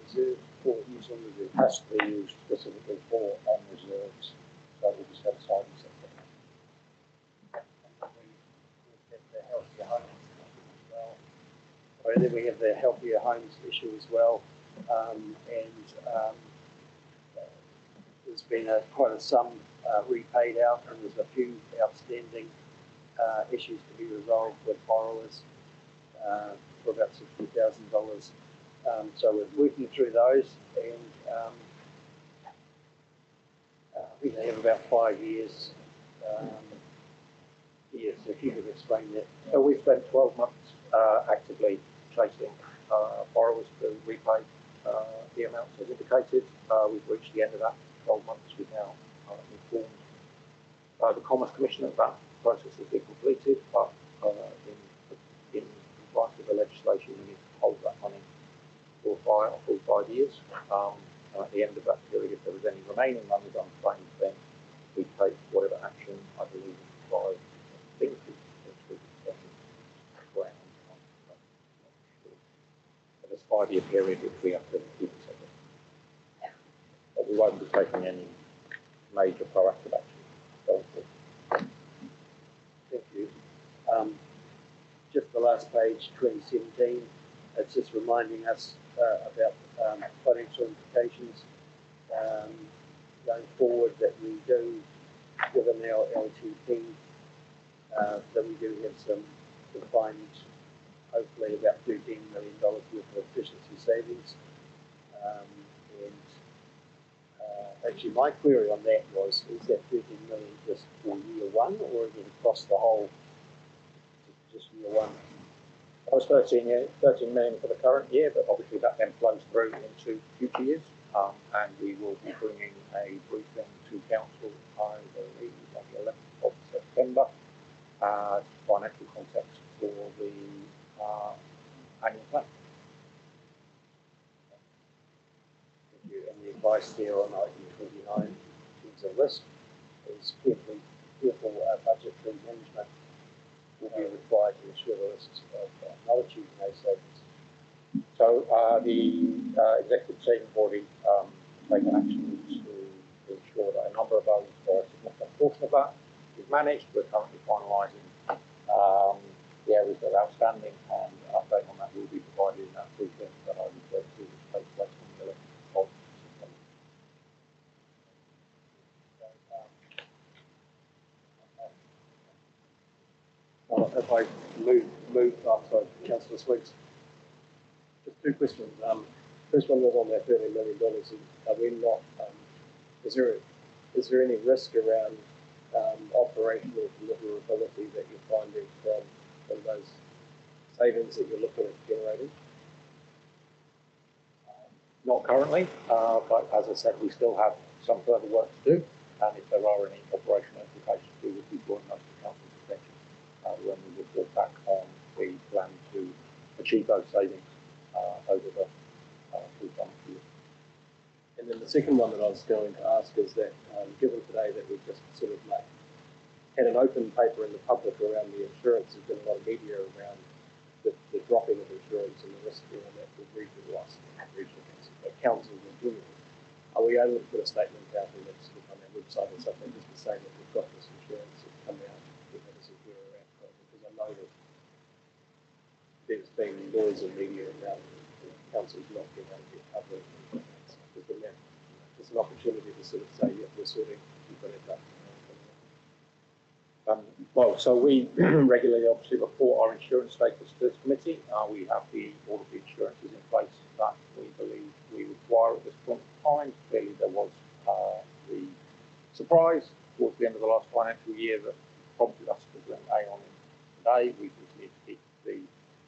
Reserve for use on reserve.
It has to be used specifically for on reserves, so it will be set aside in
And then we have the healthier homes issue as well, there's been quite a sum repaid out, and there's a few outstanding issues to be resolved with borrowers for about $60,000. So we're working through those, and I think they have about 5 years. Yes, if you could explain that.
So we've spent 12 months actively chasing borrowers to repay the amounts as indicated. We've reached the end of that 12 months. We've now informed the Commerce Commission that that process has been completed, but in compliance with the legislation, we need to hold that money for 5 years. And at the end of that period, if there was any remaining money unclaimed, then we take whatever action I believe required. I think there's a 5 year period which we have to keep separate. But we won't be taking any major proactive action going forward.
Thank you. Just the last page, 2017, it's just reminding us about financial implications going forward, that we do, given our LTP, that we do have some defined, hopefully about $13 million worth of efficiency savings. Actually, my query on that was, is that 13 million just for year one, or is it across the whole, just year one?
That was 13 million for the current year, but obviously that then flows through into future years. And we will be bringing a briefing to council, I believe, on the 11th of September, financial context for the annual plan.
And the advice there on item 29 in terms of risk is careful budgetary management will be required to ensure the risks of not achieving those savings.
So the executive team have already taken action to ensure that a number of those, or a significant portion of that, is managed. We're currently finalising the areas that are outstanding, and an update on that will be provided in that briefing that I referred to, which takes place on the 11th of September.
If I move sorry, Councillor Swiggs. Just two questions. First one was on that $30 million. Are we not? Is there any risk around operational deliverability that you're finding from those savings that you're looking at generating?
Not currently, but as I said, we still have some further work to do, and if there are any operational implications, we would be drawing those to council's attention when we report back on the plan to achieve those savings over the full financial year.
And then the second one that I was going to ask is that, given today that we've just sort of like had an open paper in the public around the insurance, there's been a lot of media around the dropping of insurance and the risk around that with regional loss, regional councils and doing it. Are we able to put a statement out and that's sort of on our website or something just to say that we've got this insurance that's come out, that this is where we're at? Because I know that there's been noise in media around councils not being able to get coverage. There's an opportunity to sort of say, yeah, we're sorting, we've got it done.
Well, so we regularly obviously report our insurance status to this committee. We have all of the insurances in place that we believe we require at this point in time. Clearly there was the surprise towards the end of the last financial year that prompted us to bring Aon in today. We continue to keep the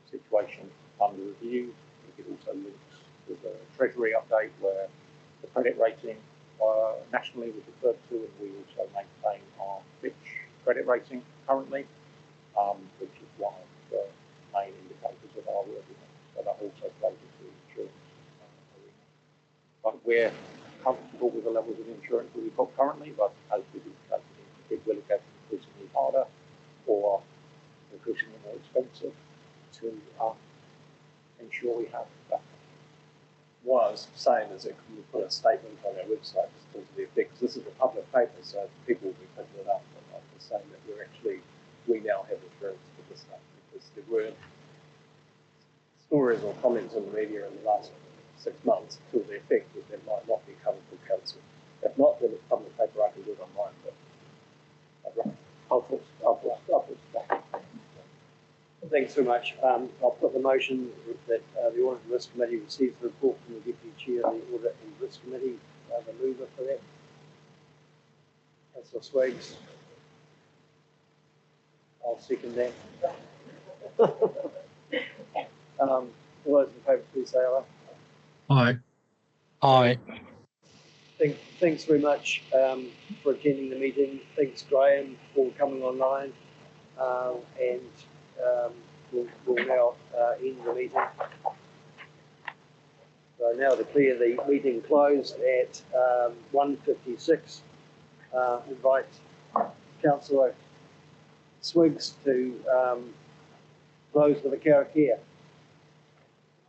situation under review. I think it also links with the Treasury update where the credit rating nationally was referred to, and we also maintain our Fitch credit rating currently, which is one of the main indicators of our worthiness. So that also plays into the insurance arena. But we're comfortable with the levels of insurance that we've got currently, but as we've indicated, it will get increasingly harder or increasingly more expensive to ensure we have that.
What I was saying is that can we put a statement on our website just to the effect, because this is a public paper, so people will be picking it up and like saying that we now have insurance for this stuff, because there were stories or comments in the media in the last 6 months to the effect that there might not be covered for council. If not, then it's public paper, I can do it online, but I'll put back.
Thanks so much. I'll put the motion that the Audit and Risk Committee receives the report from the Deputy Chair of the Audit and Risk Committee. The mover for that. Councillor Swiggs. I'll second that. All those in favour, please say aye.
Aye.
Aye.
Thanks very much for attending the meeting. Thanks, Graham, for coming online. We'll now end the meeting. So now declare the meeting closed at 1:56. Invite Councillor Swiggs to close with a Karakia.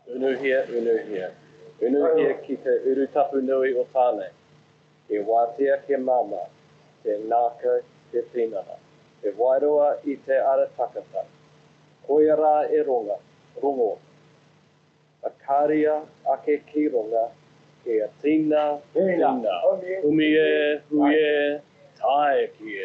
Unuhia, unuhia. Unuhia ki te urutapu nui o tāne. E wātea ke mama, te nāka te tinaha. E wairoa I te ara takata. Koiara e rongo. A kāria ake ki ronga, e a tina, tina. Umie, huie, tae ki e.